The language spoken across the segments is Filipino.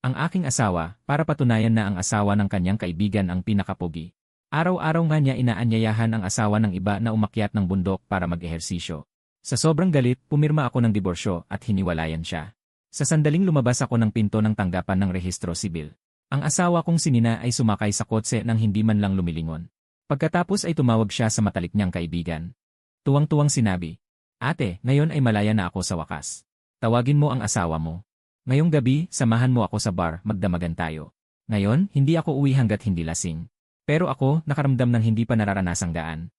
Ang aking asawa, para patunayan na ang asawa ng kanyang kaibigan ang pinakapogi. Araw-araw nga niya inaanyayahan ang asawa ng iba na umakyat ng bundok para mag-ehersisyo. Sa sobrang galit, pumirma ako ng diborsyo at hiniwalayan siya. Sa sandaling lumabas ako ng pinto ng tanggapan ng rehistro sibil. Ang asawa kong si Nina ay sumakay sa kotse nang hindi man lang lumilingon. Pagkatapos ay tumawag siya sa matalik niyang kaibigan. Tuwang-tuwang sinabi, "Ate, ngayon ay malaya na ako sa wakas. Tawagin mo ang asawa mo. Ngayong gabi, samahan mo ako sa bar, magdamagan tayo. Ngayon, hindi ako uwi hanggat hindi lasing." Pero ako, nakaramdam ng hindi pa nararanasang gaan.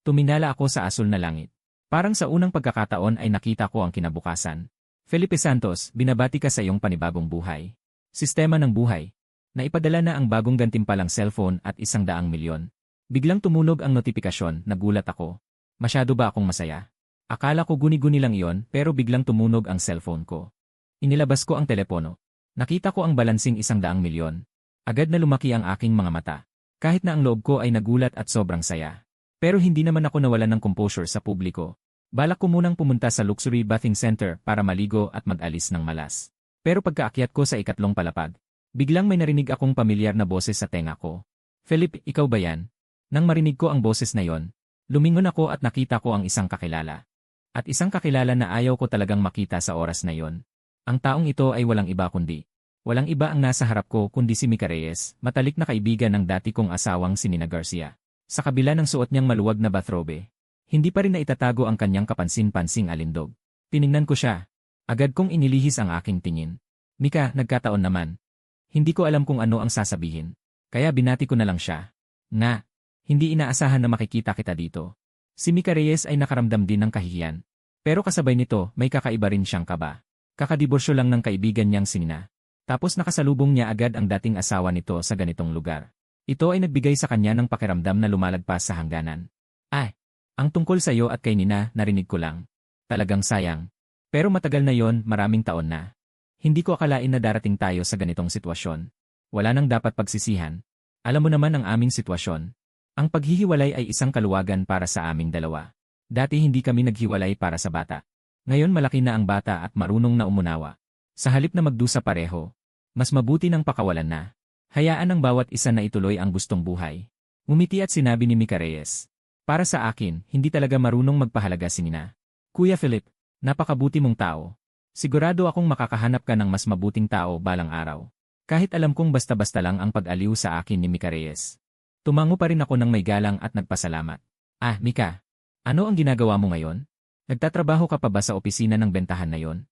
Tuminala ako sa asul na langit. Parang sa unang pagkakataon ay nakita ko ang kinabukasan. Felipe Santos, binabati ka sa iyong panibagong buhay. Sistema ng buhay. Naipadala na ang bagong gantimpalang cellphone at 100,000,000. Biglang tumunog ang notifikasyon, nagulat ako. Masyado ba akong masaya? Akala ko guni-guni lang iyon pero biglang tumunog ang cellphone ko. Inilabas ko ang telepono. Nakita ko ang balansing 100,000,000. Agad na lumaki ang aking mga mata. Kahit na ang loob ko ay nagulat at sobrang saya. Pero hindi naman ako nawalan ng composure sa publiko. Balak ko munang pumunta sa luxury bathing center para maligo at mag-alis ng malas. Pero pagkaakyat ko sa ikatlong palapag, biglang may narinig akong pamilyar na boses sa tenga ko. "Philip, ikaw ba yan?" Nang marinig ko ang boses na yon, lumingon ako at nakita ko ang isang kakilala. At isang kakilala na ayaw ko talagang makita sa oras na yon. Ang taong ito ay walang iba ang nasa harap ko kundi si Mika Reyes, matalik na kaibigan ng dati kong asawang si Nina Garcia. Sa kabila ng suot niyang maluwag na bathrobe, hindi pa rin naitatago ang kanyang kapansin-pansing alindog. Tiningnan ko siya. Agad kong inilihis ang aking tingin. "Mika, nagkataon naman. Hindi ko alam kung ano ang sasabihin. Kaya binati ko na lang siya. Nga, hindi inaasahan na makikita kita dito." Si Mika Reyes ay nakaramdam din ng kahihiyan. Pero kasabay nito, may kakaiba rin siyang kaba. Kakadiborsyo lang ng kaibigan niyang si Nina. Tapos nakasalubong niya agad ang dating asawa nito sa ganitong lugar. Ito ay nagbigay sa kanya ng pakiramdam na lumalagpas sa hangganan. "Ay, ang tungkol sa iyo at kay Nina, narinig ko lang. Talagang sayang. Pero matagal na yon, maraming taon na. Hindi ko akalain na darating tayo sa ganitong sitwasyon. Wala nang dapat pagsisihan. Alam mo naman ang aming sitwasyon. Ang paghihiwalay ay isang kaluwagan para sa aming dalawa. Dati hindi kami naghiwalay para sa bata. Ngayon malaki na ang bata at marunong na umunawa. Sa halip na magdusa pareho, mas mabuti ng pakawalan na. Hayaan ng bawat isa na ituloy ang gustong buhay." Ngumiti at sinabi ni Mika Reyes, "Para sa akin, hindi talaga marunong magpahalaga si Nina. Kuya Philip, napakabuti mong tao. Sigurado akong makakahanap ka ng mas mabuting tao balang araw." Kahit alam kong basta-basta lang ang pag-aliw sa akin ni Mika Reyes, tumango pa rin ako ng may galang at nagpasalamat. "Ah, Mika, ano ang ginagawa mo ngayon? Nagtatrabaho ka pa ba sa opisina ng bentahan na yon?"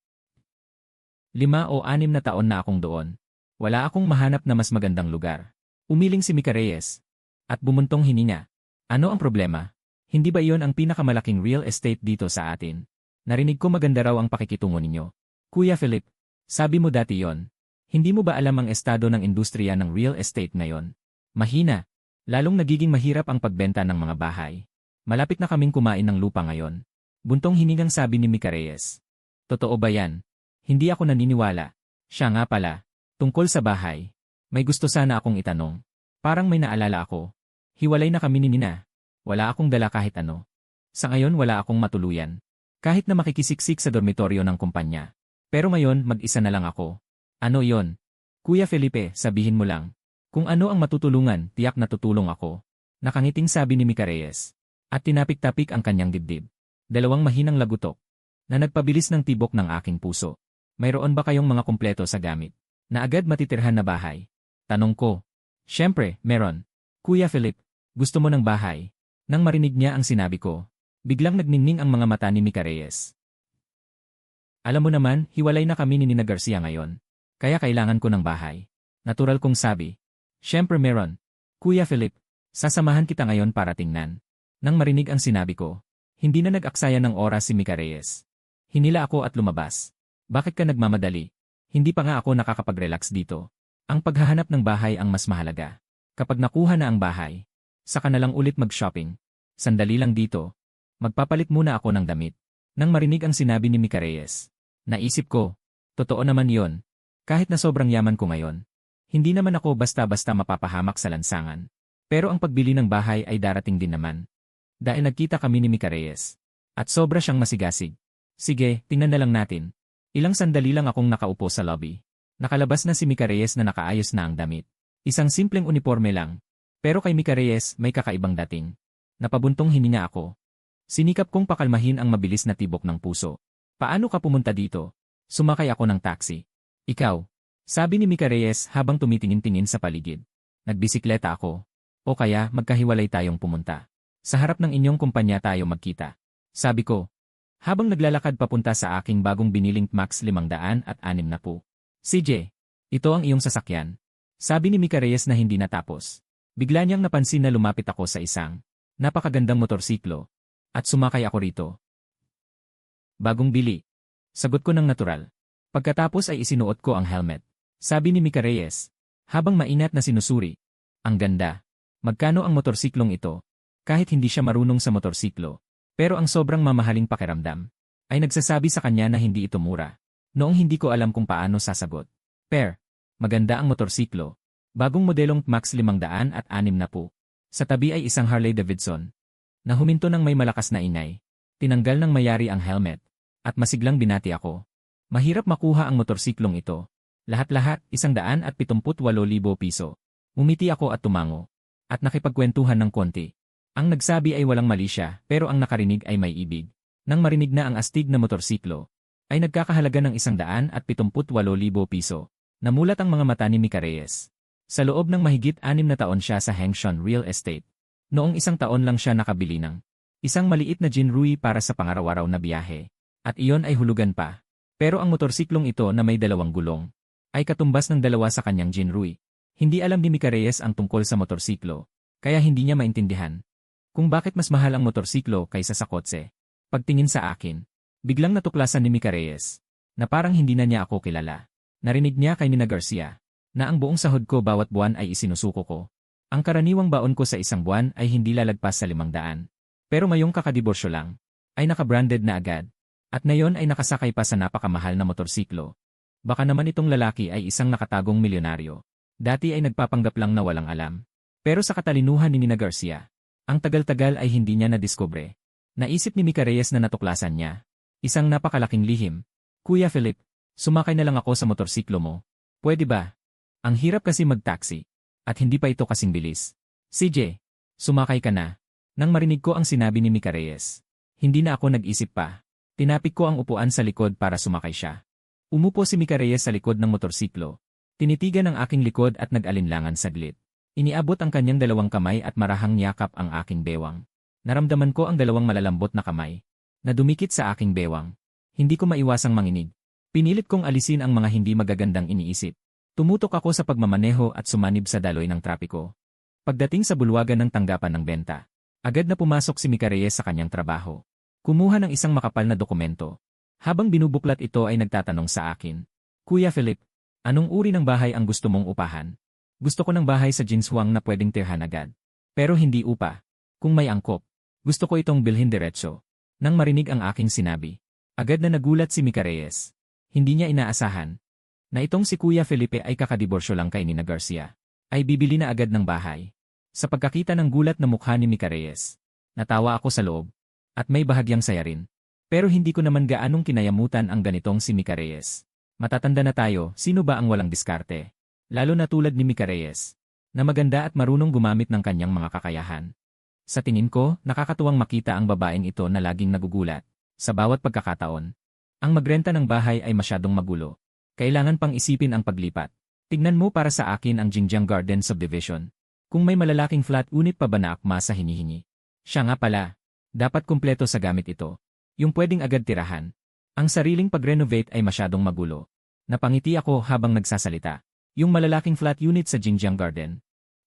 5 o 6 na taon na akong doon. Wala akong mahanap na mas magandang lugar. Umiling si Mika Reyes. At bumuntong hininga. "Ano ang problema? Hindi ba iyon ang pinakamalaking real estate dito sa atin? Narinig ko maganda raw ang pakikitungo ninyo. Kuya Philip, sabi mo dati yon. Hindi mo ba alam ang estado ng industriya ng real estate ngayon? Mahina. Lalong nagiging mahirap ang pagbenta ng mga bahay. Malapit na kaming kumain ng lupa ngayon." Buntong hiningang sabi ni Mika Reyes. "Totoo ba yan? Hindi ako naniniwala. Siya nga pala. Tungkol sa bahay. May gusto sana akong itanong. Parang may naalala ako. Hiwalay na kami ni Nina. Wala akong dala kahit ano. Sa ngayon wala akong matuluyan. Kahit na makikisiksik sa dormitoryo ng kumpanya. Pero ngayon mag-isa na lang ako. Ano yon? Kuya Felipe, sabihin mo lang. Kung ano ang matutulungan, tiyak na tutulong ako." Nakangiting sabi ni Mika Reyes. At tinapik-tapik ang kanyang dibdib. Dalawang mahinang lagutok. Na nagpabilis ng tibok ng aking puso. "Mayroon ba kayong mga kumpleto sa gamit na agad matitirhan na bahay?" Tanong ko. "Siyempre, meron. Kuya Philip, gusto mo ng bahay?" Nang marinig niya ang sinabi ko, biglang nagningning ang mga mata ni Mika Reyes. "Alam mo naman, hiwalay na kami ni Nina Garcia ngayon. Kaya kailangan ko ng bahay." Natural kong sabi. "Siyempre meron. Kuya Philip, sasamahan kita ngayon para tingnan." Nang marinig ang sinabi ko, hindi na nag-aksaya ng oras si Mika Reyes. Hinila ako at lumabas. "Bakit ka nagmamadali? Hindi pa nga ako nakakapag-relax dito. Ang paghahanap ng bahay ang mas mahalaga. Kapag nakuha na ang bahay, saka na lang ulit mag-shopping. Sandali lang dito. Magpapalit muna ako ng damit." Nang marinig ang sinabi ni Mika Reyes, naisip ko, totoo naman yon. Kahit na sobrang yaman ko ngayon, hindi naman ako basta-basta mapapahamak sa lansangan. Pero ang pagbili ng bahay ay darating din naman. Dahil nagkita kami ni Mika Reyes. At sobra siyang masigasig. "Sige, tingnan na lang natin." Ilang sandali lang akong nakaupo sa lobby. Nakalabas na si Mika Reyes na nakaayos na ang damit. Isang simpleng uniforme lang. Pero kay Mika Reyes may kakaibang dating. Napabuntong hininga ako. Sinikap kong pakalmahin ang mabilis na tibok ng puso. Paano ka pumunta dito? Sumakay ako ng taxi. Ikaw, sabi ni Mika Reyes habang tumitingin-tingin sa paligid. Nagbisikleta ako. O kaya magkahiwalay tayong pumunta. Sa harap ng inyong kumpanya tayo magkita. Sabi ko. Habang naglalakad papunta sa aking bagong biniling Max 560. CJ, ito ang iyong sasakyan. Sabi ni Mika Reyes na hindi natapos. Bigla niyang napansin na lumapit ako sa isang napakagandang motorsiklo. At sumakay ako rito. Bagong bili. Sagot ko ng natural. Pagkatapos ay isinuot ko ang helmet. Sabi ni Mika Reyes. Habang mainat na sinusuri. Ang ganda. Magkano ang motorsiklong ito? Kahit hindi siya marunong sa motorsiklo. Pero ang sobrang mamahaling pakiramdam. Ay nagsasabi sa kanya na hindi ito mura. Noong hindi ko alam kung paano sasagot. Per. Maganda ang motorsiklo. Bagong modelong Max 560. Sa tabi ay isang Harley Davidson. Na huminto ng may malakas na ingay. Tinanggal ng mayari ang helmet. At masiglang binati ako. Mahirap makuha ang motorsiklong ito. Lahat-lahat, 178,000 piso. Umiti ako at tumango. At nakipagkwentuhan ng konti. Ang nagsabi ay walang mali siya, pero ang nakarinig ay may ibig. Nang marinig na ang astig na motorsiklo, ay nagkakahalaga ng 178,000 piso. Namulat ang mga mata ni Mika Reyes. Sa loob ng mahigit 6 na taon siya sa Hengshon Real Estate. Noong 1 taon lang siya nakabili ng isang maliit na Jinrui para sa pangaraw-araw na biyahe. At iyon ay hulugan pa. Pero ang motorsiklong ito na may 2 gulong ay katumbas ng 2 sa kanyang Jinrui. Hindi alam ni Mika Reyes ang tungkol sa motorsiklo, kaya hindi niya maintindihan kung bakit mas mahal ang motorsiklo kaysa sa kotse. Pagtingin sa akin, biglang natuklasan ni Mika Reyes na parang hindi na niya ako kilala. Narinig niya kay Nina Garcia na ang buong sahod ko bawat buwan ay isinusuko ko. Ang karaniwang baon ko sa isang buwan ay hindi lalagpas sa 500. Pero ngayong kakadiborsyo lang, ay nakabranded na agad. At ngayon ay nakasakay pa sa napakamahal na motorsiklo. Baka naman itong lalaki ay isang nakatagong milyonaryo. Dati ay nagpapanggap lang na walang alam. Pero sa katalinuhan ni Nina Garcia, ang tagal-tagal ay hindi niya nadiskubre. Naisip ni Mika Reyes na natuklasan niya. Isang napakalaking lihim. Kuya Philip, sumakay na lang ako sa motorsiklo mo. Pwede ba? Ang hirap kasi mag-taxi. At hindi pa ito kasing bilis. CJ, sumakay ka na. Nang marinig ko ang sinabi ni Mika Reyes, hindi na ako nag-isip pa. Tinapik ko ang upuan sa likod para sumakay siya. Umupo si Mika Reyes sa likod ng motorsiklo. Tinitigan ang aking likod at nag-alinlangan saglit. Iniabot ang kanyang 2 kamay at marahang niyakap ang aking bewang. Naramdaman ko ang 2 malalambot na kamay na dumikit sa aking bewang. Hindi ko maiwasang manginig. Pinilit kong alisin ang mga hindi magagandang iniisip. Tumutok ako sa pagmamaneho at sumanib sa daloy ng trapiko. Pagdating sa bulwagan ng tanggapan ng benta, agad na pumasok si Mika Reyes sa kanyang trabaho. Kumuha ng isang makapal na dokumento. Habang binubuklat ito ay nagtatanong sa akin, Kuya Philip, anong uri ng bahay ang gusto mong upahan? Gusto ko ng bahay sa Jinshuang na pwedeng tirhan agad. Pero hindi upa. Kung may angkop, gusto ko itong bilhin diretso. Nang marinig ang aking sinabi, agad na nagulat si Mika Reyes. Hindi niya inaasahan na itong si Kuya Felipe ay kakadiborsyo lang kay Nina Garcia. Ay bibili na agad ng bahay. Sa pagkakita ng gulat na mukha ni Mika Reyes, natawa ako sa loob. At may bahagyang saya rin. Pero hindi ko naman gaanong kinayamutan ang ganitong si Mika Reyes. Matatanda na tayo, sino ba ang walang diskarte? Lalo na tulad ni Mika Reyes, na maganda at marunong gumamit ng kanyang mga kakayahan. Sa tingin ko, nakakatuwang makita ang babaeng ito na laging nagugulat. Sa bawat pagkakataon, ang magrenta ng bahay ay masyadong magulo. Kailangan pang isipin ang paglipat. Tignan mo para sa akin ang Jinjiang Garden Subdivision. Kung may malalaking flat unit pa ba na akma sa hinihingi? Siya nga pala. Dapat kumpleto sa gamit ito. Yung pwedeng agad tirahan. Ang sariling pag-renovate ay masyadong magulo. Napangiti ako habang nagsasalita. Yung malalaking flat unit sa Jinjiang Garden.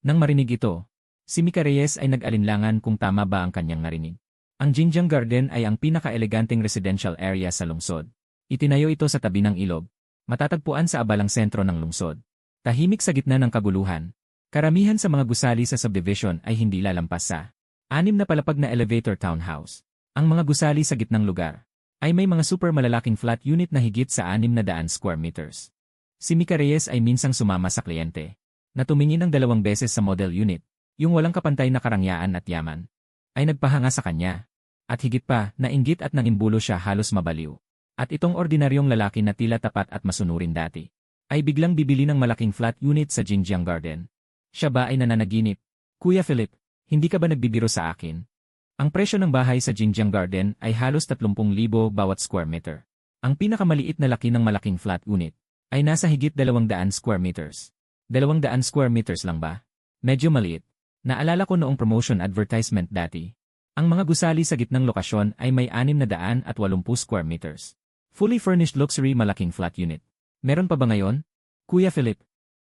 Nang marinig ito, si Mika Reyes ay nag-alinlangan kung tama ba ang kanyang narinig. Ang Jinjiang Garden ay ang pinaka-eleganteng residential area sa lungsod. Itinayo ito sa tabi ng ilog. Matatagpuan sa abalang sentro ng lungsod. Tahimik sa gitna ng kaguluhan. Karamihan sa mga gusali sa subdivision ay hindi lalampas sa 6 na palapag na elevator townhouse. Ang mga gusali sa gitnang lugar ay may mga super malalaking flat unit na higit sa 600 square meters. Si Mika Reyes ay minsang sumama sa kliyente na tumingin ng 2 beses sa model unit, yung walang kapantay na karangyaan at yaman, ay nagpahanga sa kanya. At higit pa, nainggit at nangimbulo siya halos mabaliw. At itong ordinaryong lalaki na tila tapat at masunurin dati, ay biglang bibili ng malaking flat unit sa Jinjiang Garden. Siya ba ay nananaginip? Kuya Philip, hindi ka ba nagbibiro sa akin? Ang presyo ng bahay sa Jinjiang Garden ay halos 30,000 bawat square meter. Ang pinakamaliit na laki ng malaking flat unit ay nasa higit 200 square meters. 200 square meters lang ba? Medyo maliit. Naalala ko noong promotion advertisement dati. Ang mga gusali sa gitnang lokasyon ay may 680 square meters. Fully furnished luxury malaking flat unit. Meron pa ba ngayon? Kuya Philip,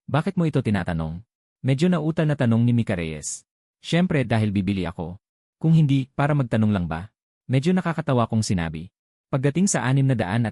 bakit mo ito tinatanong? Medyo nautal na tanong ni Mika Reyes. Siyempre dahil bibili ako. Kung hindi, para magtanong lang ba? Medyo nakakatawa kong sinabi. Pagdating sa 601,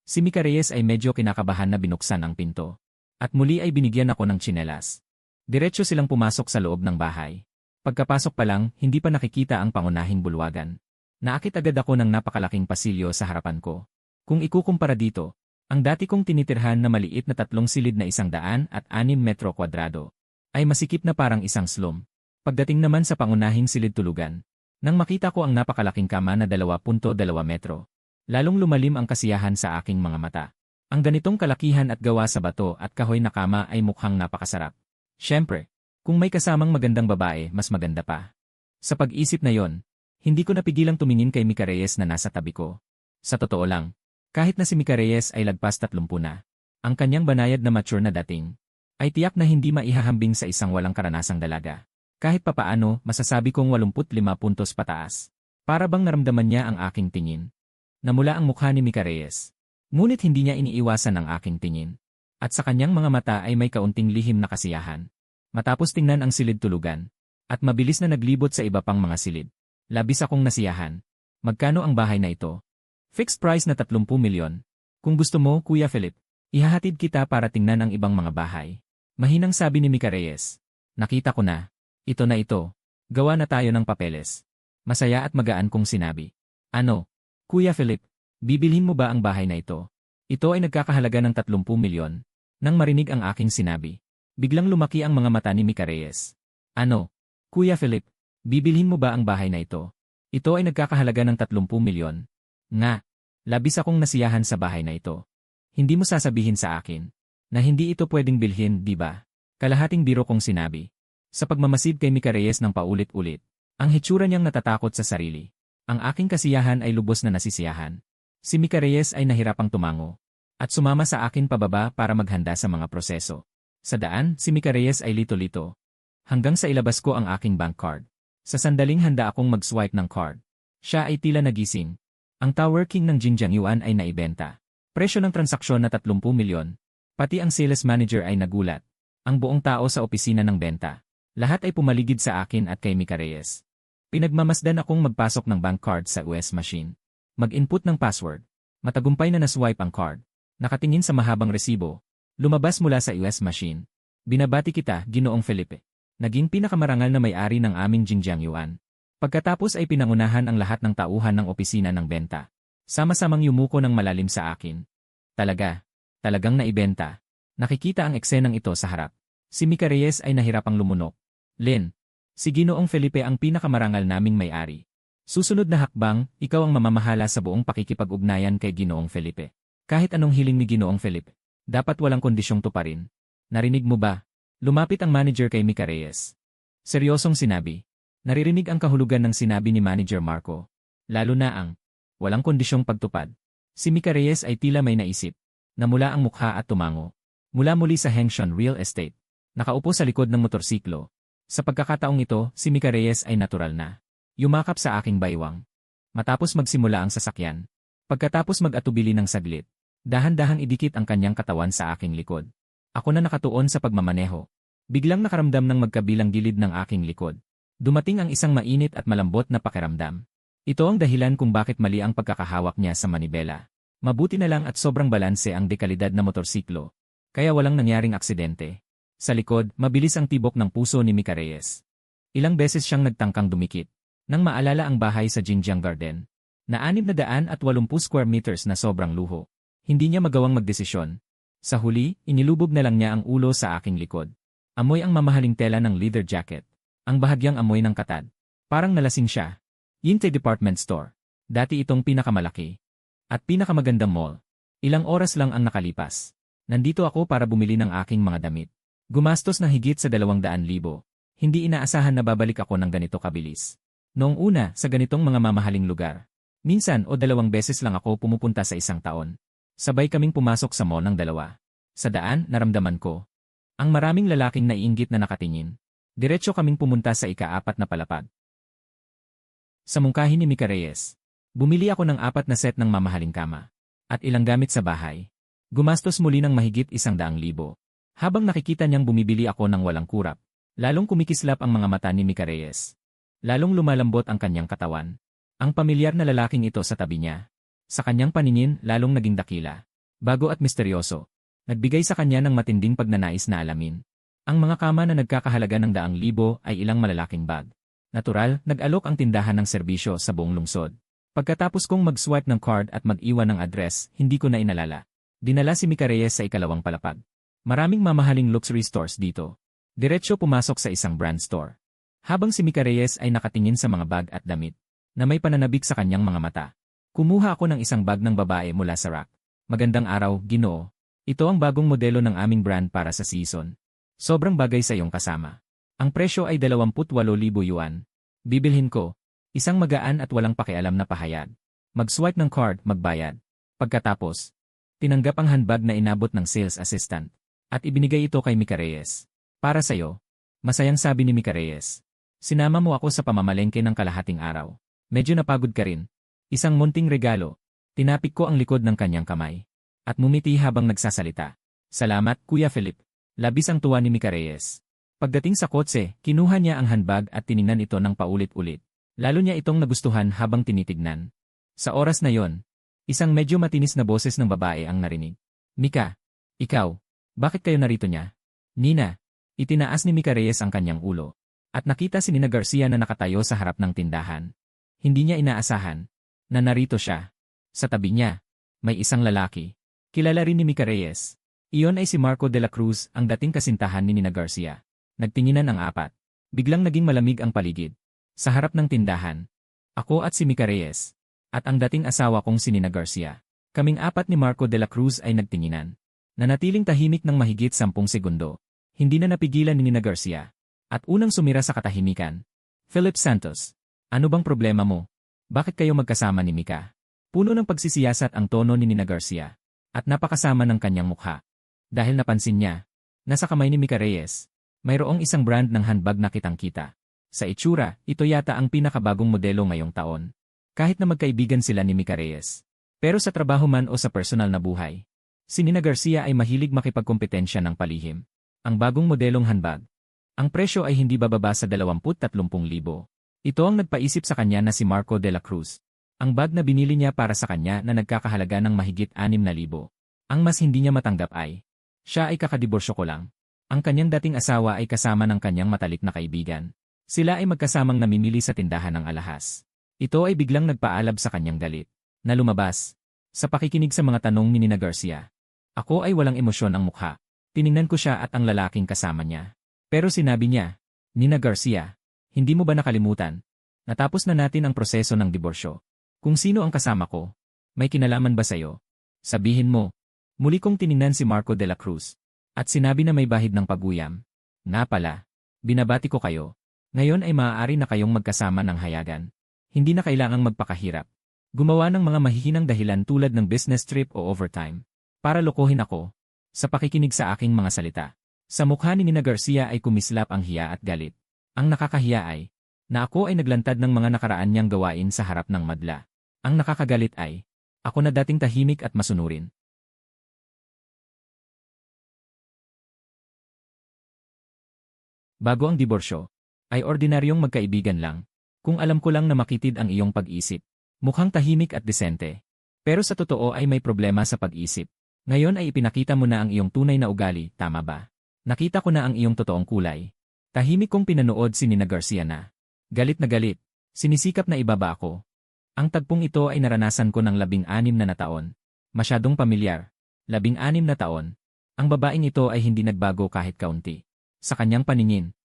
si Mika Reyes ay medyo kinakabahan na binuksan ang pinto. At muli ay binigyan ako ng tsinelas. Diretso silang pumasok sa loob ng bahay. Pagkapasok pa lang, hindi pa nakikita ang pangunahing bulwagan. Naakit agad ako ng napakalaking pasilyo sa harapan ko. Kung ikukumpara dito, ang dati kong tinitirhan na maliit na 3 silid na 106 metro kwadrado, ay masikip na parang isang slum. Pagdating naman sa pangunahing silid tulugan, nang makita ko ang napakalaking kama na 2.2 metro, lalong lumalim ang kasiyahan sa aking mga mata. Ang ganitong kalakihan at gawa sa bato at kahoy na kama ay mukhang napakasarap. Siyempre, kung may kasamang magandang babae, mas maganda pa. Sa pag-isip na yon, hindi ko napigilang tumingin kay Mika Reyes na nasa tabi ko. Sa totoo lang, kahit na si Mika Reyes ay lagpas 30 na, ang kanyang banayad na mature na dating, ay tiyak na hindi maihahambing sa isang walang karanasang dalaga. Kahit papaano, masasabi kong 85 puntos pataas. Para bang naramdaman niya ang aking tingin. Namula ang mukha ni Mika Reyes. Ngunit hindi niya iniiwasan ang aking tingin. At sa kanyang mga mata ay may kaunting lihim na kasiyahan. Matapos tingnan ang silid tulugan, at mabilis na naglibot sa iba pang mga silid. Labis akong nasiyahan. Magkano ang bahay na ito? Fixed price na 30 milyon. Kung gusto mo, Kuya Philip, ihahatid kita para tingnan ang ibang mga bahay. Mahinang sabi ni Mika Reyes. Nakita ko na. Ito na ito. Gawa na tayo ng papeles. Masaya at magaan kong sinabi. Ano? Kuya Philip, bibilhin mo ba ang bahay na ito? Ito ay nagkakahalaga ng 30 milyon. Nang marinig ang aking sinabi, biglang lumaki ang mga mata ni Mika Reyes. Ano? Kuya Philip, bibilhin mo ba ang bahay na ito? Ito ay nagkakahalaga ng 30 milyon. Nga, labis akong nasiyahan sa bahay na ito. Hindi mo sasabihin sa akin na hindi ito pwedeng bilhin, di ba? Kalahating biro kong sinabi. Sa pagmamasid kay Mika Reyes ng paulit-ulit, ang hitsura niyang natatakot sa sarili. Ang aking kasiyahan ay lubos na nasisiyahan. Si Mika Reyes ay nahirapang tumango at sumama sa akin pababa para maghanda sa mga proseso. Sa daan, si Mika Reyes ay lito-lito. Hanggang sa ilabas ko ang aking bank card. Sa sandaling handa akong mag-swipe ng card. Siya ay tila nagising. Ang Tower King ng Jinjiang Yuan ay naibenta. Presyo ng transaksyon na 30 milyon. Pati ang sales manager ay nagulat. Ang buong tao sa opisina ng benta. Lahat ay pumaligid sa akin at kay Mika Reyes. Pinagmamasdan akong magpasok ng bank card sa US machine. Mag-input ng password. Matagumpay na naswipe ang card. Nakatingin sa mahabang resibo. Lumabas mula sa US machine. Binabati kita, Ginoong Felipe. Naging pinakamarangal na may-ari ng aming Jinjiang Yuan. Pagkatapos ay pinangunahan ang lahat ng tauhan ng opisina ng benta. Sama-samang yumuko ng malalim sa akin. Talagang naibenta. Nakikita ang eksenang ito sa harap. Si Mika Reyes ay nahirapang lumunok. Len, si Ginoong Felipe ang pinakamarangal naming may-ari. Susunod na hakbang, ikaw ang mamamahala sa buong pakikipag-ugnayan kay Ginoong Felipe. Kahit anong hiling ni Ginoong Felipe, dapat walang kondisyong tuparin. Narinig mo ba? Lumapit ang manager kay Mika Reyes. Seryosong sinabi. Naririnig ang kahulugan ng sinabi ni Manager Marco. Lalo na ang walang kondisyong pagtupad. Si Mika Reyes ay tila may naisip. Namula ang mukha at tumango. Mula muli sa Hengshon Real Estate. Nakaupo sa likod ng motorsiklo. Sa pagkakataong ito, si Mika Reyes ay natural na. Yumakap sa aking baywang. Matapos magsimula ang sasakyan. Pagkatapos mag-atubili ng saglit, dahan-dahang idikit ang kanyang katawan sa aking likod. Ako na nakatuon sa pagmamaneho. Biglang nakaramdam ng magkabilang gilid ng aking likod. Dumating ang isang mainit at malambot na pakiramdam. Ito ang dahilan kung bakit mali ang pagkakahawak niya sa manibela. Mabuti na lang at sobrang balanse ang dekalidad na motorsiklo. Kaya walang nangyaring aksidente. Sa likod, mabilis ang tibok ng puso ni Mika Reyes. Ilang beses siyang nagtangkang dumikit. Nang maalala ang bahay sa Jinjiang Garden, na 680 square meters na sobrang luho. Hindi niya magawang magdesisyon. Sa huli, inilubog na lang niya ang ulo sa aking likod. Amoy ang mamahaling tela ng leather jacket. Ang bahagyang amoy ng katad. Parang nalasing siya. Yintay Department Store. Dati itong pinakamalaki. At pinakamagandang mall. Ilang oras lang ang nakalipas. Nandito ako para bumili ng aking mga damit. Gumastos ng higit sa 200,000. Hindi inaasahan na babalik ako ng ganito kabilis. Noong una, sa ganitong mga mamahaling lugar. Minsan o 2 beses lang ako pumupunta sa isang taon. Sabay kaming pumasok sa mall ng dalawa. Sa daan, naramdaman ko. Ang maraming lalaking naiinggit na nakatingin. Diretso kaming pumunta sa ika-4 na palapag. Sa mungkahi ni Mika Reyes. Bumili ako ng 4 na set ng mamahaling kama. At ilang gamit sa bahay. Gumastos muli ng mahigit 100,000. Habang nakikita niyang bumibili ako ng walang kurap. Lalong kumikislap ang mga mata ni Mika Reyes. Lalong lumalambot ang kanyang katawan. Ang pamilyar na lalaking ito sa tabi niya. Sa kanyang paningin, lalong naging dakila. Bago at misteryoso. Nagbigay sa kanya ng matinding pagnanais na alamin. Ang mga kama na nagkakahalaga ng 100,000 ay ilang malalaking bag. Natural, nag-alok ang tindahan ng serbisyo sa buong lungsod. Pagkatapos kong mag-swipe ng card at mag-iwan ng address, hindi ko na inalala. Dinala si Mika Reyes sa ikalawang palapag. Maraming mamahaling luxury stores dito. Diretso pumasok sa isang brand store. Habang si Mika Reyes ay nakatingin sa mga bag at damit, na may pananabik sa kanyang mga mata. Kumuha ako ng isang bag ng babae mula sa rack. Magandang araw, Ginoo. Ito ang bagong modelo ng aming brand para sa season. Sobrang bagay sa iyong kasama. Ang presyo ay 28,000 yuan. Bibilhin ko. Isang magaan at walang pakialam na pahayag. Mag-swipe ng card, magbayad. Pagkatapos, tinanggap ang handbag na inabot ng sales assistant. At ibinigay ito kay Mika Reyes. Para sa'yo. Masayang sabi ni Mika Reyes. Sinama mo ako sa pamamalengke ng kalahating araw. Medyo napagod ka rin. Isang munting regalo. Tinapik ko ang likod ng kanyang kamay. At mumiti habang nagsasalita. Salamat, Kuya Philip. Labis ang tuwa ni Mika Reyes. Pagdating sa kotse, kinuha niya ang handbag at tiningnan ito ng paulit-ulit. Lalo niya itong nagustuhan habang tinitignan. Sa oras na yon, isang medyo matinis na boses ng babae ang narinig. Mika, ikaw, bakit kayo narito niya? Nina, itinaas ni Mika Reyes ang kanyang ulo. At nakita si Nina Garcia na nakatayo sa harap ng tindahan. Hindi niya inaasahan na narito siya. Sa tabi niya, may isang lalaki. Kilala rin ni Mika Reyes. Iyon ay si Marco de la Cruz, ang dating kasintahan ni Nina Garcia. Nagtinginan ang apat. Biglang naging malamig ang paligid. Sa harap ng tindahan, ako at si Mika Reyes, at ang dating asawa kong si Nina Garcia. Kaming apat ni Marco de la Cruz ay nagtinginan. Nanatiling tahimik ng mahigit 10 segundo. Hindi na napigilan ni Nina Garcia. At unang sumira sa katahimikan. Philip Santos, ano bang problema mo? Bakit kayo magkasama ni Mika? Puno ng pagsisiyasat ang tono ni Nina Garcia. At napakasama ng kanyang mukha. Dahil napansin niya, nasa kamay ni Mika Reyes, mayroong isang brand ng handbag na kitang-kita. Sa itsura, ito yata ang pinakabagong modelo ngayong taon. Kahit na magkaibigan sila ni Mika Reyes. Pero sa trabaho man o sa personal na buhay, si Nina Garcia ay mahilig makipagkompetensya ng palihim. Ang bagong modelong handbag. Ang presyo ay hindi bababa sa 20-30,000. Ito ang nagpaisip sa kanya na si Marco de la Cruz. Ang bag na binili niya para sa kanya na nagkakahalaga ng mahigit 6,000. Ang mas hindi niya matanggap ay, siya ay kakadiborsyo ko lang. Ang kanyang dating asawa ay kasama ng kanyang matalik na kaibigan. Sila ay magkasamang namimili sa tindahan ng alahas. Ito ay biglang nagpaalab sa kanyang galit, na lumabas. Sa pakikinig sa mga tanong ni Nina Garcia. Ako ay walang emosyon ang mukha. Tiningnan ko siya at ang lalaking kasama niya. Pero sinabi niya, Nina Garcia, hindi mo ba nakalimutan? Natapos na natin ang proseso ng diborsyo. Kung sino ang kasama ko, may kinalaman ba sa'yo? Sabihin mo. Muli kong tiningnan si Marco de la Cruz. At sinabi na may bahid ng paguyam. Nga pala, binabati ko kayo. Ngayon ay maaari na kayong magkasama ng hayagan. Hindi na kailangang magpakahirap. Gumawa ng mga mahihinang dahilan tulad ng business trip o overtime. Para lokohin ako. Sa pakikinig sa aking mga salita. Sa mukha ni Nina Garcia ay kumislap ang hiya at galit. Ang nakakahiya ay, na ako ay naglantad ng mga nakaraan niyang gawain sa harap ng madla. Ang nakakagalit ay, ako na dating tahimik at masunurin. Bago ang diborsyo, ay ordinaryong magkaibigan lang. Kung alam ko lang na makitid ang iyong pag-isip. Mukhang tahimik at desente. Pero sa totoo ay may problema sa pag-isip. Ngayon ay ipinakita mo na ang iyong tunay na ugali, tama ba? Nakita ko na ang iyong totoong kulay. Tahimik kong pinanood si Nina Garcia na. Galit na galit. Sinisikap na ibaba ako. Ang tagpong ito ay naranasan ko ng 16 na taon. Masyadong pamilyar. 16 na taon. Ang babaeng ito ay hindi nagbago kahit kaunti. Sa kanyang paningin.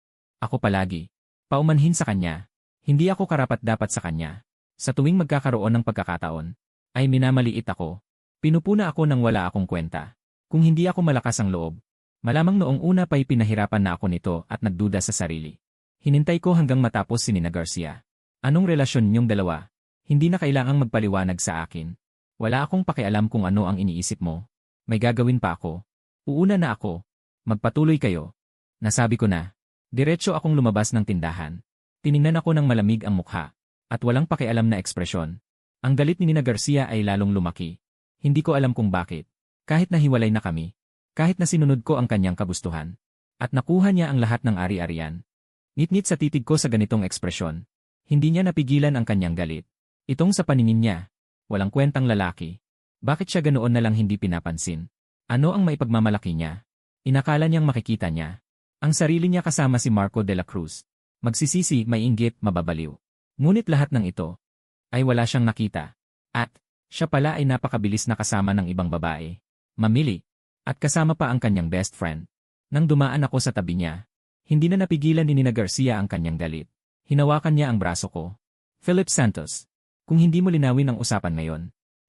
Ako palagi. Paumanhin sa kanya. Hindi ako karapat-dapat sa kanya. Sa tuwing magkakaroon ng pagkakataon, ay minamaliit ako. Pinupuna ako nang wala akong kwenta. Kung hindi ako malakas ang loob, malamang noong una pa'y pinahirapan na ako nito at nagduda sa sarili. Hinintay ko hanggang matapos si Nina Garcia. Anong relasyon niyong dalawa? Hindi na kailangang magpaliwanag sa akin. Wala akong pakialam kung ano ang iniisip mo. May gagawin pa ako. Uuna na ako. Magpatuloy kayo. Nasabi ko na. Diretso akong lumabas ng tindahan. Tiningnan ako ng malamig ang mukha. At walang pakialam na ekspresyon. Ang galit ni Nina Garcia ay lalong lumaki. Hindi ko alam kung bakit. Kahit nahiwalay na kami. Kahit na sinunod ko ang kanyang kagustuhan. At nakuha niya ang lahat ng ari-arian. Ngit-ngit sa titig ko sa ganitong ekspresyon. Hindi niya napigilan ang kanyang galit. Itong sa paningin niya. Walang kwentang lalaki. Bakit siya ganoon na lang hindi pinapansin? Ano ang maipagmamalaki niya? Inakala niyang makikita niya. Ang sarili niya kasama si Marco de la Cruz. Magsisisi, maiinggit, mababaliw. Ngunit lahat ng ito ay wala siyang nakita. At siya pala ay napakabilis na kasama ng ibang babae. Mamili. At kasama pa ang kanyang best friend. Nang dumaan ako sa tabi niya, hindi na napigilan ni Nina Garcia ang kanyang galit. Hinawakan niya ang braso ko. Philip Santos. Kung hindi mo linawin ang usapan ngayon,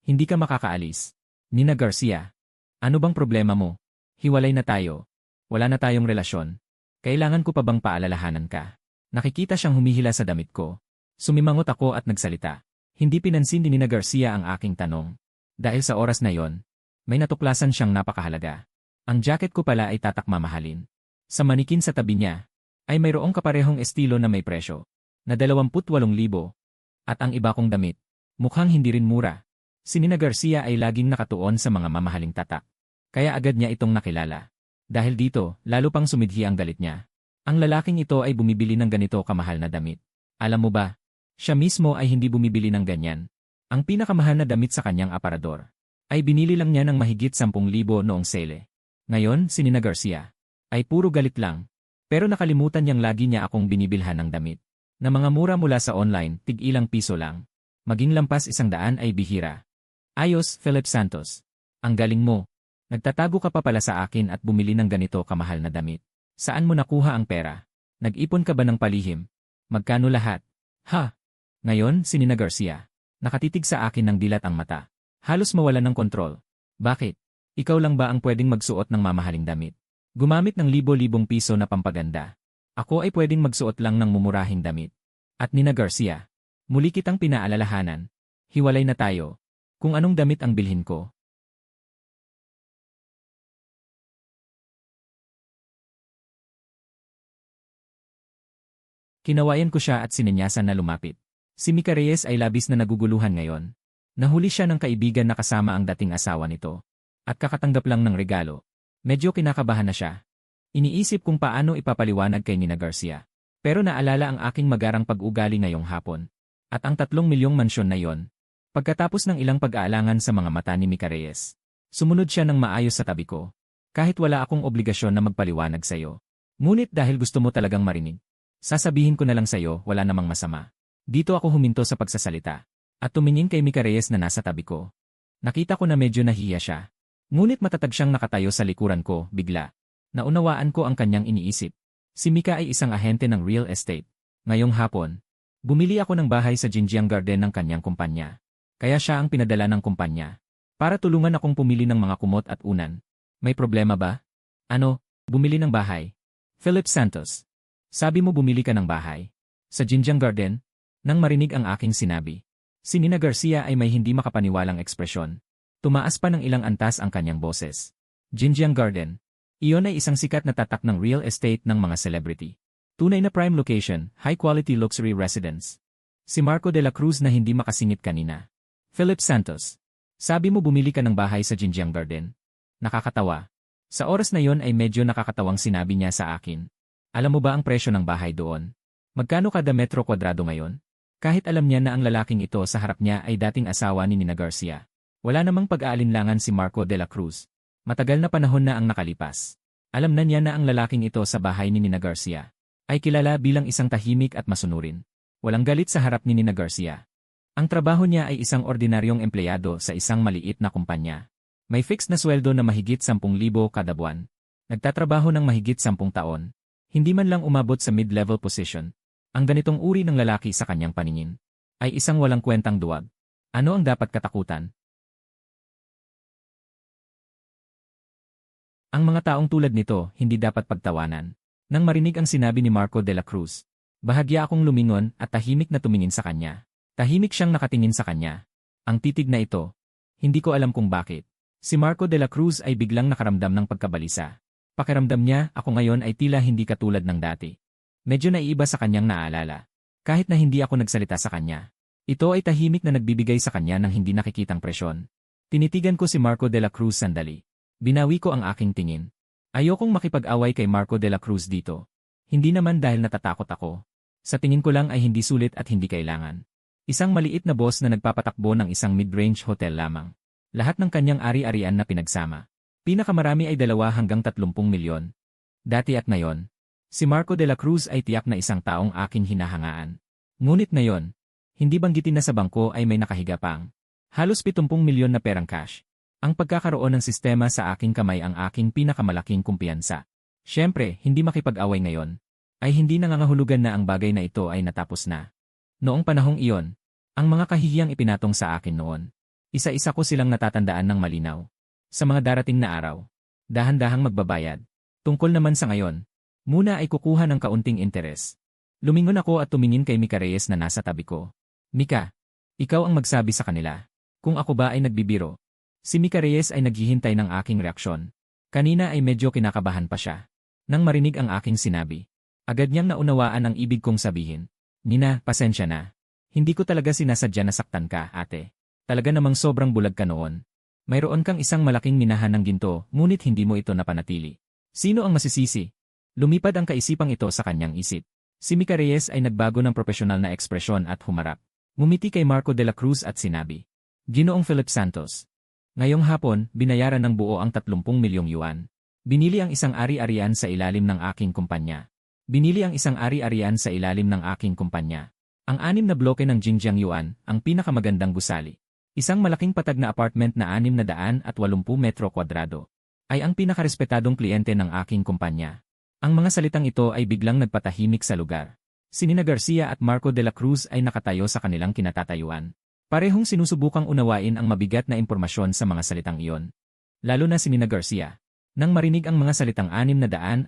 hindi ka makakaalis. Nina Garcia. Ano bang problema mo? Hiwalay na tayo. Wala na tayong relasyon. Kailangan ko pa bang paalalahanan ka? Nakikita siyang humihila sa damit ko. Sumimangot ako at nagsalita. Hindi pinansin ni Nina Garcia ang aking tanong. Dahil sa oras na yon, may natuklasan siyang napakahalaga. Ang jacket ko pala ay tatak mamahalin. Sa manikin sa tabi niya, ay mayroong kaparehong estilo na may presyo, na 28,000. At ang iba kong damit, mukhang hindi rin mura. Si Nina Garcia ay laging nakatuon sa mga mamahaling tatak. Kaya agad niya itong nakilala. Dahil dito, lalo pang sumidhi ang galit niya. Ang lalaking ito ay bumibili ng ganito kamahal na damit. Alam mo ba, siya mismo ay hindi bumibili ng ganyan. Ang pinakamahal na damit sa kanyang aparador ay binili lang niya ng mahigit 10,000 noong sale. Ngayon, si Nina Garcia ay puro galit lang. Pero nakalimutan niyang lagi niya akong binibilhan ng damit. Na mga mura mula sa online, tig-ilang piso lang. Maging lampas 100 ay bihira. Ayos, Philip Santos. Ang galing mo. Nagtatago ka pa pala sa akin at bumili ng ganito kamahal na damit. Saan mo nakuha ang pera? Nag-ipon ka ba ng palihim? Magkano lahat? Ha? Ngayon, si Nina Garcia. Nakatitig sa akin ng dilat ang mata. Halos mawalan ng kontrol. Bakit? Ikaw lang ba ang pwedeng magsuot ng mamahaling damit? Gumamit ng libo-libong piso na pampaganda. Ako ay pwedeng magsuot lang ng mumurahing damit. At Nina Garcia, muli kitang pinaalalahanan. Hiwalay na tayo. Kung anong damit ang bilhin ko. Kinawayan ko siya at sinenyasan na lumapit. Si Mika Reyes ay labis na naguguluhan ngayon. Nahuli siya ng kaibigan na kasama ang dating asawa nito. At kakatanggap lang ng regalo. Medyo kinakabahan na siya. Iniisip kung paano ipapaliwanag kay Nina Garcia. Pero naalala ang aking magarang pag-ugali ngayong hapon. At ang 3 milyong mansyon na yon. Pagkatapos ng ilang pag-aalangan sa mga mata ni Mika Reyes, sumunod siya ng maayos sa tabi ko. Kahit wala akong obligasyon na magpaliwanag sa'yo. Ngunit dahil gusto mo talagang marinig, sasabihin ko na lang sa'yo, wala namang masama. Dito ako huminto sa pagsasalita. At tumingin kay Mika Reyes na nasa tabi ko. Nakita ko na medyo nahiya siya. Ngunit matatag siyang nakatayo sa likuran ko, bigla. Naunawaan ko ang kanyang iniisip. Si Mika ay isang ahente ng real estate. Ngayong hapon, bumili ako ng bahay sa Jinjiang Garden ng kanyang kumpanya. Kaya siya ang pinadala ng kumpanya. Para tulungan akong pumili ng mga kumot at unan. May problema ba? Ano, bumili ng bahay? Philip Santos. Sabi mo bumili ka ng bahay? Sa Jinjiang Garden? Nang marinig ang aking sinabi. Si Nina Garcia ay may hindi makapaniwalang ekspresyon. Tumaas pa ng ilang antas ang kanyang boses. Jinjiang Garden. Iyon ay isang sikat na tatak ng real estate ng mga celebrity. Tunay na prime location, high-quality luxury residence. Si Marco de la Cruz na hindi makasingit kanina. Philip Santos. Sabi mo bumili ka ng bahay sa Jinjiang Garden? Nakakatawa. Sa oras na yon ay medyo nakakatawang sinabi niya sa akin. Alam mo ba ang presyo ng bahay doon? Magkano kada metro kwadrado ngayon? Kahit alam niya na ang lalaking ito sa harap niya ay dating asawa ni Nina Garcia. Wala namang pag-aalinlangan si Marco de la Cruz. Matagal na panahon na ang nakalipas. Alam na niya na ang lalaking ito sa bahay ni Nina Garcia ay kilala bilang isang tahimik at masunurin. Walang galit sa harap ni Nina Garcia. Ang trabaho niya ay isang ordinaryong empleyado sa isang maliit na kumpanya. May fixed na sweldo na mahigit 10,000 kada buwan. Nagtatrabaho ng mahigit 10 taon. Hindi man lang umabot sa mid-level position. Ang ganitong uri ng lalaki sa kanyang paningin ay isang walang kwentang duwag. Ano ang dapat katakutan? Ang mga taong tulad nito, hindi dapat pagtawanan. Nang marinig ang sinabi ni Marco de la Cruz, bahagya akong lumingon at tahimik na tumingin sa kanya. Tahimik siyang nakatingin sa kanya. Ang titig na ito, hindi ko alam kung bakit. Si Marco de la Cruz ay biglang nakaramdam ng pagkabalisa. Pakiramdam niya, ako ngayon ay tila hindi katulad ng dati. Medyo naiiba sa kanyang naalala. Kahit na hindi ako nagsalita sa kanya. Ito ay tahimik na nagbibigay sa kanya ng hindi nakikitang presyon. Tinitigan ko si Marco de la Cruz sandali. Binawi ko ang aking tingin. Ayokong makipag-away kay Marco de la Cruz dito. Hindi naman dahil natatakot ako. Sa tingin ko lang ay hindi sulit at hindi kailangan. Isang maliit na boss na nagpapatakbo ng isang mid-range hotel lamang. Lahat ng kanyang ari-arian na pinagsama. Pinakamarami ay 2 hanggang 30 milyon. Dati at ngayon, si Marco de la Cruz ay tiyak na isang taong aking hinahangaan. Ngunit ngayon, hindi banggitin na sa bangko ay may nakahiga pang halos 70 milyon na perang cash. Ang pagkakaroon ng sistema sa aking kamay ang aking pinakamalaking kumpiyansa. Siyempre, hindi makipag-away ngayon. Ay hindi nangangahulugan na ang bagay na ito ay natapos na. Noong panahong iyon, ang mga kahihiyang ipinatong sa akin noon. Isa-isa ko silang natatandaan ng malinaw. Sa mga darating na araw, dahan-dahang magbabayad. Tungkol naman sa ngayon, muna ay kukuha ng kaunting interes. Lumingon ako at tumingin kay Mika Reyes na nasa tabi ko. Mika, ikaw ang magsabi sa kanila. Kung ako ba ay nagbibiro. Si Mika Reyes ay naghihintay ng aking reaksyon. Kanina ay medyo kinakabahan pa siya. Nang marinig ang aking sinabi, agad niyang naunawaan ang ibig kong sabihin. Nina, pasensya na. Hindi ko talaga sinasadya na saktan ka, ate. Talaga namang sobrang bulag ka noon. Mayroon kang isang malaking minahan ng ginto, ngunit hindi mo ito napanatili. Sino ang masisisi? Lumipad ang kaisipang ito sa kanyang isip. Si Mika Reyes ay nagbago ng profesional na ekspresyon at humarap. Ngumiti kay Marco de la Cruz at sinabi, Ginoong Philip Santos. Ngayong hapon, binayaran ng buo ang 30 milyong yuan. Binili ang isang ari-arian sa ilalim ng aking kumpanya. Binili ang isang ari-arian sa ilalim ng aking kumpanya. Ang 6 na bloke ng Jingjiang Yuan, ang pinakamagandang gusali. Isang malaking patag na apartment na 680 metro kwadrado. Ay ang pinakarespetadong kliyente ng aking kumpanya. Ang mga salitang ito ay biglang nagpatahimik sa lugar. Si Nina Garcia at Marco de la Cruz ay nakatayo sa kanilang kinatatayuan. Parehong sinusubukang unawain ang mabigat na impormasyon sa mga salitang iyon. Lalo na si Nina Garcia. Nang marinig ang mga salitang 680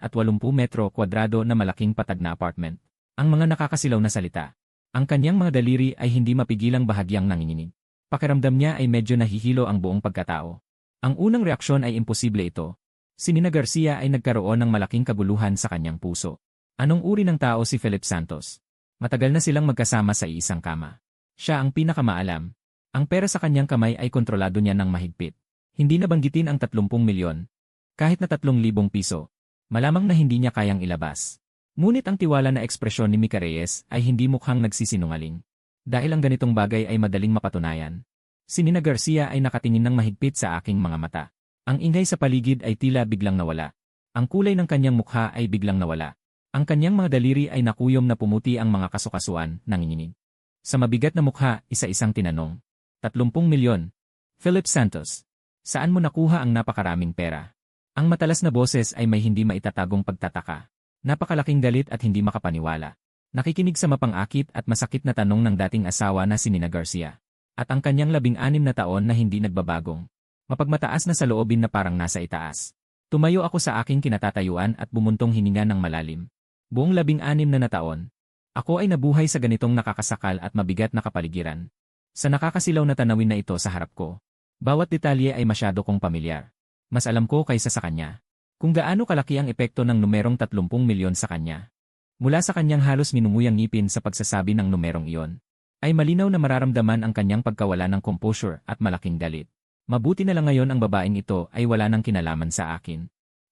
metro kwadrado na malaking patag na apartment, ang mga nakakasilaw na salita, ang kanyang mga daliri ay hindi mapigilang bahagyang nanginginig. Pakiramdam niya ay medyo nahihilo ang buong pagkatao. Ang unang reaksyon ay imposible ito. Si Nina Garcia ay nagkaroon ng malaking kaguluhan sa kanyang puso. Anong uri ng tao si Philip Santos? Matagal na silang magkasama sa isang kama. Siya ang pinakamaalam. Ang pera sa kanyang kamay ay kontrolado niya ng mahigpit. Hindi na banggitin ang 30 milyon. Kahit na 3,000 piso. Malamang na hindi niya kayang ilabas. Ngunit ang tiwala na ekspresyon ni Mika Reyes ay hindi mukhang nagsisinungaling. Dahil ang ganitong bagay ay madaling mapatunayan. Si Nina Garcia ay nakatingin ng mahigpit sa aking mga mata. Ang ingay sa paligid ay tila biglang nawala. Ang kulay ng kanyang mukha ay biglang nawala. Ang kanyang mga daliri ay nakuyom na pumuti ang mga kasukasuan, nanginginig. Sa mabigat na mukha, isa-isang tinanong. 30 milyon. Philip Santos. Saan mo nakuha ang napakaraming pera? Ang matalas na boses ay may hindi maitatagong pagtataka. Napakalaking galit at hindi makapaniwala. Nakikinig sa mapang-akit at masakit na tanong ng dating asawa na si Nina Garcia. At ang kanyang 16 na taon na hindi nagbabagong. Mapagmataas na sa loobin na parang nasa itaas. Tumayo ako sa aking kinatatayuan at bumuntong hininga ng malalim. Buong 16 na taon. Ako ay nabuhay sa ganitong nakakasakal at mabigat na kapaligiran. Sa nakakasilaw na tanawin na ito sa harap ko. Bawat detalye ay masyado kong pamilyar. Mas alam ko kaysa sa kanya. Kung gaano kalaki ang epekto ng numerong 30 milyon sa kanya. Mula sa kanyang halos minumuyang ngipin sa pagsasabi ng numerong iyon, ay malinaw na mararamdaman ang kanyang pagkawala ng composure at malaking galit. Mabuti na lang ngayon ang babaeng ito ay wala nang kinalaman sa akin.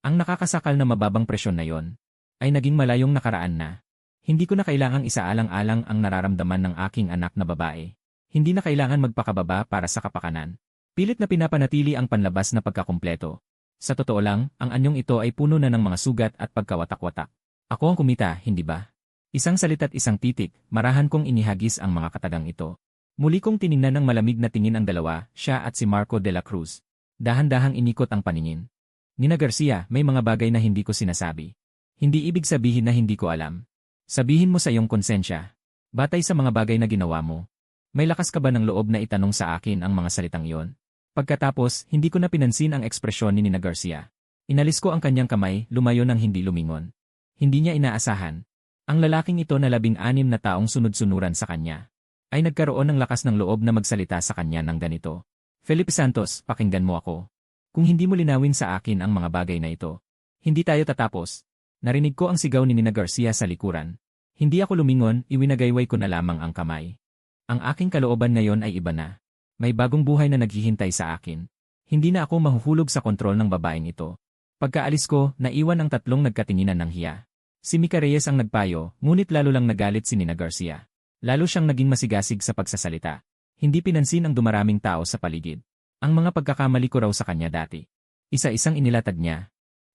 Ang nakakasakal na mababang presyon na yon, ay naging malayong nakaraan na. Hindi ko na kailangang isaalang-alang ang nararamdaman ng aking anak na babae. Hindi na kailangan magpakababa para sa kapakanan. Pilit na pinapanatili ang panlabas na pagkakumpleto. Sa totoo lang, ang anyong ito ay puno na ng mga sugat at pagkawatak-watak. Ako ang kumita, hindi ba? Isang salita't isang titik, marahan kong inihagis ang mga katagang ito. Muli kong tiningnan ng malamig na tingin ang dalawa, siya at si Marco de la Cruz. Dahan-dahang inikot ang paningin. Nina Garcia, may mga bagay na hindi ko sinasabi. Hindi ibig sabihin na hindi ko alam. Sabihin mo sa iyong konsensya. Batay sa mga bagay na ginawa mo. May lakas ka ba ng loob na itanong sa akin ang mga salitang iyon? Pagkatapos, hindi ko na pinansin ang ekspresyon ni Nina Garcia. Inalis ko ang kanyang kamay, lumayo ng hindi lumingon. Hindi niya inaasahan. Ang lalaking ito na 16 na taong sunod-sunuran sa kanya ay nagkaroon ng lakas ng loob na magsalita sa kanya ng ganito. Felipe Santos, pakinggan mo ako. Kung hindi mo linawin sa akin ang mga bagay na ito, hindi tayo tatapos. Narinig ko ang sigaw ni Nina Garcia sa likuran. Hindi ako lumingon, iwinagayway ko na lamang ang kamay. Ang aking kalooban ngayon ay iba na. May bagong buhay na naghihintay sa akin. Hindi na ako mahuhulog sa kontrol ng babaeng ito. Pagkaalis ko, naiwan ang tatlong nagkatinginan ng hiya. Si Mika Reyes ang nagpayo, ngunit lalo lang nagalit si Nina Garcia. Lalo siyang naging masigasig sa pagsasalita. Hindi pinansin ang dumaraming tao sa paligid. Ang mga pagkakamali ko raw sa kanya dati. Isa-isang inilatag niya.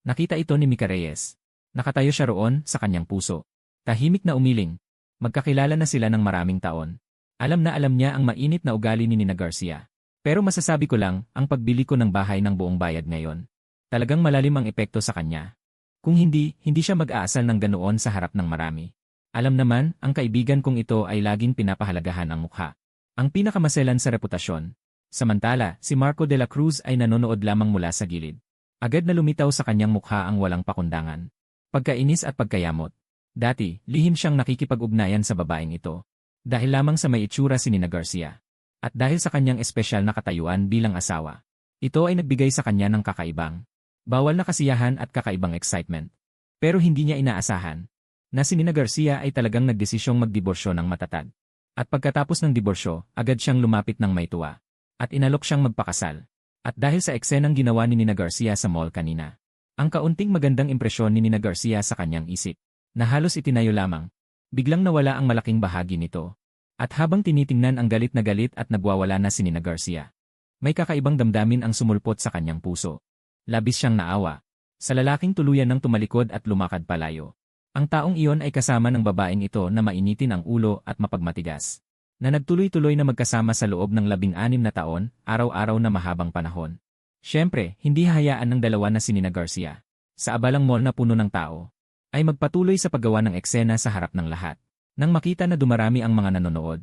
Nakita ito ni Mika Reyes. Nakatayo siya roon sa kanyang puso. Tahimik na umiling. Magkakilala na sila ng maraming taon. Alam na alam niya ang mainit na ugali ni Nina Garcia. Pero masasabi ko lang, ang pagbili ko ng bahay ng buong bayad ngayon. Talagang malalim ang epekto sa kanya. Kung hindi siya mag-aasal ng ganoon sa harap ng marami. Alam naman, ang kaibigan kong ito ay laging pinapahalagahan ang mukha. Ang pinakamaselan sa reputasyon. Samantala, si Marco de la Cruz ay nanonood lamang mula sa gilid. Agad na lumitaw sa kanyang mukha ang walang pakundangan. Pagkainis at pagkayamot. Dati, lihim siyang nakikipag-ugnayan sa babaeng ito. Dahil lamang sa may itsura si Nina Garcia. At dahil sa kanyang espesyal na katayuan bilang asawa. Ito ay nagbigay sa kanya ng kakaibang. Bawal na kasiyahan at kakaibang excitement. Pero hindi niya inaasahan na si Nina Garcia ay talagang nagdesisyong magdiborsyo ng matatag. At pagkatapos ng diborsyo, agad siyang lumapit ng may tuwa. At inalok siyang magpakasal. At dahil sa eksenang ginawa ni Nina Garcia sa mall kanina, ang kaunting magandang impresyon ni Nina Garcia sa kanyang isip, na halos itinayo lamang, biglang nawala ang malaking bahagi nito. At habang tinitingnan ang galit at nagwawala na si Nina Garcia, may kakaibang damdamin ang sumulpot sa kanyang puso. Labis siyang naawa. Sa lalaking tuluyan ng tumalikod at lumakad palayo. Ang taong iyon ay kasama ng babaeng ito na mainitin ang ulo at mapagmatigas. Na nagtuloy-tuloy na magkasama sa loob ng 16 na taon, araw-araw na mahabang panahon. Siyempre, hindi hahayaan ng dalawa na si Nina Garcia, sa abalang mall na puno ng tao, ay magpatuloy sa paggawa ng eksena sa harap ng lahat. Nang makita na dumarami ang mga nanonood,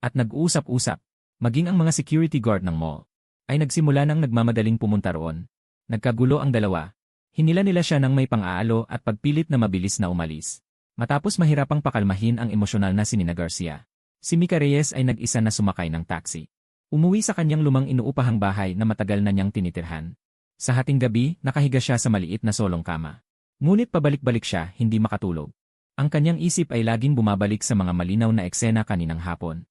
at nag-uusap-usap, maging ang mga security guard ng mall, ay nagsimula ng nagmamadaling pumunta roon. Nagkagulo ang dalawa. Hinila nila siya ng may pang-aalo at pagpilit na mabilis na umalis. Matapos mahirapang pakalmahin ang emosyonal na si Nina Garcia. Si Mika Reyes ay nag-isa na sumakay ng taxi. Umuwi sa kanyang lumang inuupahang bahay na matagal na niyang tinitirhan. Sa hating gabi, nakahiga siya sa maliit na solong kama. Ngunit pabalik-balik siya, hindi makatulog. Ang kanyang isip ay laging bumabalik sa mga malinaw na eksena kaninang hapon.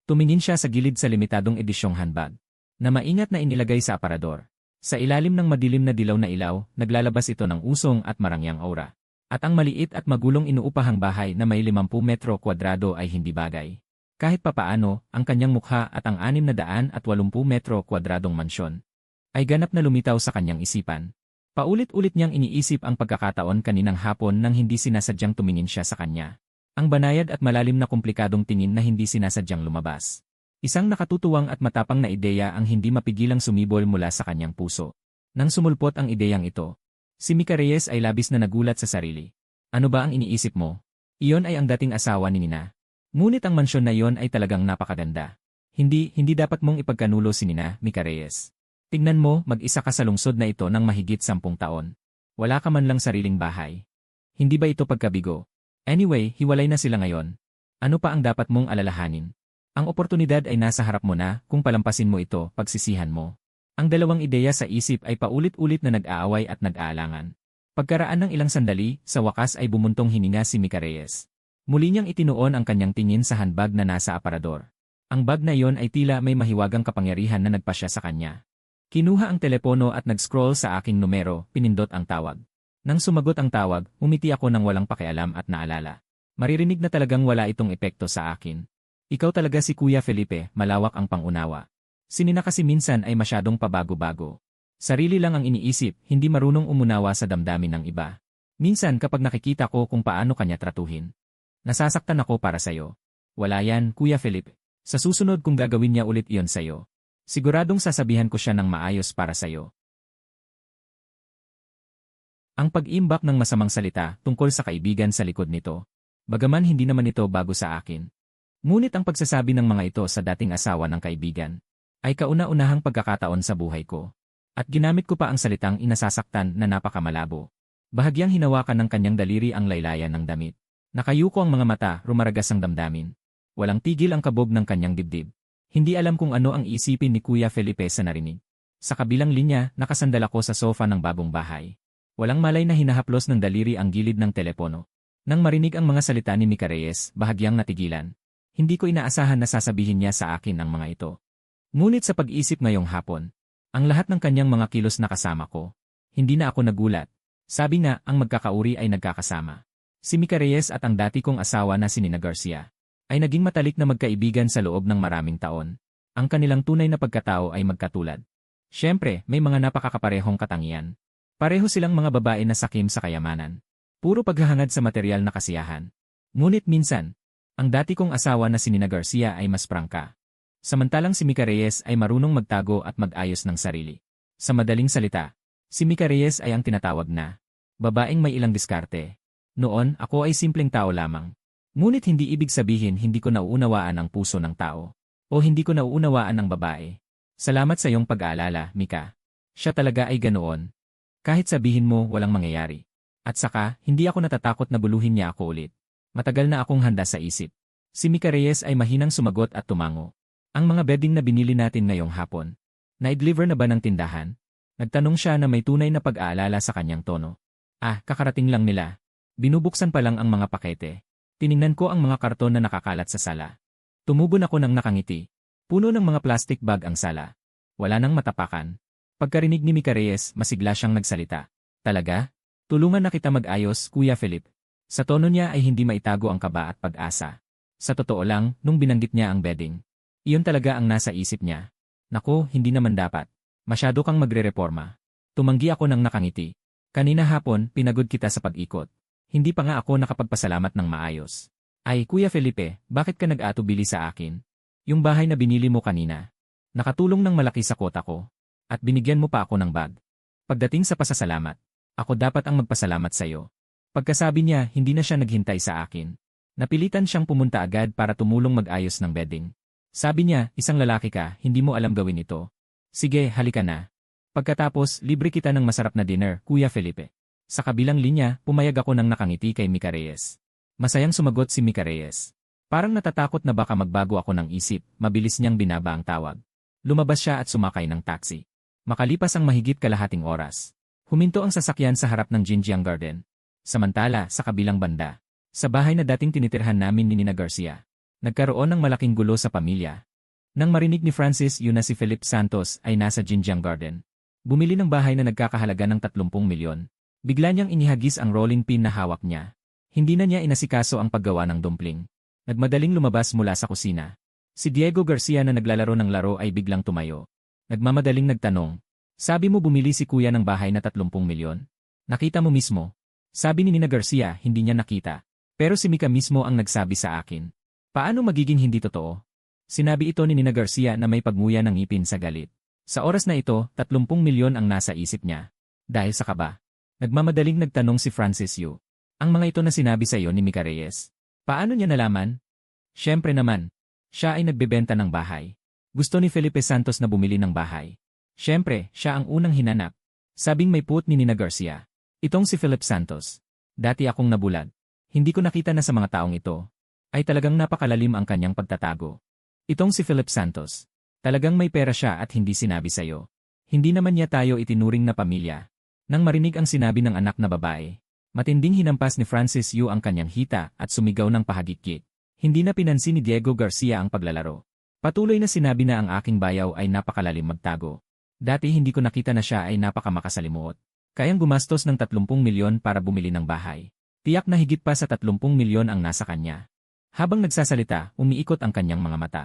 Tumingin siya sa gilid sa limitadong edisyong handbag, na maingat na inilagay sa aparador. Sa ilalim ng madilim na dilaw na ilaw, naglalabas ito ng usong at marangyang aura. At ang maliit at magulong inuupahang bahay na may 50 metro kwadrado ay hindi bagay. Kahit papaano, ang kanyang mukha at ang 680 metro kwadradong mansyon ay ganap na lumitaw sa kanyang isipan. Paulit-ulit niyang iniisip ang pagkakataon kaninang hapon nang hindi sinasadyang tumingin siya sa kanya. Ang banayad at malalim na komplikadong tingin na hindi sinasadyang lumabas. Isang nakatutuwang at matapang na ideya ang hindi mapigilang sumibol mula sa kanyang puso. Nang sumulpot ang ideyang ito, si Mika Reyes ay labis na nagulat sa sarili. Ano ba ang iniisip mo? Iyon ay ang dating asawa ni Nina. Ngunit ang mansyon na iyon ay talagang napakaganda. Hindi dapat mong ipagkanulo si Nina, Mika Reyes. Tingnan mo, mag-isa ka sa lungsod na ito ng mahigit 10 taon. Wala ka man lang sariling bahay. Hindi ba ito pagkabigo? Anyway, hiwalay na sila ngayon. Ano pa ang dapat mong alalahanin? Ang oportunidad ay nasa harap mo na, kung palampasin mo ito, pagsisihan mo. Ang dalawang ideya sa isip ay paulit-ulit na nag-aaway at nag-aalangan. Pagkaraan ng ilang sandali, sa wakas ay bumuntong hininga si Mika Reyes. Muli niyang itinuon ang kanyang tingin sa handbag na nasa aparador. Ang bag na iyon ay tila may mahiwagang kapangyarihan na nagpasya sa kanya. Kinuha ang telepono at nag-scroll sa aking numero, pinindot ang tawag. Nang sumagot ang tawag, umiti ako ng walang pakialam at naalala. Maririnig na talagang wala itong epekto sa akin. Ikaw talaga si Kuya Felipe, malawak ang pangunawa. Si Nina kasi minsan ay masyadong pabago-bago. Sarili lang ang iniisip, hindi marunong umunawa sa damdamin ng iba. Minsan kapag nakikita ko kung paano kanya tratuhin, nasasaktan ako para sa'yo. Wala yan, Kuya Felipe. Sa susunod kung gagawin niya ulit iyon sa'yo, siguradong sasabihan ko siya ng maayos para sa'yo. Ang pag-iimbak ng masamang salita tungkol sa kaibigan sa likod nito, bagaman hindi naman ito bago sa akin. Ngunit ang pagsasabi ng mga ito sa dating asawa ng kaibigan, ay kauna-unahang pagkakataon sa buhay ko. At ginamit ko pa ang salitang inasasaktan na napakamalabo. Bahagyang hinawakan ng kanyang daliri ang laylayan ng damit. Nakayuko ang mga mata, rumaragas ang damdamin. Walang tigil ang kabog ng kanyang dibdib. Hindi alam kung ano ang iisipin ni Kuya Felipe sa narinig. Sa kabilang linya, nakasandal ako sa sofa ng bagong bahay. Walang malay na hinahaplos ng daliri ang gilid ng telepono. Nang marinig ang mga salita ni Mika Reyes, bahagyang natigilan. Hindi ko inaasahan na sasabihin niya sa akin ang mga ito. Ngunit sa pag-isip ngayong hapon, ang lahat ng kanyang mga kilos na kasama ko. Hindi na ako nagulat. Sabi nga, ang magkakauri ay nagkakasama. Si Mika Reyes at ang dati kong asawa na si Nina Garcia ay naging matalik na magkaibigan sa loob ng maraming taon. Ang kanilang tunay na pagkatao ay magkatulad. Siyempre, may mga napakakaparehong katangian. Pareho silang mga babae na sakim sa kayamanan. Puro paghahangad sa material na kasiyahan. Ngunit minsan, ang dati kong asawa na si Nina Garcia ay mas prangka. Samantalang si Mika Reyes ay marunong magtago at mag-ayos ng sarili. Sa madaling salita, si Mika Reyes ay ang tinatawag na babaeng may ilang diskarte. Noon, ako ay simpleng tao lamang. Ngunit hindi ibig sabihin hindi ko nauunawaan ang puso ng tao. O hindi ko nauunawaan ang babae. Salamat sa iyong pag-aalala, Mika. Siya talaga ay ganoon. Kahit sabihin mo walang mangyayari. At saka, hindi ako natatakot na buluhin niya ako ulit. Matagal na akong handa sa isip. Si Mika Reyes ay mahinang sumagot at tumango. Ang mga bedding na binili natin ngayong hapon. Na-deliver na ba ng tindahan? Nagtanong siya na may tunay na pag-aalala sa kanyang tono. Kakarating lang nila. Binubuksan pa lang ang mga pakete. Tiningnan ko ang mga karton na nakakalat sa sala. Tumubon ako ng nakangiti. Puno ng mga plastic bag ang sala. Wala nang matapakan. Pagkarinig ni Mika Reyes, masigla siyang nagsalita. Talaga? Tulungan na kita mag-ayos, Kuya Philip. Sa tono niya ay hindi maitago ang kaba at pag-asa. Sa totoo lang, nung binanggit niya ang bedding, iyon talaga ang nasa isip niya. Naku, hindi naman dapat. Masyado kang magre-reforma. Tumanggi ako ng nakangiti. Kanina hapon, pinagod kita sa pag-ikot. Hindi pa nga ako nakapagpasalamat ng maayos. Ay, Kuya Felipe, bakit ka nag-atubili sa akin? Yung bahay na binili mo kanina. Nakatulong ng malaki sa kota ko. At binigyan mo pa ako ng bag. Pagdating sa pasasalamat, ako dapat ang magpasalamat sa iyo. Pagkasabi niya, hindi na siya naghintay sa akin. Napilitan siyang pumunta agad para tumulong mag-ayos ng bedding. Sabi niya, isang lalaki ka, hindi mo alam gawin ito. Sige, halika na. Pagkatapos, libre kita ng masarap na dinner, Kuya Felipe. Sa kabilang linya, pumayag ako ng nakangiti kay Mika Reyes. Masayang sumagot si Mika Reyes. Parang natatakot na baka magbago ako ng isip, mabilis niyang binaba ang tawag. Lumabas siya at sumakay ng taxi. Makalipas ang mahigit kalahating oras, huminto ang sasakyan sa harap ng Jinjiang Garden. Samantala, sa kabilang banda, sa bahay na dating tinitirhan namin ni Nina Garcia, nagkaroon ng malaking gulo sa pamilya. Nang marinig ni Francis na si Philip Santos ay nasa Jinjiang Garden, bumili ng bahay na nagkakahalaga ng 30 milyon. Bigla niyang inihagis ang rolling pin na hawak niya. Hindi na niya inasikaso ang paggawa ng dumpling. Nagmadaling lumabas mula sa kusina. Si Diego Garcia na naglalaro ng laro ay biglang tumayo. Nagmamadaling nagtanong, sabi mo bumili si kuya ng bahay na 30 milyon? Nakita mo mismo? Sabi ni Nina Garcia, hindi niya nakita. Pero si Mika mismo ang nagsabi sa akin. Paano magiging hindi totoo? Sinabi ito ni Nina Garcia na may pagmuya ng ngipin sa galit. Sa oras na ito, 30 milyon ang nasa isip niya. Dahil sa kaba. Nagmamadaling nagtanong si Francis Yu. Ang mga ito na sinabi sa iyo ni Mika Reyes. Paano niya nalaman? Siyempre naman. Siya ay nagbebenta ng bahay. Gusto ni Felipe Santos na bumili ng bahay. Siyempre, siya ang unang hinanap. Sabing may puot ni Nina Garcia. Itong si Philip Santos. Dati akong nabulag. Hindi ko nakita na sa mga taong ito ay talagang napakalalim ang kanyang pagtatago. Itong si Philip Santos. Talagang may pera siya at hindi sinabi sa iyo. Hindi naman niya tayo itinuring na pamilya. Nang marinig ang sinabi ng anak na babae, matinding hinampas ni Francis Yu ang kanyang hita at sumigaw ng pahagikit. Hindi na pinansin ni Diego Garcia ang paglalaro. Patuloy na sinabi na ang aking bayaw ay napakalalim magtago. Dati hindi ko nakita na siya ay napakamakasalimuot. Kayang gumastos ng 30 milyon para bumili ng bahay. Tiyak na higit pa sa 30 milyon ang nasa kanya. Habang nagsasalita, umiikot ang kanyang mga mata.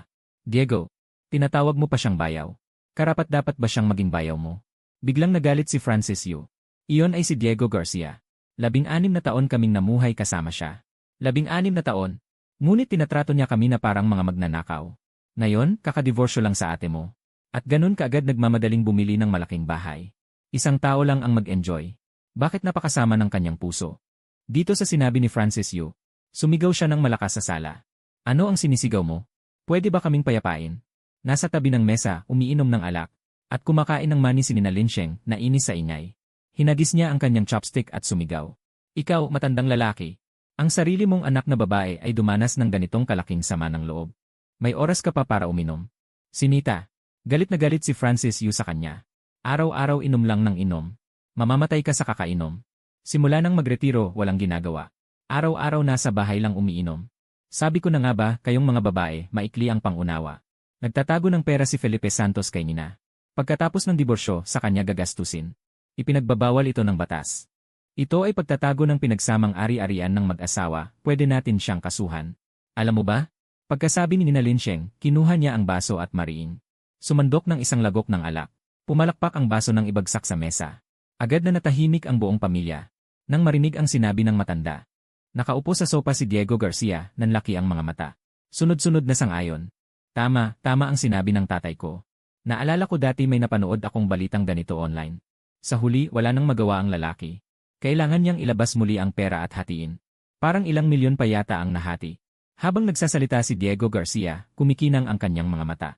Diego, tinatawag mo pa siyang bayaw. Karapat-dapat ba siyang maging bayaw mo? Biglang nagalit si Francis Yu. Iyon ay si Diego Garcia. 16 na taon kaming namuhay kasama siya. 16 na taon. Ngunit tinatrato niya kami na parang mga magnanakaw. Ngayon, kakadivorsyo lang sa ate mo. At ganun kaagad nagmamadaling bumili ng malaking bahay. Isang tao lang ang mag-enjoy. Bakit napakasama ng kanyang puso? Dito sa sinabi ni Francis Yu, sumigaw siya ng malakas sa sala. Ano ang sinisigaw mo? Pwede ba kaming payapain? Nasa tabi ng mesa, umiinom ng alak. At kumakain ng mani si Nina Linsheng na inis sa ingay. Hinagis niya ang kanyang chopstick at sumigaw. Ikaw, matandang lalaki. Ang sarili mong anak na babae ay dumanas ng ganitong kalaking sama ng loob. May oras ka pa para uminom. Sinita. Galit na galit si Francis Yu sa kanya. Araw-araw inom lang ng inom. Mamamatay ka sa kakainom. Simula nang magretiro, walang ginagawa. Araw-araw nasa bahay lang umiinom. Sabi ko na nga ba, kayong mga babae, maikli ang pangunawa. Nagtatago ng pera si Felipe Santos kay Nina. Pagkatapos ng diborsyo, sa kanya gagastusin. Ipinagbabawal ito ng batas. Ito ay pagtatago ng pinagsamang ari-arian ng mag-asawa, pwede natin siyang kasuhan. Alam mo ba? Pagkasabi ni Nina Linsheng, kinuha niya ang baso at mariing. Sumandok ng isang lagok ng alak. Pumalakpak ang baso ng ibagsak sa mesa. Agad na natahimik ang buong pamilya. Nang marinig ang sinabi ng matanda. Nakaupo sa sopa si Diego Garcia, nanlaki ang mga mata. Sunod-sunod na sang-ayon. Tama ang sinabi ng tatay ko. Naalala ko dati may napanood akong balitang ganito online. Sa huli, wala nang magawa ang lalaki. Kailangan niyang ilabas muli ang pera at hatiin. Parang ilang milyon pa yata ang nahati. Habang nagsasalita si Diego Garcia, kumikinang ang kanyang mga mata.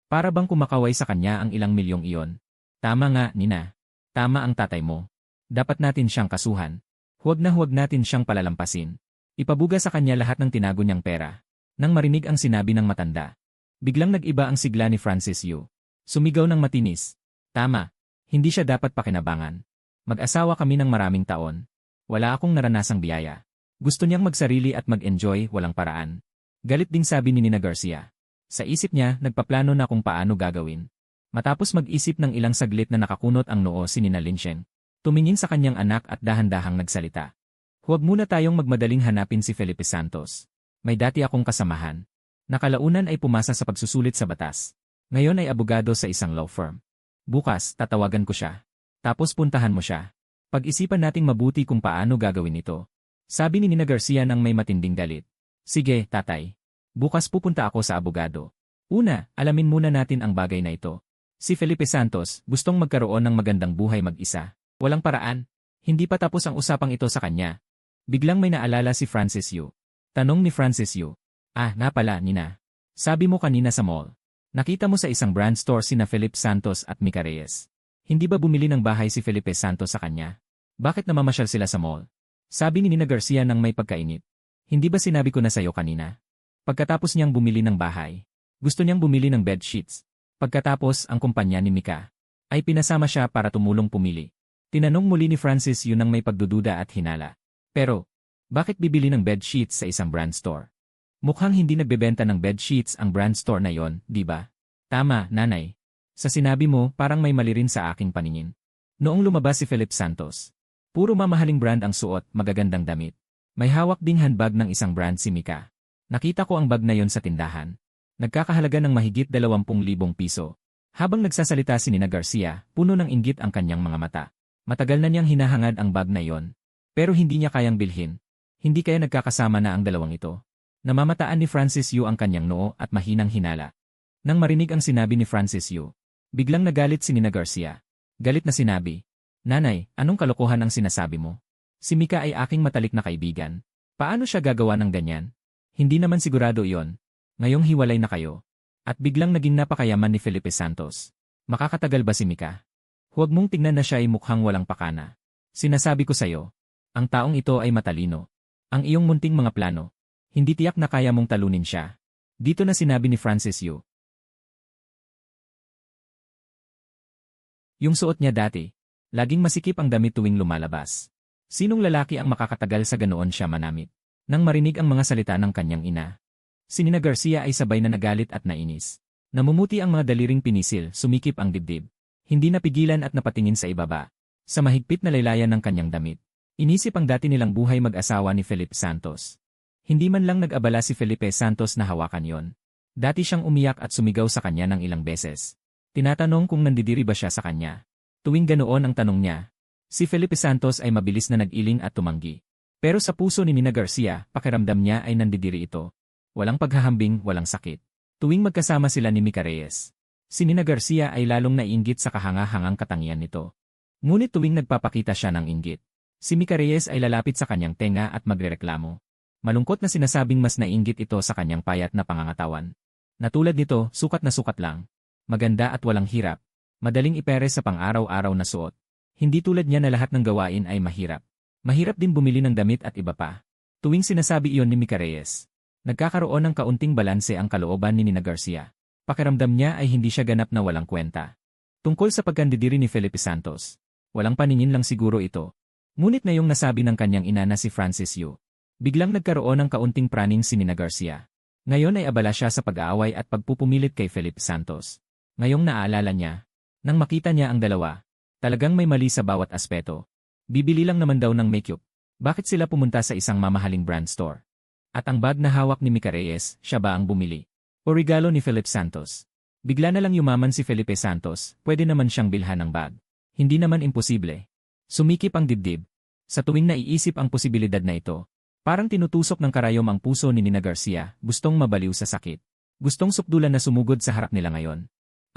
Para bang kumakaway sa kanya ang ilang milyong iyon. Tama nga, Nina. Tama ang tatay mo. Dapat natin siyang kasuhan. Huwag natin siyang palalampasin. Ipabuga sa kanya lahat ng tinago niyang pera. Nang marinig ang sinabi ng matanda. Biglang nag-iba ang sigla ni Francis Yu. Sumigaw ng matinis. Tama. Hindi siya dapat pakinabangan. Mag-asawa kami ng maraming taon. Wala akong naranasang biyaya. Gusto niyang magsarili at mag-enjoy, walang paraan. Galit ding sabi ni Nina Garcia. Sa isip niya, nagpaplano na kung paano gagawin. Matapos mag-isip ng ilang saglit na nakakunot ang noo si Nina Linsheng, tumingin sa kanyang anak at dahan-dahang nagsalita. Huwag muna tayong magmadaling hanapin si Felipe Santos. May dati akong kasamahan. Nakalaunan ay pumasa sa pagsusulit sa batas. Ngayon ay abogado sa isang law firm. Bukas, tatawagan ko siya. Tapos puntahan mo siya. Pag-isipan nating mabuti kung paano gagawin ito. Sabi ni Nina Garcia nang may matinding galit. Sige, tatay. Bukas pupunta ako sa abogado. Una, alamin muna natin ang bagay na ito. Si Felipe Santos, gustong magkaroon ng magandang buhay mag-isa. Walang paraan. Hindi pa tapos ang usapang ito sa kanya. Biglang may naalala si Francis Yu. Tanong ni Francis Yu. Na pala, Nina. Sabi mo kanina sa mall. Nakita mo sa isang brand store sina Felipe Santos at Mika Reyes. Hindi ba bumili ng bahay si Felipe Santos sa kanya? Bakit namamasyal sila sa mall? Sabi ni Nina Garcia nang may pagkainit. Hindi ba sinabi ko na sa'yo kanina? Pagkatapos niyang bumili ng bahay, gusto niyang bumili ng bed sheets. Pagkatapos ang kumpanya ni Mika ay pinasama siya para tumulong pumili. Tinanong muli ni Francis Yu nang may pagdududa at hinala. Pero, bakit bibili ng bed sheets sa isang brand store? Mukhang hindi nagbebenta ng bed sheets ang brand store na yon, di ba? Tama, nanay. Sa sinabi mo, parang may mali rin sa aking paningin. Noong lumabas si Felipe Santos, puro mamahaling brand ang suot, magagandang damit. May hawak ding handbag ng isang brand si Mika. Nakita ko ang bag na yon sa tindahan. Nagkakahalaga ng mahigit 20,000 piso. Habang nagsasalita si Nina Garcia, puno ng inggit ang kanyang mga mata. Matagal na niyang hinahangad ang bag na yon. Pero hindi niya kayang bilhin. Hindi kaya nagkakasama na ang dalawang ito. Namamataan ni Francis Yu ang kanyang noo at mahinang hinala. Nang marinig ang sinabi ni Francis Yu, biglang nagalit si Nina Garcia. Galit na sinabi, Nanay, anong kalokohan ang sinasabi mo? Si Mika ay aking matalik na kaibigan. Paano siya gagawa ng ganyan? Hindi naman sigurado iyon. Ngayong hiwalay na kayo. At biglang naging napakayaman ni Felipe Santos. Makakatagal ba si Mika? Huwag mong tingnan na siya ay mukhang walang pakana. Sinasabi ko sa'yo, ang taong ito ay matalino. Ang iyong munting mga plano, hindi tiyak na kaya mong talunin siya. Dito na sinabi ni Francis Yu. Yung suot niya dati, laging masikip ang damit tuwing lumalabas. Sinong lalaki ang makakatagal sa ganoon siya manamit? Nang marinig ang mga salita ng kanyang ina, si Nina Garcia ay sabay na nagalit at nainis. Namumuti ang mga daliring pinisil, sumikip ang dibdib. Hindi napigilan at napatingin sa ibaba. Sa mahigpit na laylayan ng kanyang damit. Inisip ang dati nilang buhay mag-asawa ni Felipe Santos. Hindi man lang nag-abala si Felipe Santos na hawakan yon. Dati siyang umiyak at sumigaw sa kanya ng ilang beses. Tinatanong kung nandidiri ba siya sa kanya. Tuwing ganoon ang tanong niya, si Felipe Santos ay mabilis na nag-iling at tumanggi. Pero sa puso ni Nina Garcia, pakiramdam niya ay nandidiri ito. Walang paghahambing, walang sakit. Tuwing magkasama sila ni Mika Reyes, si Nina Garcia ay lalong naiinggit sa kahanga-hangang katangian nito. Ngunit tuwing nagpapakita siya ng inggit, si Mika Reyes ay lalapit sa kanyang tenga at magrereklamo. Malungkot na sinasabing mas naiinggit ito sa kanyang payat na pangangatawan. Natulad nito, sukat na sukat lang. Maganda at walang hirap. Madaling ipere sa pang-araw-araw na suot. Hindi tulad niya na lahat ng gawain ay mahirap. Mahirap din bumili ng damit at iba pa. Tuwing sinasabi iyon ni Mika Reyes, nagkakaroon ng kaunting balanse ang kalooban ni Nina Garcia. Pakiramdam niya ay hindi siya ganap na walang kwenta. Tungkol sa pagkandidiri ni Felipe Santos, walang paningin lang siguro ito. Ngunit ngayong nasabi ng kanyang ina na si Francis Yu, biglang nagkaroon ng kaunting praning si Nina Garcia. Ngayon ay abala siya sa pag-aaway at pagpupumilit kay Felipe Santos. Ngayong naaalala niya, nang makita niya ang dalawa, talagang may mali sa bawat aspeto. Bibili lang naman daw ng makeup. Bakit sila pumunta sa isang mamahaling brand store? At ang bag na hawak ni Mika Reyes, siya ba ang bumili? O regalo ni Felipe Santos? Bigla na lang yumaman si Felipe Santos, pwede naman siyang bilhan ng bag. Hindi naman imposible. Sumikip ang dibdib. Sa tuwing naiisip ang posibilidad na ito, parang tinutusok ng karayom ang puso ni Nina Garcia, gustong mabaliw sa sakit. Gustong sukdulan na sumugod sa harap nila ngayon.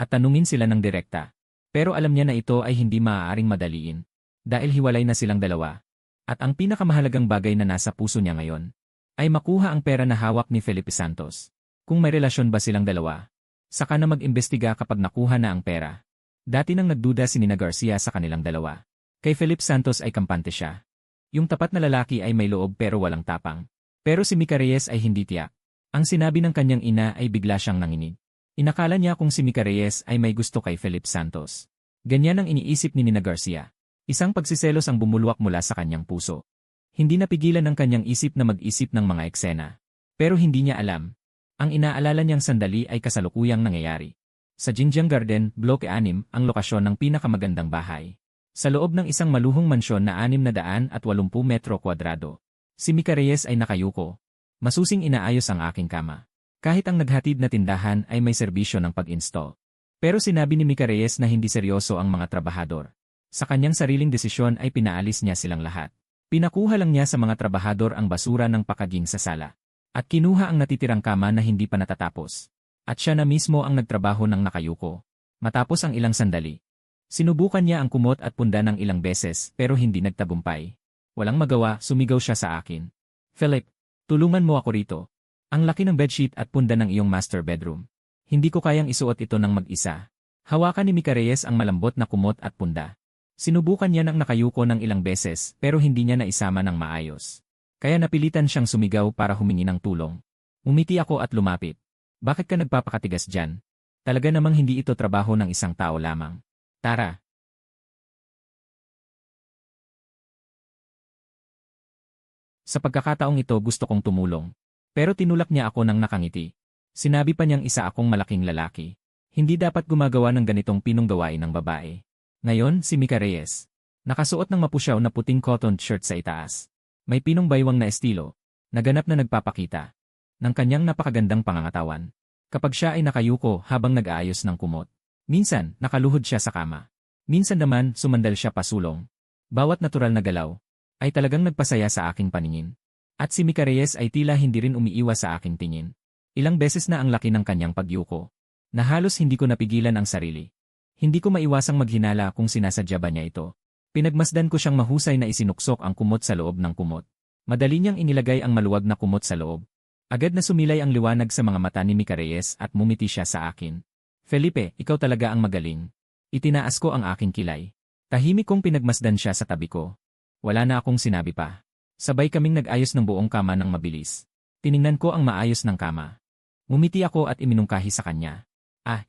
At tanungin sila ng direkta. Pero alam niya na ito ay hindi maaaring madaliin. Dahil hiwalay na silang dalawa. At ang pinakamahalagang bagay na nasa puso niya ngayon, ay makuha ang pera na hawak ni Felipe Santos. Kung may relasyon ba silang dalawa, saka na mag-imbestiga kapag nakuha na ang pera. Dati nang nagduda si Nina Garcia sa kanilang dalawa. Kay Felipe Santos ay kampante siya. Yung tapat na lalaki ay may loob pero walang tapang. Pero si Mika Reyes ay hindi tiyak. Ang sinabi ng kanyang ina ay bigla siyang nanginig. Inakala niya kung si Mika Reyes ay may gusto kay Felipe Santos. Ganyan ang iniisip ni Nina Garcia. Isang pagsiselos ang bumulwak mula sa kanyang puso. Hindi napigilan ng kanyang isip na mag-isip ng mga eksena. Pero hindi niya alam. Ang inaalala niyang sandali ay kasalukuyang nangyayari. Sa Jinjiang Garden, Bloke 6, ang lokasyon ng pinakamagandang bahay. Sa loob ng isang maluhong mansyon na 680 metro kwadrado. Si Mika Reyes ay nakayuko. Masusing inaayos ang aking kama. Kahit ang naghatid na tindahan ay may serbisyo ng pag-install. Pero sinabi ni Mika Reyes na hindi seryoso ang mga trabahador. Sa kanyang sariling desisyon ay pinaalis niya silang lahat. Pinakuha lang niya sa mga trabahador ang basura ng pakaging sa sala. At kinuha ang natitirang kama na hindi pa natatapos. At siya na mismo ang nagtrabaho ng nakayuko. Matapos ang ilang sandali. Sinubukan niya ang kumot at punda ng ilang beses pero hindi nagtagumpay. Walang magawa, sumigaw siya sa akin. Philip, tulungan mo ako rito. Ang laki ng bedsheet at punda ng iyong master bedroom. Hindi ko kayang isuot ito ng mag-isa. Hawakan ni Mika Reyes ang malambot na kumot at punda. Sinubukan niya ng nakayuko ng ilang beses pero hindi niya naisama ng maayos. Kaya napilitan siyang sumigaw para humingi ng tulong. Umiti ako at lumapit. Bakit ka nagpapakatigas dyan? Talaga namang hindi ito trabaho ng isang tao lamang. Tara. Sa pagkakataong ito gusto kong tumulong. Pero tinulak niya ako ng nakangiti. Sinabi pa niyang isa akong malaking lalaki. Hindi dapat gumagawa ng ganitong pinong gawain ng babae. Ngayon, si Mika Reyes. Nakasuot ng mapusyaw na puting cotton shirt sa itaas. May pinong baywang na estilo. Naganap na nagpapakita ng kanyang napakagandang pangangatawan. Kapag siya ay nakayuko habang nag-aayos ng kumot. Minsan, nakaluhod siya sa kama. Minsan naman, sumandal siya pasulong. Bawat natural na galaw ay talagang nagpasaya sa aking paningin. At si Mika Reyes ay tila hindi rin umiiwas sa aking tingin. Ilang beses na ang laki ng kanyang pagyuko, na halos hindi ko napigilan ang sarili. Hindi ko maiwasang maghinala kung sinasadya ba niya ito. Pinagmasdan ko siyang mahusay na isinuksok ang kumot sa loob ng kumot. Madali niyang inilagay ang maluwag na kumot sa loob. Agad na sumilay ang liwanag sa mga mata ni Mika Reyes at mumiti siya sa akin. Felipe, ikaw talaga ang magaling. Itinaas ko ang aking kilay. Tahimik kong pinagmasdan siya sa tabi ko. Wala na akong sinabi pa. Sabay kaming nag-ayos ng buong kama ng mabilis. Tiningnan ko ang maayos ng kama. Ngumiti ako at iminungkahi sa kanya.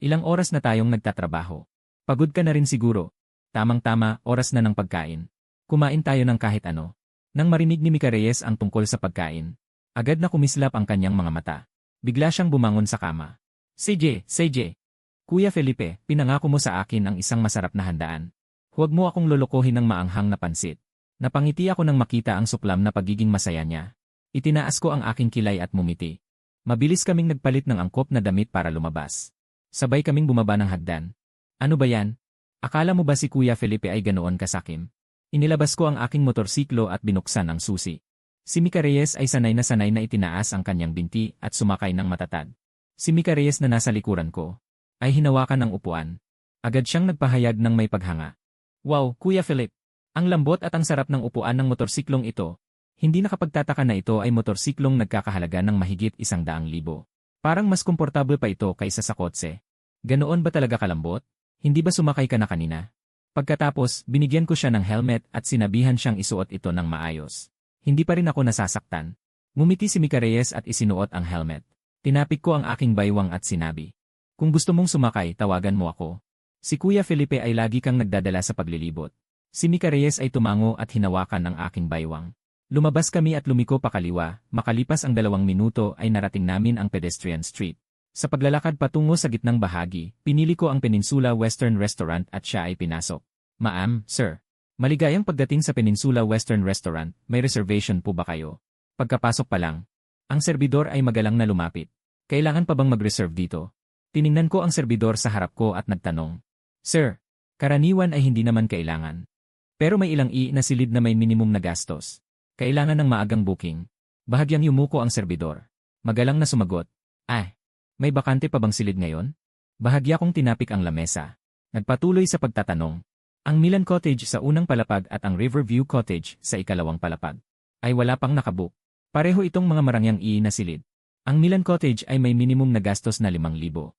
Ilang oras na tayong nagtatrabaho. Pagod ka na rin siguro. Tamang-tama, oras na ng pagkain. Kumain tayo ng kahit ano. Nang marinig ni Mika Reyes ang tungkol sa pagkain, agad na kumislap ang kanyang mga mata. Bigla siyang bumangon sa kama. CJ. Kuya Felipe, pinangako mo sa akin ang isang masarap na handaan. Huwag mo akong lolokohin ng maanghang na pansit. Napangiti ako nang makita ang suklam na pagiging masaya niya. Itinaas ko ang aking kilay at mumiti. Mabilis kaming nagpalit ng angkop na damit para lumabas. Sabay kaming bumaba ng hagdan. Ano ba yan? Akala mo ba si Kuya Felipe ay ganoon kasakim? Inilabas ko ang aking motorsiklo at binuksan ang susi. Si Mika Reyes ay sanay na itinaas ang kanyang binti at sumakay ng matatag. Si Mika Reyes na nasa likuran ko ay hinawakan ng upuan. Agad siyang nagpahayag ng may paghanga. Wow, Kuya Philip! Ang lambot at ang sarap ng upuan ng motorsiklong ito. Hindi nakapagtataka na ito ay motorsiklong nagkakahalaga ng mahigit 100,000. Parang mas komportable pa ito kaysa sa kotse. Ganoon ba talaga kalambot? Hindi ba sumakay ka na kanina? Pagkatapos, binigyan ko siya ng helmet at sinabihan siyang isuot ito ng maayos. Hindi pa rin ako nasasaktan. Ngumiti si Mika Reyes at isinuot ang helmet. Tinapik ko ang aking baywang at sinabi, "Kung gusto mong sumakay, tawagan mo ako." Si Kuya Felipe ay lagi kang nagdadala sa paglilibot. Si Mika Reyes ay tumango at hinawakan ang aking baywang. Lumabas kami at lumiko pakaliwa, makalipas ang 2 minuto ay narating namin ang pedestrian street. Sa paglalakad patungo sa gitnang bahagi, pinili ko ang Peninsula Western Restaurant at siya ay pinasok. "Ma'am, sir. Maligayang pagdating sa Peninsula Western Restaurant, may reservation po ba kayo?" Pagkapasok pa lang, ang serbidor ay magalang na lumapit. "Kailangan pa bang mag-reserve dito?" Tiningnan ko ang serbidor sa harap ko at nagtanong, "Sir, karaniwan ay hindi naman kailangan. Pero may ilang na silid na may minimum na gastos. Kailangan ng maagang booking." Bahagyang yumuko ang serbidor. Magalang na sumagot, "May bakante pa bang silid ngayon?" Bahagya kong tinapik ang lamesa. Nagpatuloy sa pagtatanong. Ang Milan Cottage sa unang palapag at ang Riverview Cottage sa ikalawang palapag ay wala pang nakabook. Pareho itong mga marangyang na silid. Ang Milan Cottage ay may minimum na gastos na 5,000.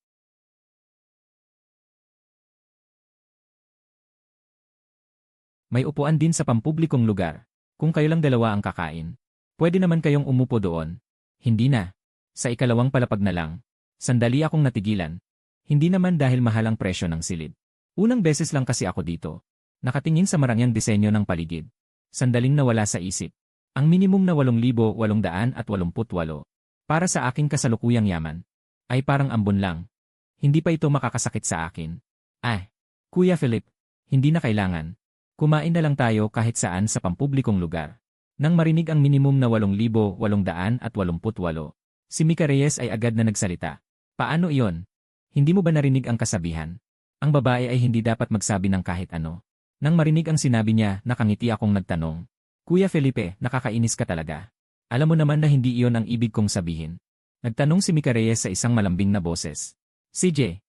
May upuan din sa pampublikong lugar. Kung kayo lang dalawa ang kakain, pwede naman kayong umupo doon. Hindi na. Sa ikalawang palapag na lang. Sandali akong natigilan. Hindi naman dahil mahal ang presyo ng silid. Unang beses lang kasi ako dito. Nakatingin sa marangyang disenyo ng paligid. Sandaling nawala sa isip. Ang minimum na 8,888 para sa aking kasalukuyang yaman ay parang ambon lang. Hindi pa ito makakasakit sa akin. Kuya Philip, hindi na kailangan. Kumain na lang tayo kahit saan sa pampublikong lugar. Nang marinig ang minimum na 8,888, si Mika Reyes ay agad na nagsalita. "Paano iyon? Hindi mo ba narinig ang kasabihan? Ang babae ay hindi dapat magsabi ng kahit ano." Nang marinig ang sinabi niya, nakangiti akong nagtanong, "Kuya Felipe, nakakainis ka talaga. Alam mo naman na hindi iyon ang ibig kong sabihin." Nagtanong si Mika Reyes sa isang malambing na boses. "CJ,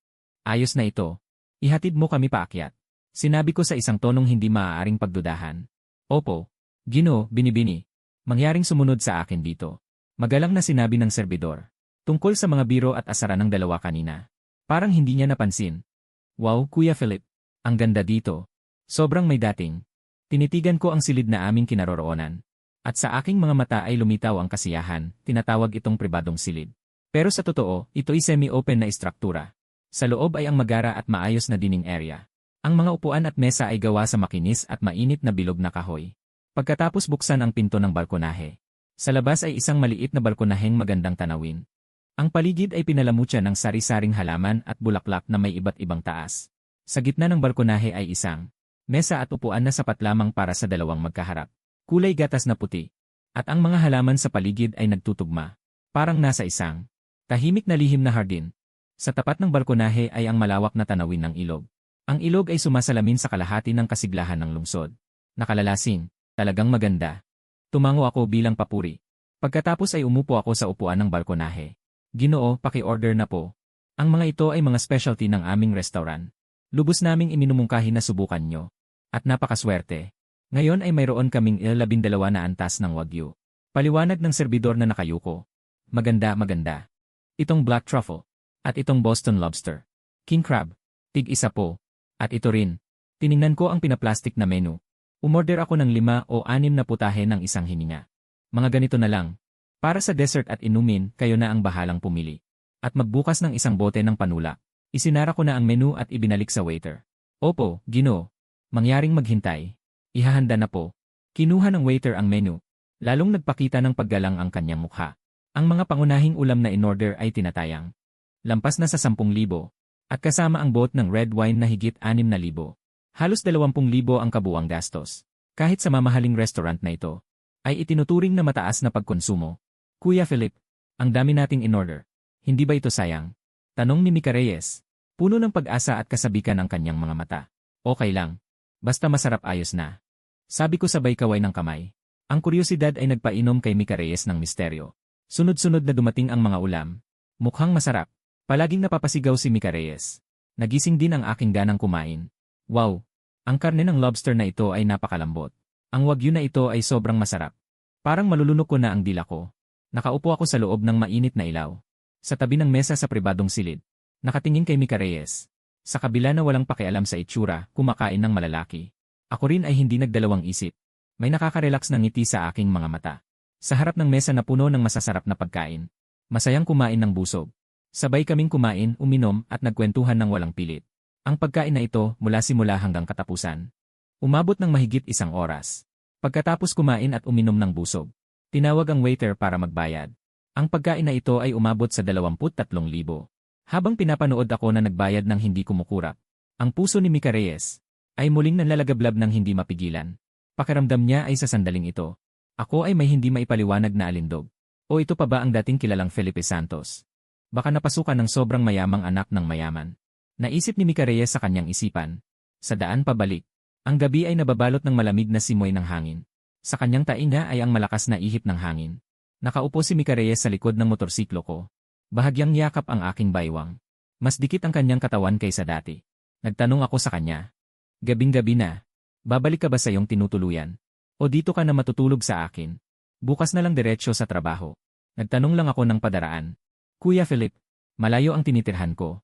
ayos na ito. Ihatid mo kami paakyat." Sinabi ko sa isang tonong hindi maaaring pagdudahan. "Opo, Gino, binibini. Mangyaring sumunod sa akin dito." Magalang na sinabi ng serbidor. Tungkol sa mga biro at asaran ng dalawa kanina. Parang hindi niya napansin. "Wow, Kuya Philip. Ang ganda dito. Sobrang may dating." Tinitigan ko ang silid na aming kinaroroonan. At sa aking mga mata ay lumitaw ang kasiyahan, tinatawag itong pribadong silid. Pero sa totoo, ito ay semi-open na istruktura. Sa loob ay ang magara at maayos na dining area. Ang mga upuan at mesa ay gawa sa makinis at mainit na bilog na kahoy. Pagkatapos buksan ang pinto ng balkonahe. Sa labas ay isang maliit na balkonaheng magandang tanawin. Ang paligid ay pinalamutya ng sari-saring halaman at bulaklak na may iba't ibang taas. Sa gitna ng balkonahe ay isang mesa at upuan na sapat lamang para sa dalawang magkaharap. Kulay gatas na puti. At ang mga halaman sa paligid ay nagtutugma. Parang nasa isang tahimik na lihim na hardin. Sa tapat ng balkonahe ay ang malawak na tanawin ng ilog. Ang ilog ay sumasalamin sa kalahati ng kasiglahan ng lungsod. Nakalalasing, talagang maganda. Tumango ako bilang papuri. Pagkatapos ay umupo ako sa upuan ng balkonahe. "Ginoo, paki-order na po. Ang mga ito ay mga specialty ng aming restaurant. Lubos naming iminumungkahi na subukan nyo. At napakaswerte. Ngayon ay mayroon kaming 12 na antas ng wagyu." Paliwanag ng serbidor na nakayuko. Maganda. Itong black truffle. At itong Boston lobster. King crab. Tig-1 po. At ito rin. Tiningnan ko ang pinaplastik na menu. Umorder ako ng 5 o 6 na putahe ng isang hininga. Mga ganito na lang. Para sa dessert at inumin, kayo na ang bahalang pumili. At magbukas ng isang bote ng panula. Isinara ko na ang menu at ibinalik sa waiter. "Opo, Gino. Mangyaring maghintay. Ihahanda na po." Kinuha ng waiter ang menu. Lalong nagpakita ng paggalang ang kanyang mukha. Ang mga pangunahing ulam na in-order ay tinatayang lampas na sa 10,000. At kasama ang boat ng red wine na higit 6,000. Halos 20,000 ang kabuang gastos. Kahit sa mamahaling restaurant na ito, ay itinuturing na mataas na pagkonsumo. "Kuya Philip, ang dami nating in-order. Hindi ba ito sayang?" Tanong ni Mika Reyes. Puno ng pag-asa at kasabikan ang kanyang mga mata. "Okay lang. Basta masarap, ayos na." Sabi ko sabay kaway ng kamay. Ang kuryosidad ay nagpainom kay Mika Reyes ng misteryo. Sunod-sunod na dumating ang mga ulam. Mukhang masarap. Palaging napapasigaw si Mika Reyes. Nagising din ang aking ganang kumain. Wow! Ang karne ng lobster na ito ay napakalambot. Ang wagyu na ito ay sobrang masarap. Parang malulunok ko na ang dila ko. Nakaupo ako sa loob ng mainit na ilaw. Sa tabi ng mesa sa pribadong silid. Nakatingin kay Mika Reyes. Sa kabila na walang pakialam sa itsura, kumakain ng malalaki. Ako rin ay hindi nagdalawang isip. May nakaka-relax na ngiti sa aking mga mata. Sa harap ng mesa na puno ng masasarap na pagkain. Masayang kumain ng busog. Sabay kaming kumain, uminom at nagkwentuhan ng walang pilit. Ang pagkain na ito mula simula hanggang katapusan. Umabot ng mahigit 1 oras. Pagkatapos kumain at uminom ng busog, tinawag ang waiter para magbayad. Ang pagkain na ito ay umabot sa 23,000. Habang pinapanood ako na nagbayad ng hindi kumukurap, ang puso ni Mika Reyes ay muling nanlalagablab ng hindi mapigilan. Pakiramdam niya ay sa sandaling ito. Ako ay may hindi maipaliwanag na alindog. O ito pa ba ang dating kilalang Felipe Santos? Baka napasukan ng sobrang mayamang anak ng mayaman. Naisip ni Mika Reyes sa kanyang isipan. Sa daan pabalik, ang gabi ay nababalot ng malamig na simoy ng hangin. Sa kanyang tainga ay ang malakas na ihip ng hangin. Nakaupo si Mika Reyes sa likod ng motorsiklo ko. Bahagyang yakap ang aking baywang. Mas dikit ang kanyang katawan kaysa dati. Nagtanong ako sa kanya. Gabing-gabi na. Babalik ka ba sa iyong tinutuluyan? O dito ka na matutulog sa akin? Bukas na lang diretsyo sa trabaho. Nagtanong lang ako ng padaraan. Kuya Philip, malayo ang tinitirhan ko.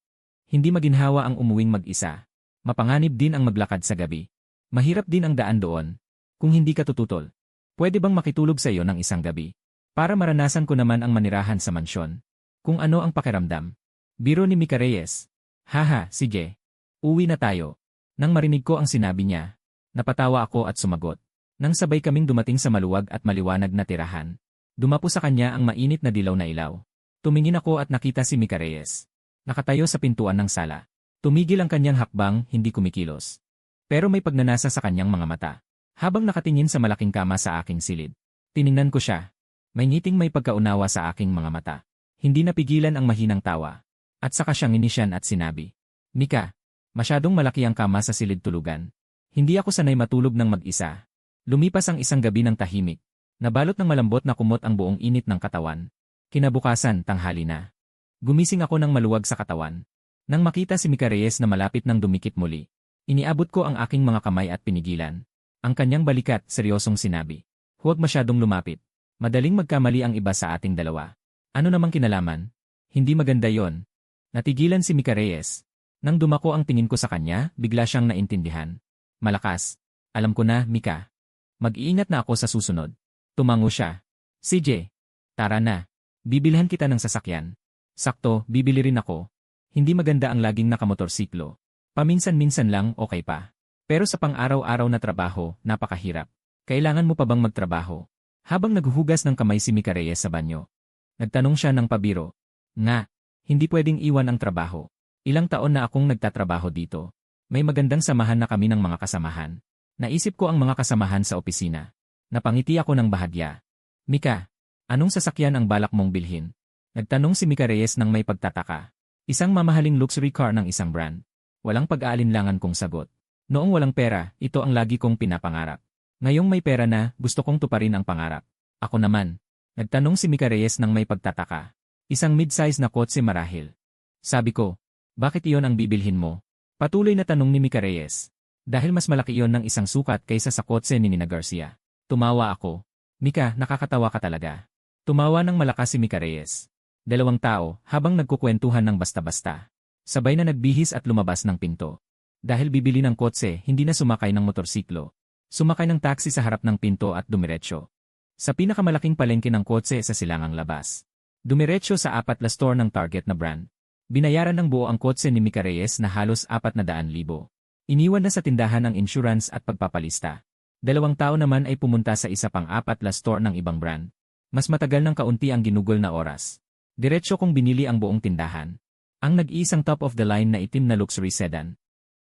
Hindi maginhawa ang umuwing mag-isa. Mapanganib din ang maglakad sa gabi. Mahirap din ang daan doon. Kung hindi ka tututol, pwede bang makitulog sa iyo ng isang gabi? Para maranasan ko naman ang manirahan sa mansyon. Kung ano ang pakiramdam. Biro ni Mika Reyes. Haha, sige. Uwi na tayo. Nang marinig ko ang sinabi niya, napatawa ako at sumagot. Nang sabay kaming dumating sa maluwag at maliwanag na tirahan, dumapo sa kanya ang mainit na dilaw na ilaw. Tumingin ako at nakita si Mika Reyes. Nakatayo sa pintuan ng sala. Tumigil ang kanyang hakbang, hindi kumikilos. Pero may pagnanasa sa kanyang mga mata. Habang nakatingin sa malaking kama sa aking silid, tiningnan ko siya. May ngiting may pagkaunawa sa aking mga mata. Hindi napigilan ang mahinang tawa. At saka siyang inisyan at sinabi, Mika, masyadong malaki ang kama sa silid tulugan. Hindi ako sanay matulog ng mag-isa. Lumipas ang isang gabi ng tahimik. Nabalot ng malambot na kumot ang buong init ng katawan. Kinabukasan, tanghali na. Gumising ako ng maluwag sa katawan. Nang makita si Mika Reyes na malapit ng dumikit muli, iniabot ko ang aking mga kamay at pinigilan. Ang kanyang balikat, seryosong sinabi, huwag masyadong lumapit. Madaling magkamali ang iba sa ating dalawa. Ano namang kinalaman? Hindi maganda yon. Natigilan si Mika Reyes. Nang dumako ang tingin ko sa kanya, bigla siyang naintindihan. Malakas. Alam ko na, Mika. Mag-iingat na ako sa susunod. Tumango siya. CJ, tara na. Bibilhan kita ng sasakyan. Sakto, bibili rin ako. Hindi maganda ang laging nakamotorsiklo. Paminsan-minsan lang, okay pa. Pero sa pang-araw-araw na trabaho, napakahirap. Kailangan mo pa bang magtrabaho? Habang naghuhugas ng kamay si Mika Reyes sa banyo, nagtanong siya ng pabiro. Nga, hindi pwedeng iwan ang trabaho. Ilang taon na akong nagtatrabaho dito. May magandang samahan na kami ng mga kasamahan. Naisip ko ang mga kasamahan sa opisina. Napangiti ako ng bahagya. Mika, anong sasakyan ang balak mong bilhin? Nagtanong si Mika Reyes nang may pagtataka. Isang mamahaling luxury car ng isang brand. Walang pag-aalinlangan kong sagot. Noong walang pera, ito ang lagi kong pinapangarap. Ngayong may pera na, gusto kong tuparin ang pangarap. Ako naman. Nagtanong si Mika Reyes nang may pagtataka. Isang mid-size na kotse marahil. Sabi ko, bakit iyon ang bibilhin mo? Patuloy na tanong ni Mika Reyes. Dahil mas malaki iyon ng isang sukat kaysa sa kotse ni Nina Garcia. Tumawa ako. Mika, nakakatawa ka talaga. Tumawa ng malakas si Mika Reyes. Dalawang tao, habang nagkukwentuhan ng basta-basta. Sabay na nagbihis at lumabas ng pinto. Dahil bibili ng kotse, hindi na sumakay ng motorsiklo. Sumakay ng taxi sa harap ng pinto at dumiretso. Sa pinakamalaking palengke ng kotse sa silangang labas. Dumiretso sa 4 store ng target na brand. Binayaran ng buo ang kotse ni Mika Reyes na halos 400,000. Iniwan na sa tindahan ang insurance at pagpapalista. 2 tao naman ay pumunta sa isa pang 4 store ng ibang brand. Mas matagal ng kaunti ang ginugol na oras. Diretso kong binili ang buong tindahan. Ang nag-iisang top-of-the-line na itim na luxury sedan.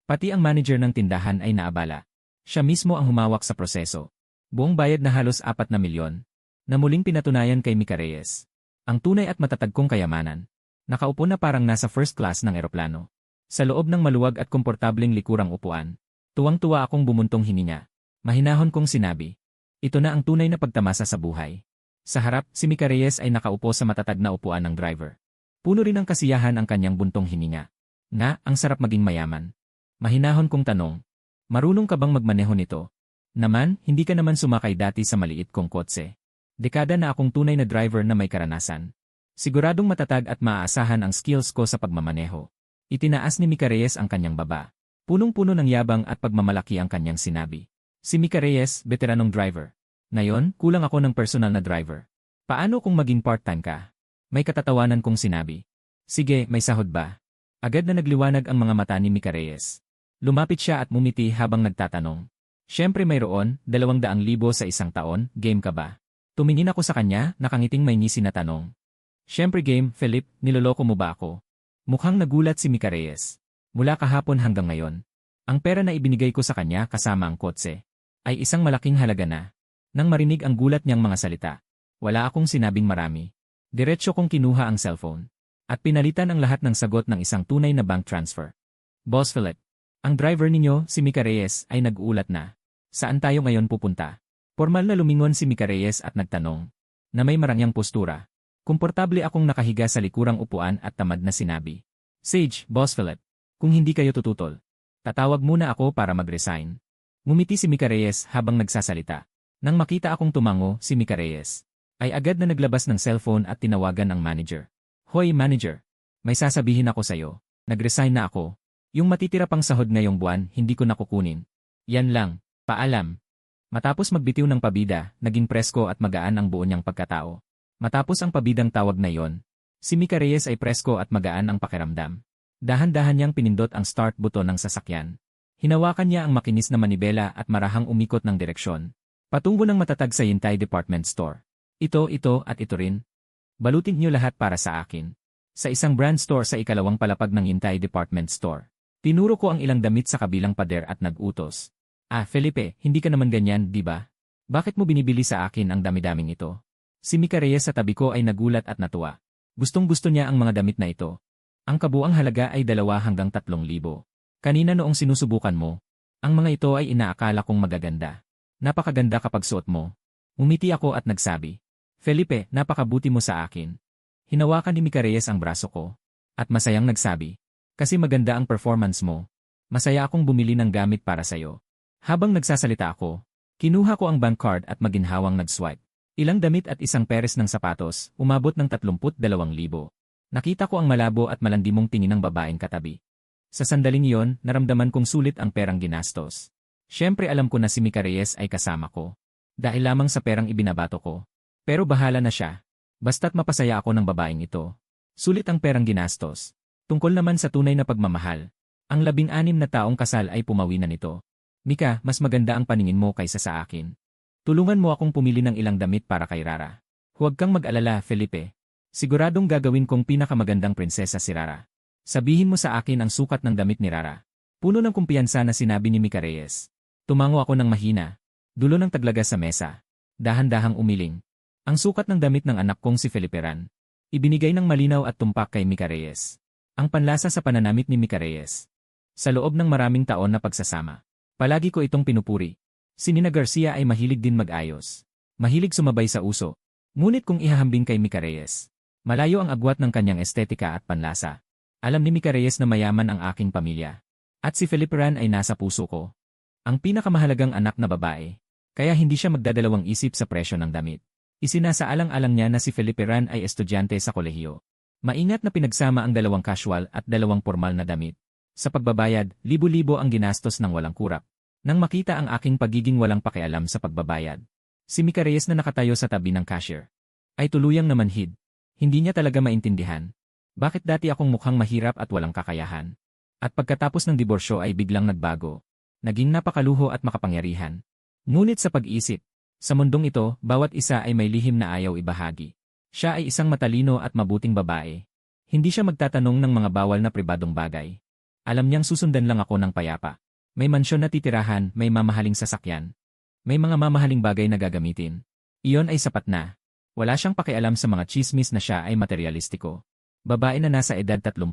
Pati ang manager ng tindahan ay naabala. Siya mismo ang humawak sa proseso. Buong bayad na halos 4 na milyon. Na muling pinatunayan kay Mika Reyes. Ang tunay at matatag kong kayamanan. Nakaupo na parang nasa first class ng eroplano. Sa loob ng maluwag at komportableng likurang upuan. Tuwang-tuwa akong bumuntong hininga. Mahinahon kong sinabi. Ito na ang tunay na pagtamasa sa buhay. Sa harap, si Mika Reyes ay nakaupo sa matatag na upuan ng driver. Puno rin ng kasiyahan ang kanyang buntong hininga. Nga, ang sarap maging mayaman. Mahinahon kong tanong. Marunong ka bang magmaneho nito? Naman, hindi ka naman sumakay dati sa maliit kong kotse. Dekada na akong tunay na driver na may karanasan. Siguradong matatag at maaasahan ang skills ko sa pagmamaneho. Itinaas ni Mika Reyes ang kanyang baba. Punong-puno ng yabang at pagmamalaki ang kanyang sinabi. Si Mika Reyes, veteranong driver. Ngayon, kulang ako ng personal na driver. Paano kung maging part-time ka? May katatawanan kong sinabi. Sige, may sahod ba? Agad na nagliwanag ang mga mata ni Mika Reyes. Lumapit siya at mumiti habang nagtatanong. Siyempre mayroon, 200,000 sa isang taon, game ka ba? Tumingin ako sa kanya, nakangiting may ngisi na tanong. Siyempre game, Philip, niloloko mo ba ako? Mukhang nagulat si Mika Reyes. Mula kahapon hanggang ngayon. Ang pera na ibinigay ko sa kanya kasama ang kotse ay isang malaking halaga na. Nang marinig ang gulat niyang mga salita, wala akong sinabing marami. Diretso kong kinuha ang cellphone at pinalitan ang lahat ng sagot ng isang tunay na bank transfer. Boss Philip, ang driver ninyo, si Mika Reyes, ay nag-uulat na. Saan tayo ngayon pupunta? Formal na lumingon si Mika Reyes at nagtanong na may marangyang postura. Komportable akong nakahiga sa likurang upuan at tamad na sinabi. Sage, Boss Philip, kung hindi kayo tututol, tatawag muna ako para mag-resign. Ngumiti si Mika Reyes habang nagsasalita. Nang makita akong tumango, si Mika Reyes ay agad na naglabas ng cellphone at tinawagan ang manager. Hoy manager, may sasabihin ako sa'yo. Nag-resign na ako. Yung matitira pang sahod ngayong buwan, hindi ko nakukunin. Yan lang, paalam. Matapos magbitiw ng pabida, naging presko at magaan ang buo niyang pagkatao. Matapos ang pabidang tawag na yon, si Mika Reyes ay presko at magaan ang pakiramdam. Dahan-dahan niyang pinindot ang start button ng sasakyan. Hinawakan niya ang makinis na manibela at marahang umikot ng direksyon. Patungo ng matatag sa Yintay Department Store. Ito at ito rin. Balutin niyo lahat para sa akin. Sa isang brand store sa ikalawang palapag ng Yintay Department Store. Tinuro ko ang ilang damit sa kabilang pader at nag-utos. Felipe, hindi ka naman ganyan, di ba? Bakit mo binibili sa akin ang dami-daming ito? Si Mika Reyes sa tabi ko ay nagulat at natuwa. Gustong-gusto niya ang mga damit na ito. Ang kabuang halaga ay 2 hanggang 3,000. Kanina noong sinusubukan mo, ang mga ito ay inaakala kong magaganda. Napakaganda kapag suot mo. Umiti ako at nagsabi. Felipe, napakabuti mo sa akin. Hinawakan ni Mika Reyes ang braso ko. At masayang nagsabi. Kasi maganda ang performance mo. Masaya akong bumili ng gamit para sayo. Habang nagsasalita ako, kinuha ko ang bank card at maginhawang nag-swipe. Ilang damit at isang peres ng sapatos, umabot ng 32,000. Nakita ko ang malabo at malandimong tingin ng babaeng katabi. Sa sandaling iyon, naramdaman kong sulit ang perang ginastos. Siyempre alam ko na si Mika Reyes ay kasama ko. Dahil lamang sa perang ibinabato ko. Pero bahala na siya. Basta't mapasaya ako ng babaeng ito. Sulit ang perang ginastos. Tungkol naman sa tunay na pagmamahal. Ang 16 na taong kasal ay pumawi na nito. Mika, mas maganda ang paningin mo kaysa sa akin. Tulungan mo akong pumili ng ilang damit para kay Rara. Huwag kang mag-alala, Felipe. Siguradong gagawin kong pinakamagandang prinsesa si Rara. Sabihin mo sa akin ang sukat ng damit ni Rara. Puno ng kumpiyansa na sinabi ni Mika Reyes. Tumango ako ng mahina. Dulo ng taglaga sa mesa. Dahan-dahang umiling. Ang sukat ng damit ng anak kong si Felipe Ran. Ibinigay ng malinaw at tumpak kay Mika Reyes. Ang panlasa sa pananamit ni Mika Reyes. Sa loob ng maraming taon na pagsasama. Palagi ko itong pinupuri. Si Nina Garcia ay mahilig din mag-ayos. Mahilig sumabay sa uso. Ngunit kung ihahambing kay Mika Reyes, malayo ang agwat ng kanyang estetika at panlasa. Alam ni Mika Reyes na mayaman ang aking pamilya. At si Felipe Ran ay nasa puso ko. Ang pinakamahalagang anak na babae. Kaya hindi siya magdadalawang isip sa presyo ng damit. Isinasaalang-alang niya na si Felipe Ran ay estudyante sa kolehiyo. Maingat na pinagsama ang 2 casual at 2 formal na damit. Sa pagbabayad, libo-libo ang ginastos ng walang kurap. Nang makita ang aking pagiging walang pakialam sa pagbabayad, si Mika Reyes na nakatayo sa tabi ng cashier ay tuluyang namanhid. Hindi niya talaga maintindihan. Bakit dati akong mukhang mahirap at walang kakayahan? At pagkatapos ng diborsyo ay biglang nagbago. Naging napakaluho at makapangyarihan. Ngunit sa pag-iisip, sa mundong ito, bawat isa ay may lihim na ayaw ibahagi. Siya ay isang matalino at mabuting babae. Hindi siya magtatanong ng mga bawal na pribadong bagay. Alam niyang susundan lang ako ng payapa. May mansyon na titirahan, may mamahaling sasakyan. May mga mamahaling bagay na gagamitin. Iyon ay sapat na. Wala siyang pakialam sa mga chismis na siya ay materialistiko. Babae na nasa edad 30.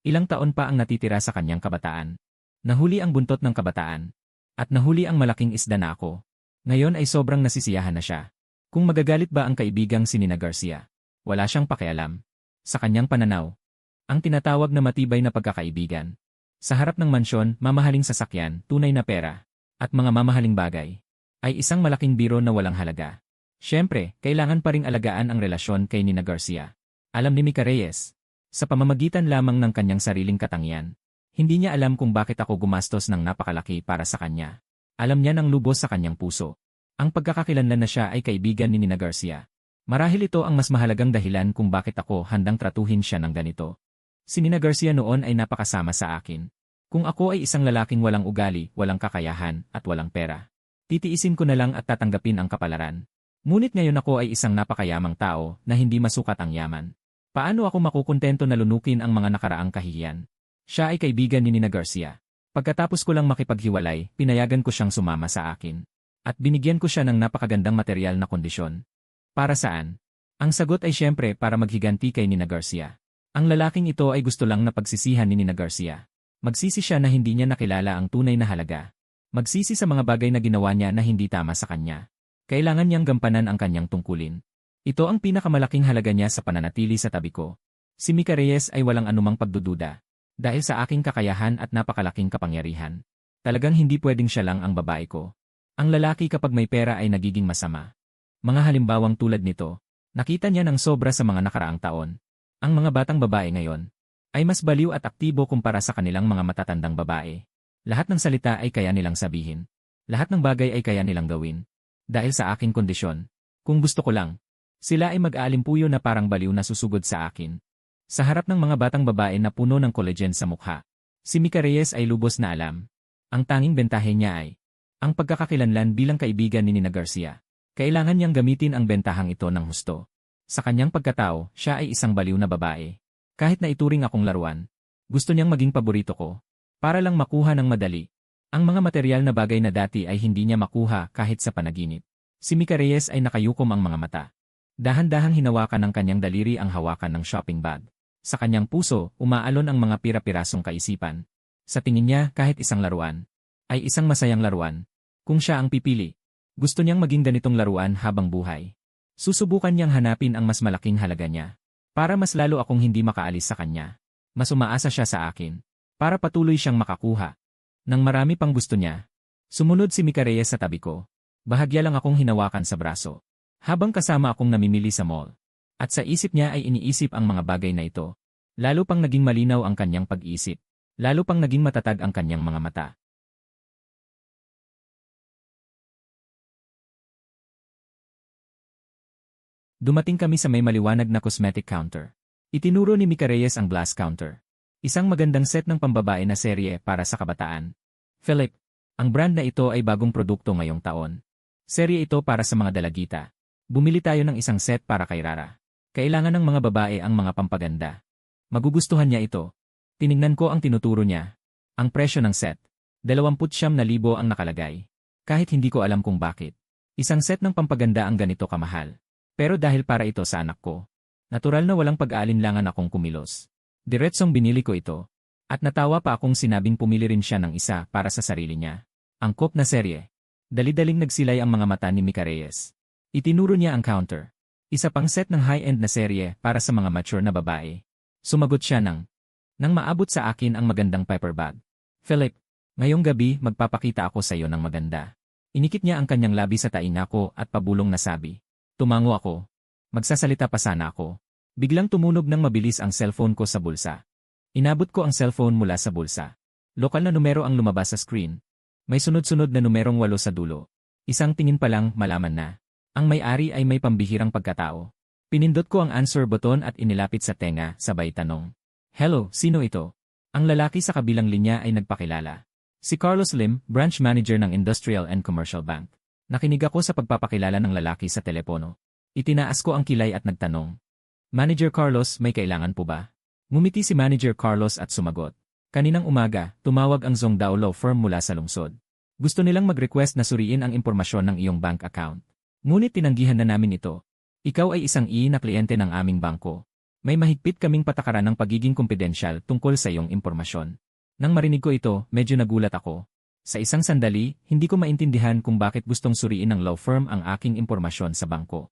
Ilang taon pa ang natitira sa kanyang kabataan. Nahuli ang buntot ng kabataan. At nahuli ang malaking isda na ako. Ngayon ay sobrang nasisiyahan na siya. Kung magagalit ba ang kaibigang si Nina Garcia? Wala siyang pakialam. Sa kanyang pananaw, ang tinatawag na matibay na pagkakaibigan. Sa harap ng mansyon, mamahaling sasakyan, tunay na pera, at mga mamahaling bagay, ay isang malaking biro na walang halaga. Siyempre, kailangan pa ring alagaan ang relasyon kay Nina Garcia. Alam ni Mika Reyes, Sa pamamagitan lamang ng kanyang sariling katangian. Hindi niya alam kung bakit ako gumastos ng napakalaki para sa kanya. Alam niya ng lubos sa kanyang puso. Ang pagkakakilanlan na siya ay kaibigan ni Nina Garcia. Marahil ito ang mas mahalagang dahilan kung bakit ako handang tratuhin siya ng ganito. Si Nina Garcia noon ay napakasama sa akin. Kung ako ay isang lalaking walang ugali, walang kakayahan, at walang pera, titiisin ko na lang at tatanggapin ang kapalaran. Ngunit ngayon ako ay isang napakayamang tao na hindi masukat ang yaman. Paano ako makukuntento na lunukin ang mga nakaraang kahihiyan? Siya ay kaibigan ni Nina Garcia. Pagkatapos ko lang makipaghiwalay, pinayagan ko siyang sumama sa akin. At binigyan ko siya ng napakagandang material na kondisyon. Para saan? Ang sagot ay siyempre para maghiganti kay Nina Garcia. Ang lalaking ito ay gusto lang na pagsisihan ni Nina Garcia. Magsisi siya na hindi niya nakilala ang tunay na halaga. Magsisi sa mga bagay na ginawa niya na hindi tama sa kanya. Kailangan niyang gampanan ang kanyang tungkulin. Ito ang pinakamalaking halaga niya sa pananatili sa tabi ko. Si Mika Reyes ay walang anumang pagdududa. Dahil sa aking kakayahan at napakalaking kapangyarihan. Talagang hindi pwedeng siya lang ang babae ko. Ang lalaki kapag may pera ay nagiging masama. Mga halimbawang tulad nito, nakita niya ng sobra sa mga nakaraang taon. Ang mga batang babae ngayon ay mas baliw at aktibo kumpara sa kanilang mga matatandang babae. Lahat ng salita ay kaya nilang sabihin. Lahat ng bagay ay kaya nilang gawin. Dahil sa aking kondisyon, kung gusto ko lang, sila ay mag-aalimpuyo na parang baliw na susugod sa akin. Sa harap ng mga batang babae na puno ng collagen sa mukha, si Mika Reyes ay lubos na alam. Ang tanging bentahe niya ay ang pagkakakilanlan bilang kaibigan ni Nina Garcia. Kailangan niyang gamitin ang bentahang ito ng husto. Sa kanyang pagkatao, siya ay isang baliw na babae. Kahit na ituring akong laruan, gusto niyang maging paborito ko. Para lang makuha ng madali. Ang mga material na bagay na dati ay hindi niya makuha kahit sa panaginip. Si Mika Reyes ay nakayukom ang mga mata. Dahan-dahang hinawakan ng kanyang daliri ang hawakan ng shopping bag. Sa kanyang puso, umaalon ang mga pira-pirasong kaisipan. Sa tingin niya, kahit isang laruan, ay isang masayang laruan. Kung siya ang pipili, gusto niyang maging ganitong laruan habang buhay. Susubukan niyang hanapin ang mas malaking halaga niya. Para mas lalo akong hindi makaalis sa kanya. Mas umaasa siya sa akin. Para patuloy siyang makakuha. Nang marami pang gusto niya. Sumunod si Mika Reyes sa tabi ko. Bahagya lang akong hinawakan sa braso. Habang kasama akong namimili sa mall. At sa isip niya ay iniisip ang mga bagay na ito. Lalo pang naging malinaw ang kanyang pag-iisip. Lalo pang naging matatag ang kanyang mga mata. Dumating kami sa may maliwanag na cosmetic counter. Itinuro ni Mika Reyes ang glass counter. Isang magandang set ng pambabae na serye para sa kabataan. Philip, ang brand na ito ay bagong produkto ngayong taon. Serye ito para sa mga dalagita. Bumili tayo ng isang set para kay Rara. Kailangan ng mga babae ang mga pampaganda. Magugustuhan niya ito. Tiningnan ko ang tinuturo niya. Ang presyo ng set. 29,000 ang nakalagay. Kahit hindi ko alam kung bakit. Isang set ng pampaganda ang ganito kamahal. Pero dahil para ito sa anak ko, natural na walang pag-aalinlangan akong kumilos. Diretsong binili ko ito. At natawa pa akong sinabing pumili rin siya ng isa para sa sarili niya. Angkop na serye. Dali-daling nagsilay ang mga mata ni Mika Reyes. Itinuro niya ang counter. Isa pang set ng high-end na serye para sa mga mature na babae. Sumagot siya nang maabot sa akin ang magandang paper bag. Philip, ngayong gabi magpapakita ako sa iyo ng maganda. Inikit niya ang kanyang labi sa tainga ko at pabulong nasabi. Tumango ako. Magsasalita pa sana ako. Biglang tumunog ng mabilis ang cellphone ko sa bulsa. Inabot ko ang cellphone mula sa bulsa. Lokal na numero ang lumabas sa screen. May sunod-sunod na numerong 8 sa dulo. Isang tingin pa lang malaman na. Ang may-ari ay may pambihirang pagkatao. Pinindot ko ang answer button at inilapit sa tenga, sabay tanong. Hello, sino ito? Ang lalaki sa kabilang linya ay nagpakilala. Si Carlos Lim, branch manager ng Industrial and Commercial Bank. Nakinig ako sa pagpapakilala ng lalaki sa telepono. Itinaas ko ang kilay at nagtanong. Manager Carlos, may kailangan po ba? Ngumiti si Manager Carlos at sumagot. Kaninang umaga, tumawag ang Zongdao Law Firm mula sa lungsod. Gusto nilang mag-request na suriin ang impormasyon ng iyong bank account. Ngunit tinanggihan na namin ito. Ikaw ay isang na kliyente ng aming bangko. May mahigpit kaming patakaran ng pagiging kumpidensyal tungkol sa iyong impormasyon. Nang marinig ko ito, medyo nagulat ako. Sa isang sandali, hindi ko maintindihan kung bakit gustong suriin ng law firm ang aking impormasyon sa bangko.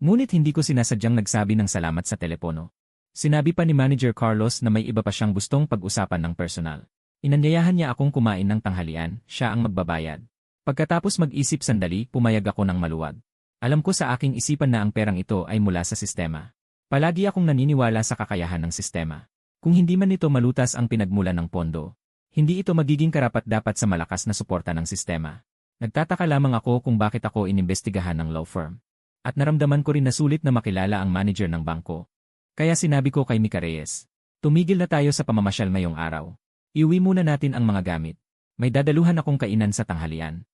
Ngunit hindi ko sinasadyang nagsabi ng salamat sa telepono. Sinabi pa ni Manager Carlos na may iba pa siyang gustong pag-usapan ng personal. Inanyayahan niya akong kumain ng tanghalian, siya ang magbabayad. Pagkatapos mag-isip sandali, pumayag ako ng maluwag. Alam ko sa aking isipan na ang perang ito ay mula sa sistema. Palagi akong naniniwala sa kakayahan ng sistema. Kung hindi man ito malutas ang pinagmulan ng pondo, hindi ito magiging karapat-dapat sa malakas na suporta ng sistema. Nagtataka lamang ako kung bakit ako inimbestigahan ng law firm. At naramdaman ko rin na sulit na makilala ang manager ng bangko. Kaya sinabi ko kay Mika Reyes, tumigil na tayo sa pamamasyal ngayong araw. Iuwi muna natin ang mga gamit. May dadaluhan akong kainan sa tanghalian.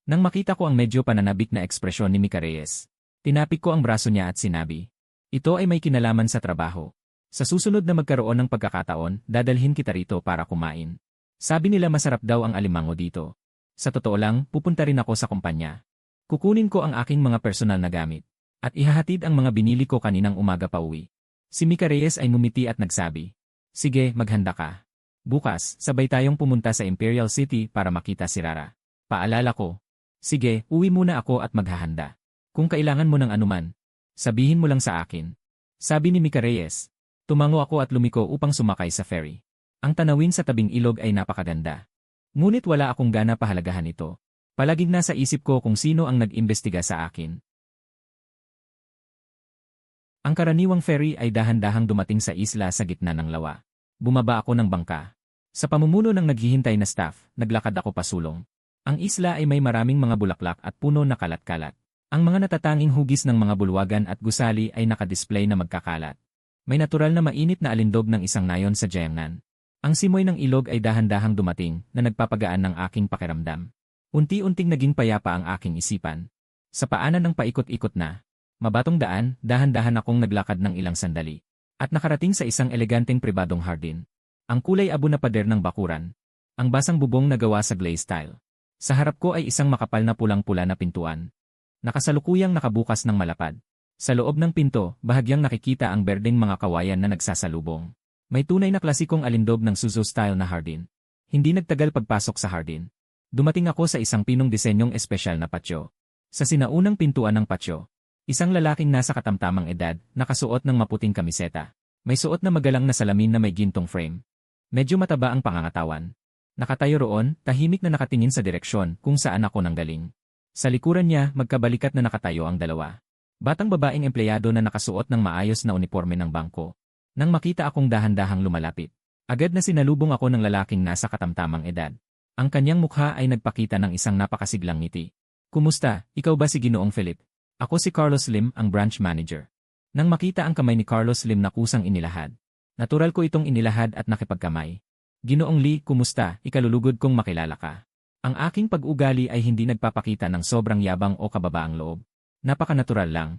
Nang makita ko ang medyo pananabik na ekspresyon ni Mika Reyes, tinapik ko ang braso niya at sinabi, ito ay may kinalaman sa trabaho. Sa susunod na magkaroon ng pagkakataon, dadalhin kita rito para kumain. Sabi nila masarap daw ang alimango dito. Sa totoo lang, pupunta rin ako sa kumpanya. Kukunin ko ang aking mga personal na gamit. At ihahatid ang mga binili ko kaninang umaga pa uwi. Si Mika Reyes ay ngumiti at nagsabi, sige, maghanda ka. Bukas, sabay tayong pumunta sa Imperial City para makita si Rara. Paalala ko, sige, uwi muna ako at maghahanda. Kung kailangan mo ng anuman, sabihin mo lang sa akin. Sabi ni Mika Reyes. Tumango ako at lumiko upang sumakay sa ferry. Ang tanawin sa tabing ilog ay napakaganda. Ngunit wala akong gana pahalagahan ito. Palaging nasa isip ko kung sino ang nag-imbestiga sa akin. Ang karaniwang ferry ay dahan-dahang dumating sa isla sa gitna ng lawa. Bumaba ako ng bangka. Sa pamumuno ng naghihintay na staff, naglakad ako pasulong. Ang isla ay may maraming mga bulaklak at puno na kalat-kalat. Ang mga natatanging hugis ng mga bulwagan at gusali ay nakadisplay na magkakalat. May natural na mainit na alindog ng isang nayon sa Jiangnan. Ang simoy ng ilog ay dahan-dahang dumating na nagpapagaan ng aking pakiramdam. Unti-unting naging payapa ang aking isipan. Sa paanan ng paikot-ikot na, mabatong daan, dahan-dahan akong naglakad ng ilang sandali. At nakarating sa isang eleganteng pribadong hardin. Ang kulay abo na pader ng bakuran. Ang basang bubong na gawa sa glaze tile. Sa harap ko ay isang makapal na pulang-pula na pintuan. Nakasalukuyang nakabukas ng malapad. Sa loob ng pinto, bahagyang nakikita ang berdeng mga kawayan na nagsasalubong. May tunay na klasikong alindog ng Suzhou-style na hardin. Hindi nagtagal pagpasok sa hardin. Dumating ako sa isang pinong disenyong espesyal na patio. Sa sinaunang pintuan ng patio, isang lalaking nasa katamtamang edad, nakasuot ng maputing kamiseta. May suot na magalang na salamin na may gintong frame. Medyo mataba ang pangangatawan. Nakatayo roon, tahimik na nakatingin sa direksyon kung saan ako nanggaling. Sa likuran niya, magkabalikat na nakatayo ang dalawa. Batang babaeng empleyado na nakasuot ng maayos na uniforme ng bangko. Nang makita akong dahan-dahang lumalapit, agad na sinalubong ako ng lalaking nasa katamtamang edad. Ang kanyang mukha ay nagpakita ng isang napakasiglang ngiti. Kumusta, ikaw ba si Ginoong Philip? Ako si Carlos Lim, ang branch manager. Nang makita ang kamay ni Carlos Lim na kusang inilahad, natural ko itong inilahad at nakipagkamay. Ginoong Lee, kumusta, ikalulugod kong makilala ka. Ang aking pag-ugali ay hindi nagpapakita ng sobrang yabang o kababaang loob. Napaka-natural lang.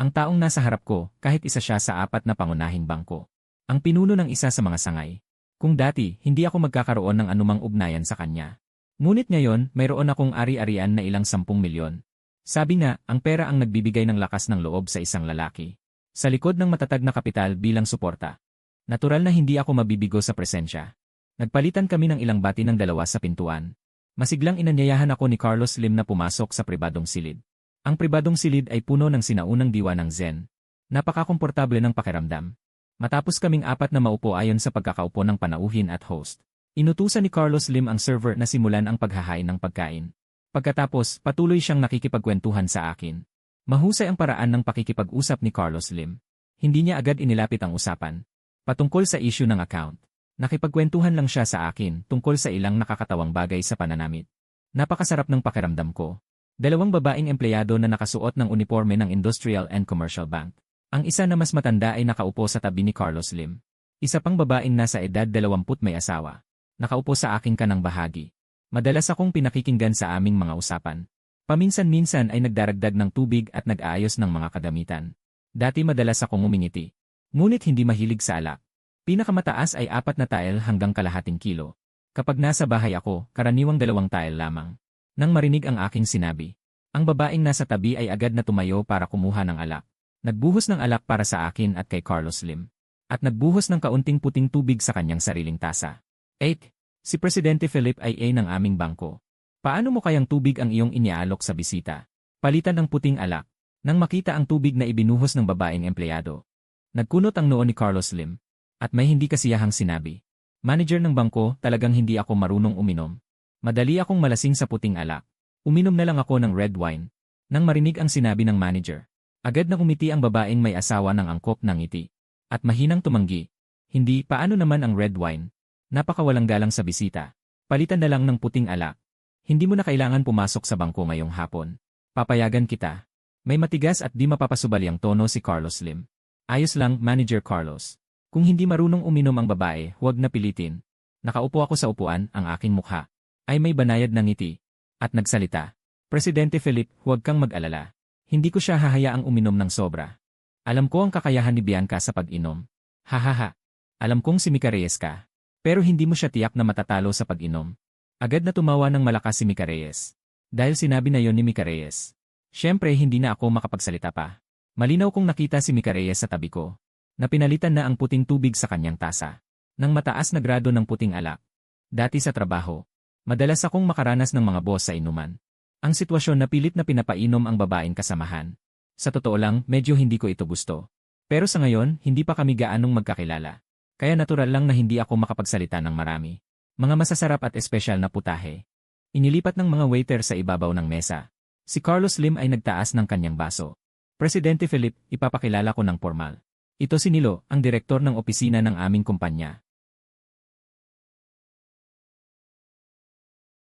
Ang taong nasa harap ko, kahit isa siya sa 4 na pangunahing bangko. Ang pinuno ng isa sa mga sangay. Kung dati, hindi ako magkakaroon ng anumang ugnayan sa kanya. Ngunit ngayon, mayroon akong ari-arian na ilang 10 milyon. Sabi nga, ang pera ang nagbibigay ng lakas ng loob sa isang lalaki. Sa likod ng matatag na kapital bilang suporta. Natural na hindi ako mabibigo sa presensya. Nagpalitan kami ng ilang bati ng dalawa sa pintuan. Masiglang inanyayahan ako ni Carlos Lim na pumasok sa pribadong silid. Ang pribadong silid ay puno ng sinaunang diwa ng Zen. Napakakomportable ng pakiramdam. Matapos kaming 4 na maupo ayon sa pagkakaupo ng panauhin at host, inutusan ni Carlos Lim ang server na simulan ang paghahain ng pagkain. Pagkatapos, patuloy siyang nakikipagkwentuhan sa akin. Mahusay ang paraan ng pakikipag-usap ni Carlos Lim. Hindi niya agad inilapit ang usapan. Patungkol sa issue ng account. Nakipagkwentuhan lang siya sa akin tungkol sa ilang nakakatawang bagay sa pananamit. Napakasarap ng pakiramdam ko. 2 babaeng empleyado na nakasuot ng uniforme ng Industrial and Commercial Bank. Ang isa na mas matanda ay nakaupo sa tabi ni Carlos Lim. Isa pang babaeng nasa edad 20 may asawa. Nakaupo sa aking kanang bahagi. Madalas akong pinakikinggan sa aming mga usapan. Paminsan-minsan ay nagdaragdag ng tubig at nag-aayos ng mga kadamitan. Dati madalas akong umingiti. Ngunit hindi mahilig sa alak. Pinakamataas ay 4 na tile hanggang kalahating kilo. Kapag nasa bahay ako, karaniwang 2 tile lamang. Nang marinig ang aking sinabi, ang babaeng nasa tabi ay agad na tumayo para kumuha ng alak. Nagbuhos ng alak para sa akin at kay Carlos Lim. at nagbuhos ng kaunting puting tubig sa kanyang sariling tasa. 8. Si Presidente Philip ay A ng aming bangko. Paano mo kayang tubig ang iyong iniaalok sa bisita? Palitan ng puting alak. Nang makita ang tubig na ibinuhos ng babaeng empleyado, nagkunot ang noo ni Carlos Lim. At may hindi kasiyahang sinabi. Manager ng bangko, talagang hindi ako marunong uminom. Madali akong malasing sa puting alak. Uminom na lang ako ng red wine. Nang marinig ang sinabi ng manager, agad na umiti ang babaeng may asawa ng angkop ng ngiti. At mahinang tumanggi. Hindi, paano naman ang red wine? Napakawalang galang sa bisita. Palitan na lang ng puting alak. Hindi mo na kailangan pumasok sa bangko ngayong hapon. Papayagan kita. May matigas at di mapapasubalyang tono si Carlos Lim. Ayos lang, Manager Carlos. Kung hindi marunong uminom ang babae, huwag na pilitin. Nakaupo ako sa upuan, ang aking mukha ay may banayad na ngiti. At nagsalita. Presidente Philip, huwag kang mag-alala. Hindi ko siya hahayaang uminom ng sobra. Alam ko ang kakayahan ni Bianca sa pag-inom. Hahaha. Alam kong si Mika Reyes ka. Pero hindi mo siya tiyak na matatalo sa pag-inom. Agad na tumawa ng malakas si Mika Reyes. Dahil sinabi na yon ni Mika Reyes. Siyempre hindi na ako makapagsalita pa. Malinaw kong nakita si Mika Reyes sa tabi ko. Na pinalitan na ang puting tubig sa kanyang tasa. Nang mataas na grado ng puting alak. Dati sa trabaho. Madalas akong makaranas ng mga boss sa inuman. Ang sitwasyon na pilit na pinapainom ang babaeng kasamahan. Sa totoo lang, medyo hindi ko ito gusto. Pero sa ngayon, hindi pa kami gaanong magkakilala. Kaya natural lang na hindi ako makapagsalita ng marami. Mga masasarap at espesyal na putahe. Inilipat ng mga waiter sa ibabaw ng mesa. Si Carlos Lim ay nagtaas ng kanyang baso. Presidente Philip, ipapakilala ko ng formal. Ito si Nilo, ang direktor ng opisina ng aming kumpanya.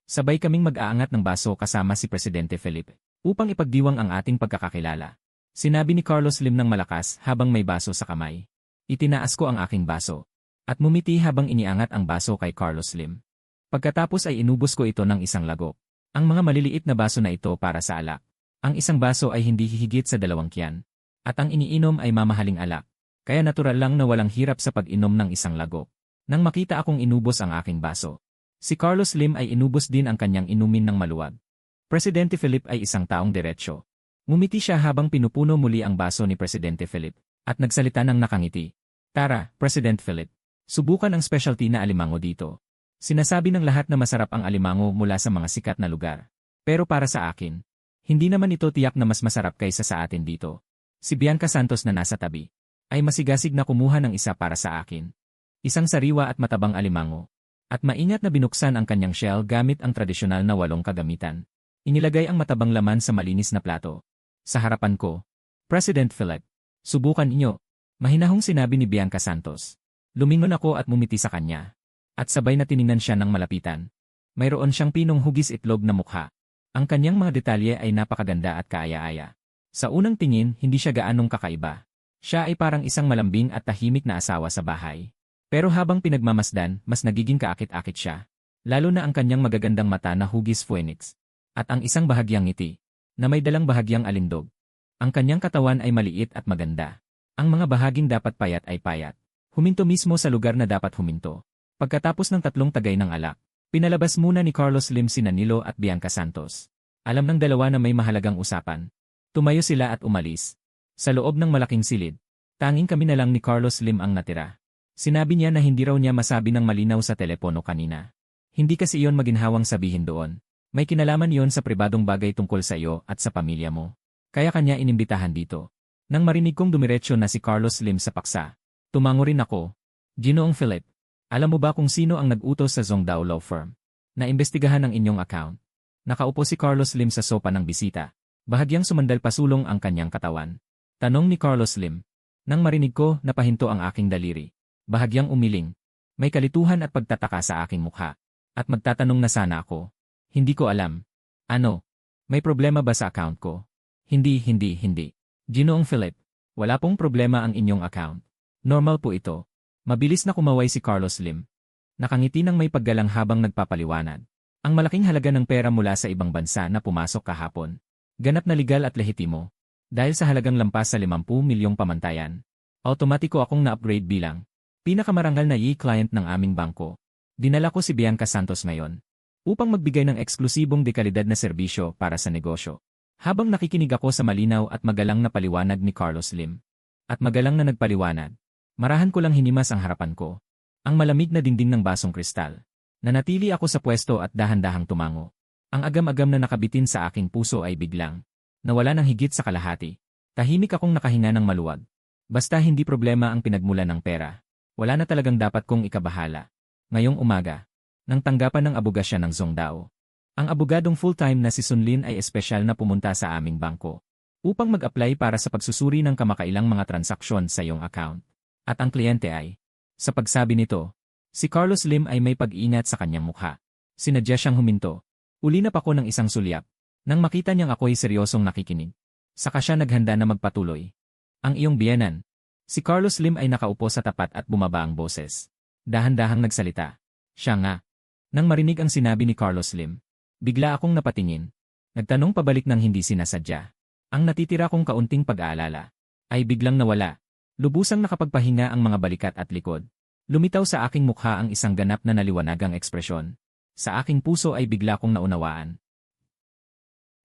Sabay kaming mag-aangat ng baso kasama si Presidente Philip upang ipagdiwang ang ating pagkakakilala. Sinabi ni Carlos Lim ng malakas habang may baso sa kamay. Itinaas ko ang aking baso at mumiti habang iniangat ang baso kay Carlos Lim. Pagkatapos ay inubos ko ito ng isang lagok. Ang mga maliliit na baso na ito para sa alak. Ang isang baso ay hindi hihigit sa 2 tiyan. At ang iniinom ay mamahaling alak. Kaya natural lang na walang hirap sa pag-inom ng isang lagok. Nang makita akong inubos ang aking baso, si Carlos Lim ay inubos din ang kanyang inumin ng maluwag. Presidente Philip ay isang taong diretsyo. Ngumiti siya habang pinupuno muli ang baso ni Presidente Philip. At nagsalita ng nakangiti. Tara, President Philip. Subukan ang specialty na alimango dito. Sinasabi ng lahat na masarap ang alimango mula sa mga sikat na lugar. Pero para sa akin, hindi naman ito tiyak na mas masarap kaysa sa atin dito. Si Bianca Santos na nasa tabi ay masigasig na kumuha ng isa para sa akin. Isang sariwa at matabang alimango. At maingat na binuksan ang kanyang shell gamit ang tradisyonal na 8 kagamitan. Inilagay ang matabang laman sa malinis na plato. Sa harapan ko, President Philip, subukan inyo. Mahinahong sinabi ni Bianca Santos. Lumingon ako at mumiti sa kanya. At sabay na tiningnan siya ng malapitan. Mayroon siyang pinong hugis itlog na mukha. Ang kanyang mga detalye ay napakaganda at kaaya-aya. Sa unang tingin, hindi siya gaanong kakaiba. Siya ay parang isang malambing at tahimik na asawa sa bahay. Pero habang pinagmamasdan, mas nagiging kaakit-akit siya. Lalo na ang kanyang magagandang mata na hugis phoenix. At ang isang bahagyang ngiti, na may dalang bahagyang alindog. Ang kanyang katawan ay maliit at maganda. Ang mga bahaging dapat payat ay payat. Huminto mismo sa lugar na dapat huminto. Pagkatapos ng 3 tagay ng alak, pinalabas muna ni Carlos Lim si Nilo at Bianca Santos. Alam ng dalawa na may mahalagang usapan. Tumayo sila at umalis. Sa loob ng malaking silid, tanging kami na lang ni Carlos Lim ang natira. Sinabi niya na hindi raw niya masabi ng malinaw sa telepono kanina. Hindi kasi iyon maginhawang sabihin doon. May kinalaman iyon sa pribadong bagay tungkol sa iyo at sa pamilya mo. Kaya kanya inimbitahan dito. Nang marinig kong dumiretso na si Carlos Lim sa paksa, tumango rin ako. Ginoong Philip, alam mo ba kung sino ang nag-utos sa Zongdao Law Firm na imbestigahan ang inyong account? Nakaupo si Carlos Lim sa sopa ng bisita. Bahagyang sumandal pasulong ang kanyang katawan. Tanong ni Carlos Lim. Nang marinig ko, napahinto ang aking daliri. Bahagyang umiling. May kalituhan at pagtataka sa aking mukha. At magtatanong na sana ako. Hindi ko alam. Ano? May problema ba sa account ko? Hindi. Ginoong Philip, wala pong problema ang inyong account. Normal po ito. Mabilis na kumaway si Carlos Lim. Nakangiti ng may paggalang habang nagpapaliwanag. Ang malaking halaga ng pera mula sa ibang bansa na pumasok kahapon. Ganap na legal at lehitimo. Dahil sa halagang lampas sa 50 milyong pamantayan. Automatiko akong na-upgrade bilang pinakamarangal na client ng aming bangko. Dinala ko si Bianca Santos ngayon upang magbigay ng eksklusibong dekalidad na serbisyo para sa negosyo. Habang nakikinig ako sa malinaw at magalang na paliwanag ni Carlos Lim. At magalang na nagpaliwanag. Marahan ko lang hinimas ang harapan ko. Ang malamig na dingding ng basong kristal. Nanatili ako sa pwesto at dahan-dahang tumango. Ang agam-agam na nakabitin sa aking puso ay biglang nawala ng higit sa kalahati. Tahimik akong nakahinga ng maluwag. Basta hindi problema ang pinagmulan ng pera. Wala na talagang dapat kong ikabahala. Ngayong umaga, nang tanggapan ng abogasya ng Zongdao. Ang abogadong full-time na si Sunlin ay espesyal na pumunta sa aming bangko upang mag-apply para sa pagsusuri ng kamakailang mga transaksyon sa iyong account. At ang kliyente ay, sa pagsabi nito, si Carlos Lim ay may pag-iingat sa kanyang mukha. Sinadya siyang huminto. Ulinap ako ng isang sulyap. Nang makita niyang ako'y seryosong nakikinig. Saka siya naghanda na magpatuloy. Ang iyong biyenan. Si Carlos Lim ay nakaupo sa tapat at bumaba ang boses. Dahan-dahang nagsalita. Siya nga. Nang marinig ang sinabi ni Carlos Lim, bigla akong napatingin. Nagtanong pabalik ng hindi sinasadya. Ang natitira kong kaunting pag-aalala ay biglang nawala. Lubusang nakapagpahinga ang mga balikat at likod. Lumitaw sa aking mukha ang isang ganap na naliwanagang ekspresyon. Sa aking puso ay bigla kong naunawaan.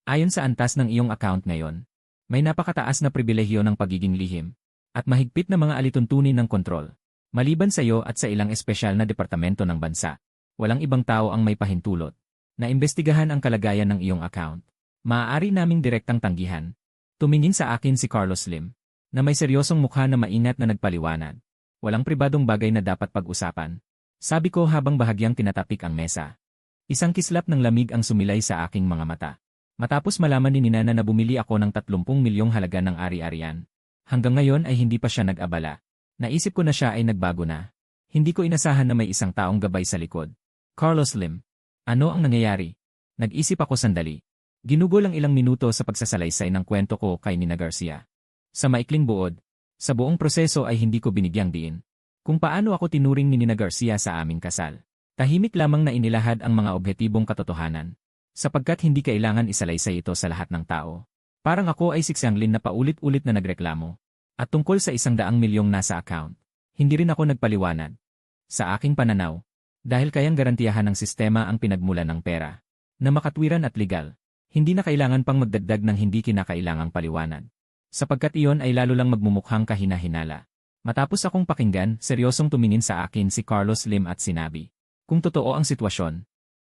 Ayon sa antas ng iyong account ngayon, may napakataas na pribilehyo ng pagiging lihim at mahigpit na mga alituntunin ng kontrol. Maliban sa iyo at sa ilang espesyal na departamento ng bansa, walang ibang tao ang may pahintulot na imbestigahan ang kalagayan ng iyong account. Maaari naming direktang tanggihan. Tumingin sa akin si Carlos Lim, na may seryosong mukha na maingat na nagpaliwanag. Walang pribadong bagay na dapat pag-usapan. Sabi ko habang bahagyang tinatapik ang mesa. Isang kislap ng lamig ang sumilay sa aking mga mata. Matapos malaman ni Nina na bumili ako ng 30 milyong halaga ng ari-arian. Hanggang ngayon ay hindi pa siya nag-abala. Naisip ko na siya ay nagbago na. Hindi ko inasahan na may isang taong gabay sa likod. Carlos Lim. Ano ang nangyayari? Nag-isip ako sandali. Ginugol ang ilang minuto sa pagsasalaysay ng kwento ko kay Nina Garcia. Sa maikling buod, sa buong proseso ay hindi ko binigyang diin kung paano ako tinuring ni Nina Garcia sa aming kasal. Tahimik lamang na inilahad ang mga objetibong katotohanan. Sapagkat hindi kailangan isalaysay ito sa lahat ng tao. Parang ako ay si Xianglin na paulit-ulit na nagreklamo. At tungkol sa 100 milyong nasa account, hindi rin ako nagpaliwanag. Sa aking pananaw, dahil kayang garantiyahan ng sistema ang pinagmulan ng pera, na makatwiran at legal, hindi na kailangan pang magdagdag ng hindi kinakailangang paliwanag. Sapagkat iyon ay lalo lang magmumukhang kahina-hinala. Matapos akong pakinggan, seryosong tumingin sa akin si Carlos Lim at sinabi, kung totoo ang sitwasyon,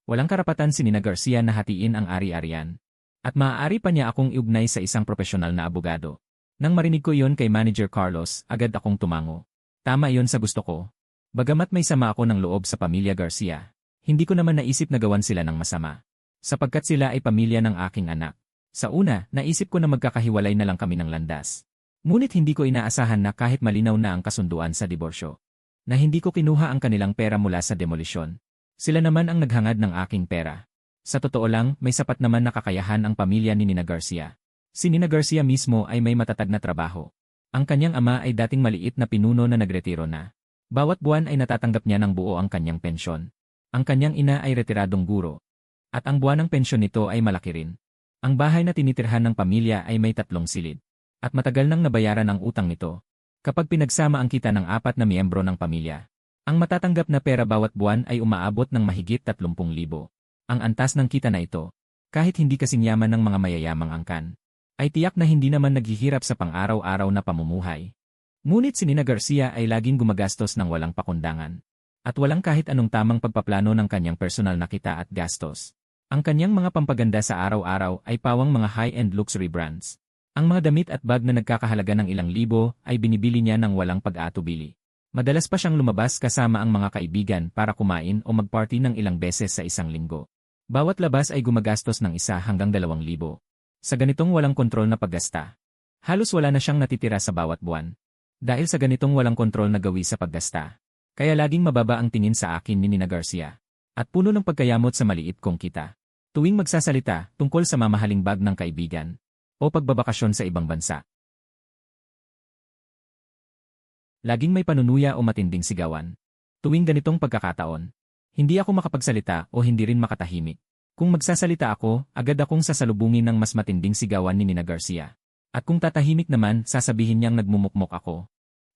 walang karapatan si Nina Garcia na hatiin ang ari-arian. At maaari pa niya akong iugnay sa isang profesional na abogado. Nang marinig ko iyon kay Manager Carlos, agad akong tumango. Tama iyon sa gusto ko. Bagamat may sama ako ng loob sa pamilya Garcia, hindi ko naman naisip na gawan sila ng masama. Sapagkat sila ay pamilya ng aking anak. Sa una, naisip ko na magkakahiwalay na lang kami ng landas. Ngunit hindi ko inaasahan na kahit malinaw na ang kasunduan sa diborsyo, na hindi ko kinuha ang kanilang pera mula sa demolisyon. Sila naman ang naghangad ng aking pera. Sa totoo lang, may sapat naman na kakayahan ang pamilya ni Nina Garcia. Si Nina Garcia mismo ay may matatag na trabaho. Ang kanyang ama ay dating maliit na pinuno na nagretiro na. Bawat buwan ay natatanggap niya ng buo ang kanyang pensyon. Ang kanyang ina ay retiradong guro. At ang buwan ng pensyon nito ay malaki rin. Ang bahay na tinitirhan ng pamilya ay may 3 silid. At matagal nang nabayaran ang utang nito. Kapag pinagsama ang kita ng 4 na miyembro ng pamilya, ang matatanggap na pera bawat buwan ay umaabot ng mahigit 30,000. Ang antas ng kita na ito, kahit hindi kasing yaman ng mga mayayamang angkan, ay tiyak na hindi naman naghihirap sa pang-araw-araw na pamumuhay. Ngunit si Nina Garcia ay laging gumagastos ng walang pakundangan. At walang kahit anong tamang pagpaplano ng kanyang personal na kita at gastos. Ang kanyang mga pampaganda sa araw-araw ay pawang mga high-end luxury brands. Ang mga damit at bag na nagkakahalaga ng ilang libo ay binibili niya ng walang pag-aatubili. Madalas pa siyang lumabas kasama ang mga kaibigan para kumain o magparty ng ilang beses sa isang linggo. Bawat labas ay gumagastos ng 1 hanggang 2,000. Sa ganitong walang kontrol na paggasta, halos wala na siyang natitira sa bawat buwan. Dahil sa ganitong walang kontrol na gawi sa paggasta, kaya laging mababa ang tingin sa akin ni Nina Garcia. At puno ng pagkayamot sa maliit kong kita. Tuwing magsasalita tungkol sa mamahaling bag ng kaibigan o pagbabakasyon sa ibang bansa. Laging may panunuya o matinding sigawan. Tuwing ganitong pagkakataon, hindi ako makapagsalita o hindi rin makatahimik. Kung magsasalita ako, agad akong sasalubungin ng mas matinding sigawan ni Nina Garcia. At kung tatahimik naman, sasabihin niyang nagmumukmok ako.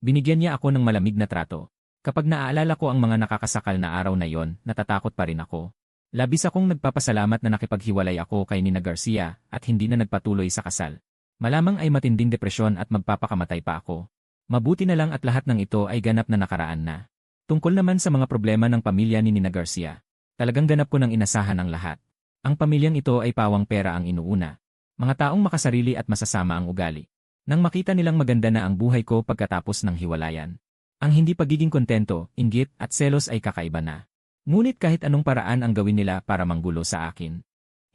Binigyan niya ako ng malamig na trato. Kapag naaalala ko ang mga nakakasakal na araw na yon, natatakot pa rin ako. Labis akong nagpapasalamat na nakipaghiwalay ako kay Nina Garcia at hindi na nagpatuloy sa kasal. Malamang ay matinding depresyon at magpapakamatay pa ako. Mabuti na lang at lahat ng ito ay ganap na nakaraan na. Tungkol naman sa mga problema ng pamilya ni Nina Garcia, talagang ganap ko nang inasahan ang lahat. Ang pamilyang ito ay pawang pera ang inuuna. Mga taong makasarili at masasama ang ugali. Nang makita nilang maganda na ang buhay ko pagkatapos ng hiwalayan, ang hindi pagiging kontento, inggit at selos ay kakaiba na. Ngunit kahit anong paraan ang gawin nila para manggulo sa akin,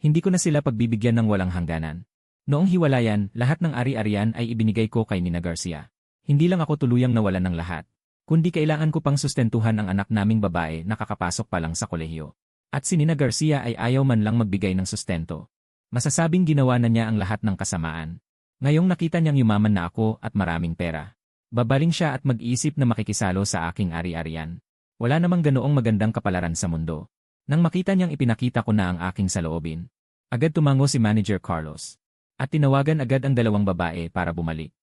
hindi ko na sila pagbibigyan ng walang hangganan. Noong hiwalayan, lahat ng ari-arian ay ibinigay ko kay Nina Garcia. Hindi lang ako tuluyang nawalan ng lahat, kundi kailangan ko pang sustentuhan ang anak naming babae na kakapasok pa lang sa kolehiyo. At si Nina Garcia ay ayaw man lang magbigay ng sustento. Masasabing ginawa na niya ang lahat ng kasamaan. Ngayong nakita niyang yumaman na ako at maraming pera, babaling siya at mag-iisip na makikisalo sa aking ari-arian. Wala namang ganoong magandang kapalaran sa mundo. Nang makita niyang ipinakita ko na ang aking saloobin, agad tumango si Manager Carlos. At tinawagan agad ang dalawang babae para bumalik.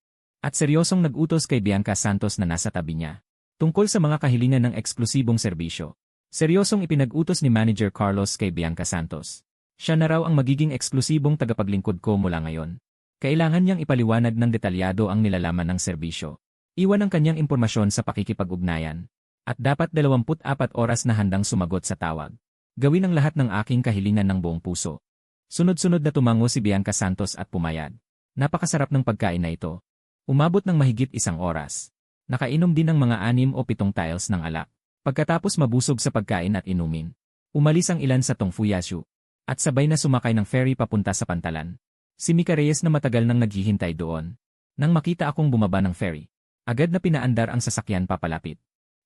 At seryosong nag-utos kay Bianca Santos na nasa tabi niya, tungkol sa mga kahilingan ng eksklusibong serbisyo. Seryosong ipinag-utos ni Manager Carlos kay Bianca Santos. Siya na raw ang magiging eksklusibong tagapaglingkod ko mula ngayon. Kailangan niyang ipaliwanag ng detalyado ang nilalaman ng serbisyo. Iwan ang kanyang impormasyon sa pakikipag-ugnayan. At dapat 24 oras na handang sumagot sa tawag. Gawin ang lahat ng aking kahilingan ng buong puso. Sunod-sunod na tumango si Bianca Santos at pumayag. Napakasarap ng pagkain na ito. Umabot ng mahigit 1 oras. Nakainom din ng mga 6 o 7 tiles ng alak. Pagkatapos mabusog sa pagkain at inumin, umalis ang ilan sa Tongfuyashu. At sabay na sumakay ng ferry papunta sa Pantalan. Si Mika Reyes na matagal nang naghihintay doon. Nang makita akong bumaba ng ferry, agad na pinaandar ang sasakyan papalapit.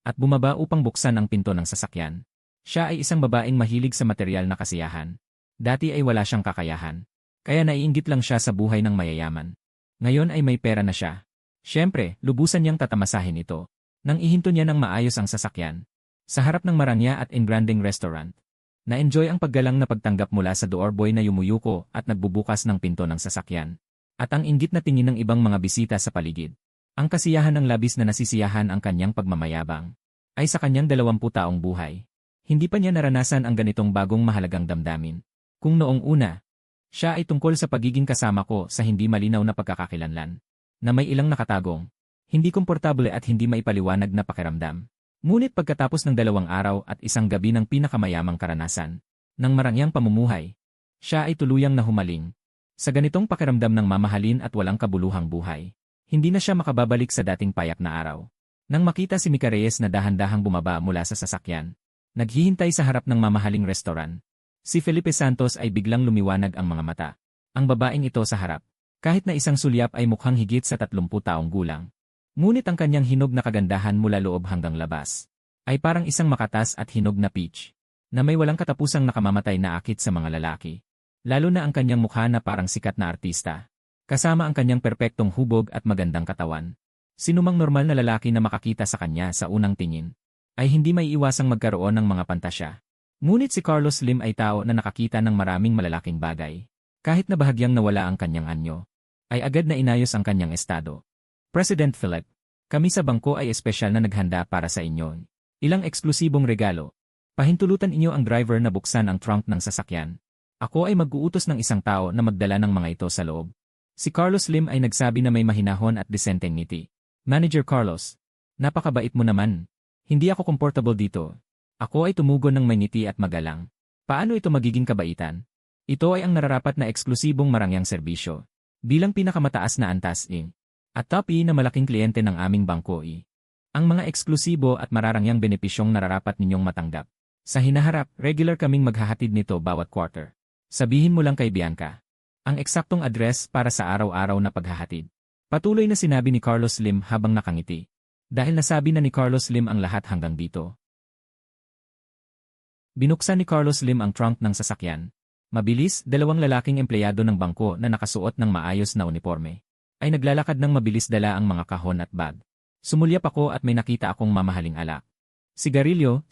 At bumaba upang buksan ang pinto ng sasakyan. Siya ay isang babaeng mahilig sa material na kasiyahan. Dati ay wala siyang kakayahan. Kaya naiinggit lang siya sa buhay ng mayayaman. Ngayon ay may pera na siya. Siyempre, lubusan niyang tatamasahin ito. Nang ihinto niya ng maayos ang sasakyan. Sa harap ng Maranya at Engranding Restaurant. Na-enjoy ang paggalang na pagtanggap mula sa doorboy na yumuyuko at nagbubukas ng pinto ng sasakyan. At ang inggit na tingin ng ibang mga bisita sa paligid. Ang kasiyahan ng labis na nasisiyahan ang kanyang pagmamayabang. Ay sa kanyang 20 taong buhay. Hindi pa niya naranasan ang ganitong bagong mahalagang damdamin. Kung noong una, siya ay tungkol sa pagiging kasama ko sa hindi malinaw na pagkakakilanlan. Na may ilang nakatagong, hindi komportable at hindi maipaliwanag na pakiramdam. Ngunit pagkatapos ng 2 araw at 1 gabi ng pinakamayamang karanasan, ng marangyang pamumuhay, siya ay tuluyang nahumaling. Sa ganitong pakiramdam ng mamahalin at walang kabuluhang buhay, hindi na siya makababalik sa dating payak na araw. Nang makita si Mika Reyes na dahan-dahang bumaba mula sa sasakyan, naghihintay sa harap ng mamahaling restoran, si Felipe Santos ay biglang lumiwanag ang mga mata. Ang babaeng ito sa harap, kahit na isang sulyap ay mukhang higit sa 30 taong gulang. Ngunit ang kanyang hinog na kagandahan mula loob hanggang labas ay parang isang makatas at hinog na peach na may walang katapusang nakamamatay na akit sa mga lalaki. Lalo na ang kanyang mukha na parang sikat na artista. Kasama ang kanyang perpektong hubog at magandang katawan. Sinumang normal na lalaki na makakita sa kanya sa unang tingin ay hindi may iwasang magkaroon ng mga pantasya. Ngunit si Carlos Lim ay tao na nakakita ng maraming malalaking bagay. Kahit na bahagyang nawala ang kanyang anyo, ay agad na inayos ang kanyang estado. President Philip, kami sa bangko ay espesyal na naghanda para sa inyo. Ilang eksklusibong regalo. Pahintulutan inyo ang driver na buksan ang trunk ng sasakyan. Ako ay mag-uutos ng isang tao na magdala ng mga ito sa loob. Si Carlos Lim ay nagsabi na may mahinahon at disenteng ngiti. Manager Carlos, napakabait mo naman. Hindi ako comfortable dito. Ako ay tumugon ng may ngiti at magalang. Paano ito magiging kabaitan? Ito ay ang nararapat na eksklusibong marangyang serbisyo. Bilang pinakamataas na antas at top na malaking kliyente ng aming bangko ang mga eksklusibo at mararangyang benepisyong nararapat ninyong matanggap. Sa hinaharap, regular kaming maghahatid nito bawat quarter. Sabihin mo lang kay Bianca ang eksaktong address para sa araw-araw na paghahatid. Patuloy na sinabi ni Carlos Lim habang nakangiti. Dahil nasabi na ni Carlos Lim ang lahat hanggang dito. Binuksan ni Carlos Lim ang trunk ng sasakyan. Mabilis, 2 lalaking empleyado ng bangko na nakasuot ng maayos na uniforme ay naglalakad ng mabilis dala ang mga kahon at bag. Sumulyap ako at may nakita akong mamahaling alak. Sigarilyo,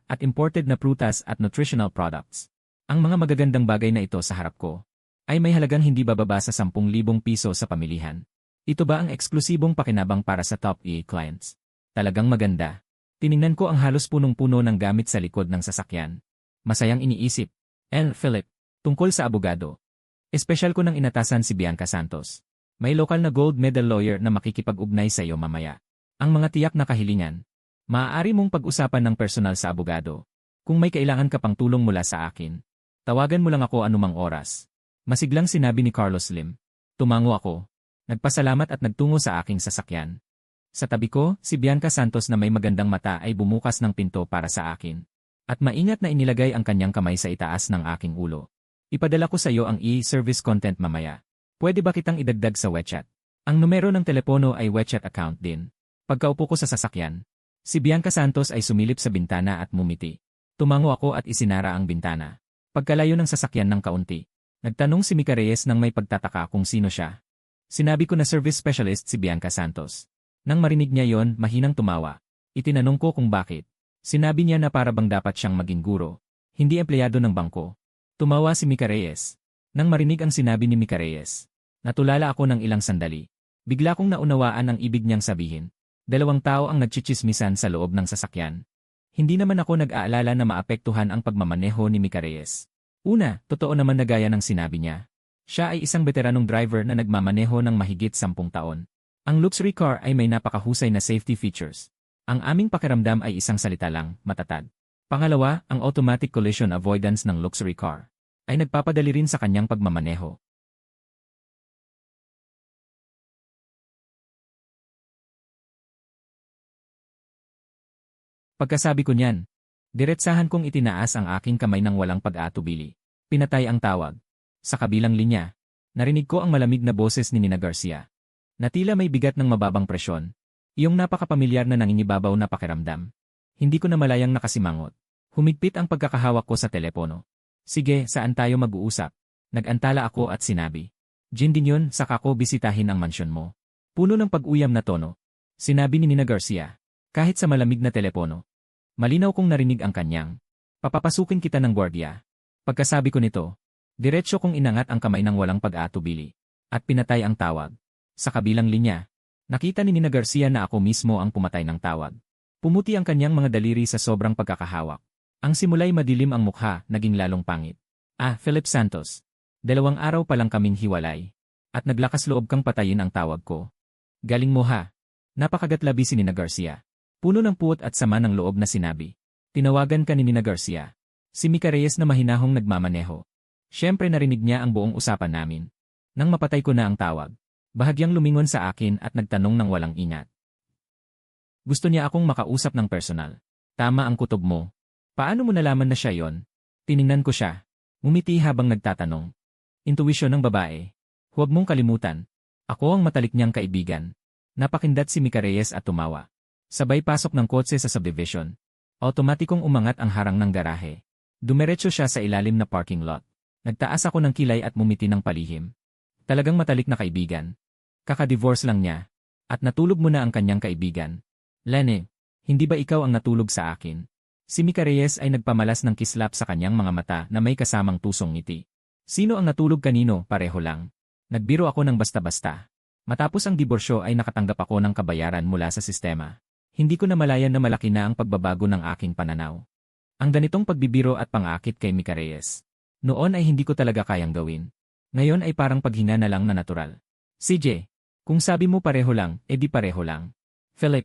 at imported na prutas at nutritional products. Ang mga magagandang bagay na ito sa harap ko ay may halagang hindi bababa sa 10,000 piso sa pamilihan. Ito ba ang eksklusibong pakinabang para sa top clients? Talagang maganda. Tiningnan ko ang halos punong-puno ng gamit sa likod ng sasakyan. Masayang iniisip. Philip, tungkol sa abogado. Espesyal ko nang inatasan si Bianca Santos. May lokal na gold medal lawyer na makikipag-ugnay sa iyo mamaya. Ang mga tiyak na kahilingan. Maaari mong pag-usapan ng personal sa abogado. Kung may kailangan ka pang tulong mula sa akin, tawagan mo lang ako anumang oras. Masiglang sinabi ni Carlos Lim. Tumango ako. Nagpasalamat at nagtungo sa aking sasakyan. Sa tabi ko, si Bianca Santos na may magandang mata ay bumukas ng pinto para sa akin. At maingat na inilagay ang kanyang kamay sa itaas ng aking ulo. Ipadala ko sa iyo ang e-service content mamaya. Pwede ba kitang idagdag sa WeChat? Ang numero ng telepono ay WeChat account din. Pagkaupo ko sa sasakyan, si Bianca Santos ay sumilip sa bintana at mumiti. Tumango ako at isinara ang bintana. Pagkalayo ng sasakyan ng kaunti, nagtanong si Mika Reyes nang may pagtataka kung sino siya. Sinabi ko na service specialist si Bianca Santos. Nang marinig niya yon, mahinang tumawa. Itinanong ko kung bakit. Sinabi niya na para bang dapat siyang maging guro, hindi empleyado ng bangko. Tumawa si Mika Reyes. Nang marinig ang sinabi ni Mika Reyes, natulala ako ng ilang sandali. Bigla kong naunawaan ang ibig niyang sabihin. Dalawang tao ang nagchichismisan sa loob ng sasakyan. Hindi naman ako nag-aalala na maapektuhan ang pagmamaneho ni Mika Reyes. Una, totoo naman na gaya ng sinabi niya. Siya ay isang veteranong driver na nagmamaneho ng mahigit 10 taon. Ang luxury car ay may napakahusay na safety features. Ang aming pakiramdam ay isang salita lang, matatag. Pangalawa, ang automatic collision avoidance ng luxury car ay nagpapadali rin sa kanyang pagmamaneho. Pagkasabi ko niyan, diretsahan kong itinaas ang aking kamay ng walang pag-aatubili. Pinatay ang tawag. Sa kabilang linya, narinig ko ang malamig na boses ni Nina Garcia. Na tila may bigat ng mababang presyon. Iyong napakapamilyar na nangingibabaw na pakiramdam. Hindi ko na malayang nakasimangot. Humigpit ang pagkakahawak ko sa telepono. Sige, saan tayo mag-uusap? Nag-antala ako at sinabi. Jin din yun, saka ko bisitahin ang mansyon mo. Puno ng pag-uyam na tono. Sinabi ni Nina Garcia. Kahit sa malamig na telepono. Malinaw kong narinig ang kanyang. Papapasukin kita ng gwardiya. Pagkasabi ko nito, diretsyo kong inangat ang kamay ng walang pag-aatubili. At pinatay ang tawag. Sa kabilang linya, nakita ni Nina Garcia na ako mismo ang pumatay ng tawag. Pumuti ang kanyang mga daliri sa sobrang pagkakahawak. Ang simulay madilim ang mukha, naging lalong pangit. Philip Santos. 2 araw pa lang kaming hiwalay. At naglakas loob kang patayin ang tawag ko. Galing mo ha. Napakagatlabi si Nina Garcia. Puno ng puot at sama ng loob na sinabi. Tinawagan ka ni Nina Garcia. Si Mika Reyes na mahinahong nagmamaneho. Siyempre narinig niya ang buong usapan namin. Nang mapatay ko na ang tawag, bahagyang lumingon sa akin at nagtanong ng walang ingat. Gusto niya akong makausap ng personal. Tama ang kutob mo. Paano mo nalaman na siya yon? Tiningnan ko siya. Ngumiti habang nagtatanong. Intuwisyon ng babae. Huwag mong kalimutan. Ako ang matalik niyang kaibigan. Napakindat si Mika Reyes at tumawa. Sabay pasok ng kotse sa subdivision. Automatikong umangat ang harang ng garahe. Dumiretso siya sa ilalim na parking lot. Nagtaas ako ng kilay at mumiti ng palihim. Talagang matalik na kaibigan. Kaka-divorce lang niya. At natulog mo na ang kanyang kaibigan. Lene, hindi ba ikaw ang natulog sa akin? Si Mika Reyes ay nagpamalas ng kislap sa kanyang mga mata na may kasamang tusong ngiti. Sino ang natulog kanino? Pareho lang. Nagbiro ako ng basta-basta. Matapos ang diborsyo ay nakatanggap ako ng kabayaran mula sa sistema. Hindi ko na malayan na malaki na ang pagbabago ng aking pananaw. Ang ganitong pagbibiro at pang-akit kay Mika Reyes. Noon ay hindi ko talaga kayang gawin. Ngayon ay parang paghinga na lang na natural. CJ, kung sabi mo pareho lang, edi pareho lang. Philip,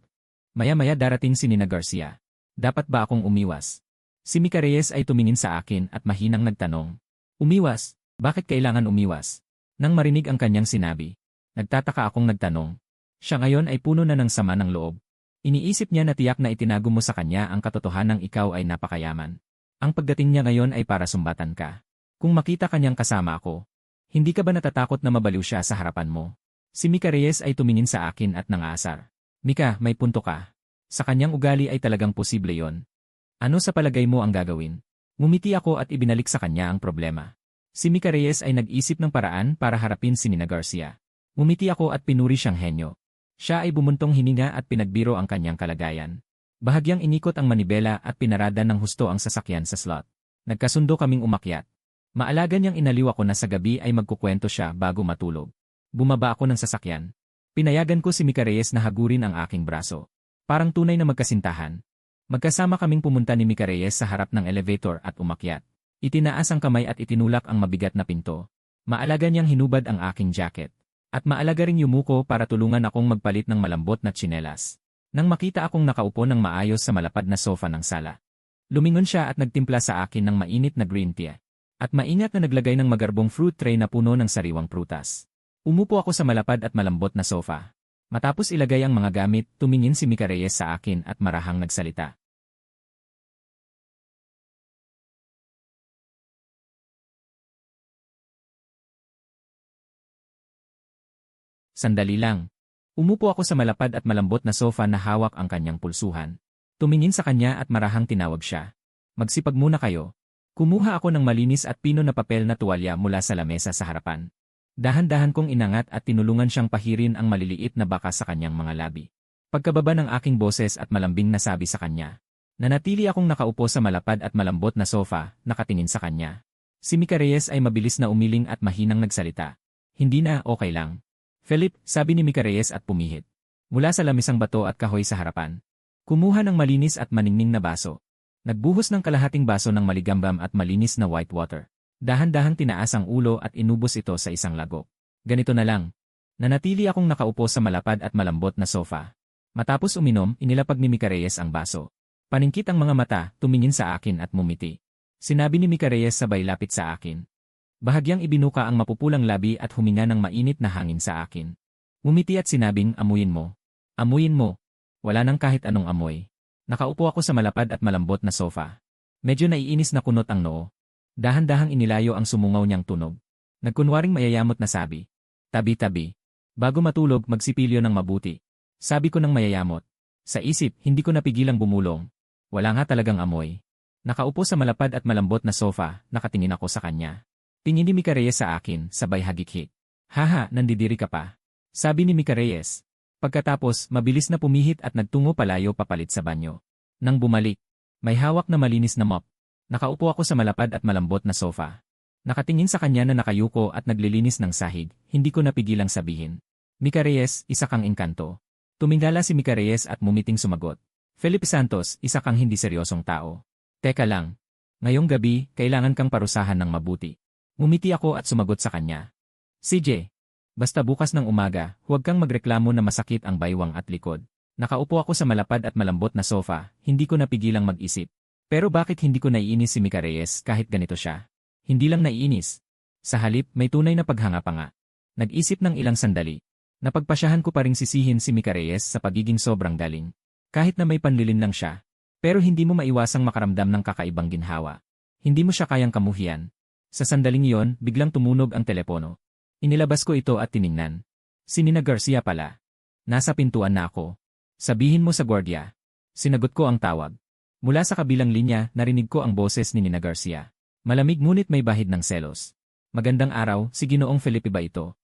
maya-maya darating si Nina Garcia. Dapat ba akong umiwas? Si Mika Reyes ay tumingin sa akin at mahinang nagtanong. Umiwas? Bakit kailangan umiwas? Nang marinig ang kanyang sinabi, nagtataka akong nagtanong. Siya ngayon ay puno na ng sama ng loob. Iniisip niya na tiyak na itinago mo sa kanya ang katotohanang ikaw ay napakayaman. Ang pagdating niya ngayon ay para sumbatan ka. Kung makita kanyang kasama ako, hindi ka ba natatakot na mabaliw siya sa harapan mo? Si Mika Reyes ay tumingin sa akin at nangaasar. Mika, may punto ka. Sa kanyang ugali ay talagang posible yon. Ano sa palagay mo ang gagawin? Ngumiti ako at ibinalik sa kanya ang problema. Si Mika Reyes ay nag-isip ng paraan para harapin si Nina Garcia. Ngumiti ako at pinuri siyang henyo. Siya ay bumuntong hininga at pinagbiro ang kanyang kalagayan. Bahagyang inikot ang manibela at pinarada ng husto ang sasakyan sa slot. Nagkasundo kaming umakyat. Maalaga niyang inaliw ako na sa gabi ay magkukwento siya bago matulog. Bumaba ako ng sasakyan. Pinayagan ko si Mika Reyes na hagurin ang aking braso. Parang tunay na magkasintahan. Magkasama kaming pumunta ni Mika Reyes sa harap ng elevator at umakyat. Itinaas ang kamay at itinulak ang mabigat na pinto. Maalaga niyang hinubad ang aking jacket. At maalaga ring yumuko para tulungan akong magpalit ng malambot na tsinelas. Nang makita akong nakaupo ng maayos sa malapad na sofa ng sala. Lumingon siya at nagtimpla sa akin ng mainit na green tea. At maingat na naglagay ng magarbong fruit tray na puno ng sariwang prutas. Umupo ako sa malapad at malambot na sofa. Matapos ilagay ang mga gamit, tumingin si Mika Reyes sa akin at marahang nagsalita. Sandali lang. Umupo ako sa malapad at malambot na sofa na hawak ang kanyang pulsuhan. Tumingin sa kanya at marahang tinawag siya. Magsipag muna kayo. Kumuha ako ng malinis at pino na papel na tuwalya mula sa lamesa sa harapan. Dahan-dahan kong inangat at tinulungan siyang pahirin ang maliliit na baka sa kanyang mga labi. Pagkababa ng aking boses at malambing na sabi sa kanya. Nanatili akong nakaupo sa malapad at malambot na sofa, nakatingin sa kanya. Si Mika Reyes ay mabilis na umiling at mahinang nagsalita. Hindi na, okay lang. Philip, sabi ni Mika Reyes at pumihit. Mula sa lamisang bato at kahoy sa harapan. Kumuha ng malinis at maningning na baso. Nagbuhos ng kalahating baso ng maligambam at malinis na white water. Dahan-dahang tinaas ang ulo at inubos ito sa isang lagok. Ganito na lang. Nanatili akong nakaupo sa malapad at malambot na sofa. Matapos uminom, inilapag ni Mika Reyes ang baso. Paningkit ang mga mata, tumingin sa akin at mumiti. Sinabi ni Mika Reyes sabay lapit sa akin. Bahagyang ibinuka ang mapupulang labi at huminga ng mainit na hangin sa akin. Mumiti at sinabing, amuyin mo. Amuyin mo. Wala nang kahit anong amoy. Nakaupo ako sa malapad at malambot na sofa. Medyo naiinis na kunot ang noo. Dahan-dahang inilayo ang sumungaw niyang tunog. Nagkunwaring mayayamot na sabi. Tabi-tabi. Bago matulog, magsipilyo ng mabuti. Sabi ko ng mayayamot. Sa isip, hindi ko napigilang bumulong. Wala nga talagang amoy. Nakaupo sa malapad at malambot na sofa, nakatingin ako sa kanya. Tingin ni Mika Reyes sa akin, sabay hagik-hik. Haha, nandidiri ka pa. Sabi ni Mika Reyes. Pagkatapos, mabilis na pumihit at nagtungo palayo papalit sa banyo. Nang bumalik, may hawak na malinis na mop. Nakaupo ako sa malapad at malambot na sofa. Nakatingin sa kanya na nakayuko at naglilinis ng sahig, hindi ko napigilang sabihin. Mika Reyes, isa kang engkanto. Tumingala si Mika Reyes at mumiting sumagot. Felipe Santos, isa kang hindi seryosong tao. Teka lang. Ngayong gabi, kailangan kang parusahan ng mabuti. Ngumiti ako at sumagot sa kanya. CJ. Basta bukas ng umaga, huwag kang magreklamo na masakit ang baywang at likod. Nakaupo ako sa malapad at malambot na sofa, hindi ko napigilang mag-isip. Pero bakit hindi ko naiinis si Mika Reyes kahit ganito siya? Hindi lang naiinis. Sa halip, may tunay na paghanga pa nga. Nag-isip ng ilang sandali. Napagpasyahan ko pa ring sisihin si Mika Reyes sa pagiging sobrang galing. Kahit na may panlilin lang siya. Pero hindi mo maiwasang makaramdam ng kakaibang ginhawa. Hindi mo siya kayang kamuhian. Sa sandaling iyon, biglang tumunog ang telepono. Inilabas ko ito at tiningnan. Si Nina Garcia pala. Nasa pintuan na ako. Sabihin mo sa gwardiya. Sinagot ko ang tawag. Mula sa kabilang linya, narinig ko ang boses ni Nina Garcia. Malamig ngunit may bahid ng selos. Magandang araw, si Ginoong Felipe ba ito?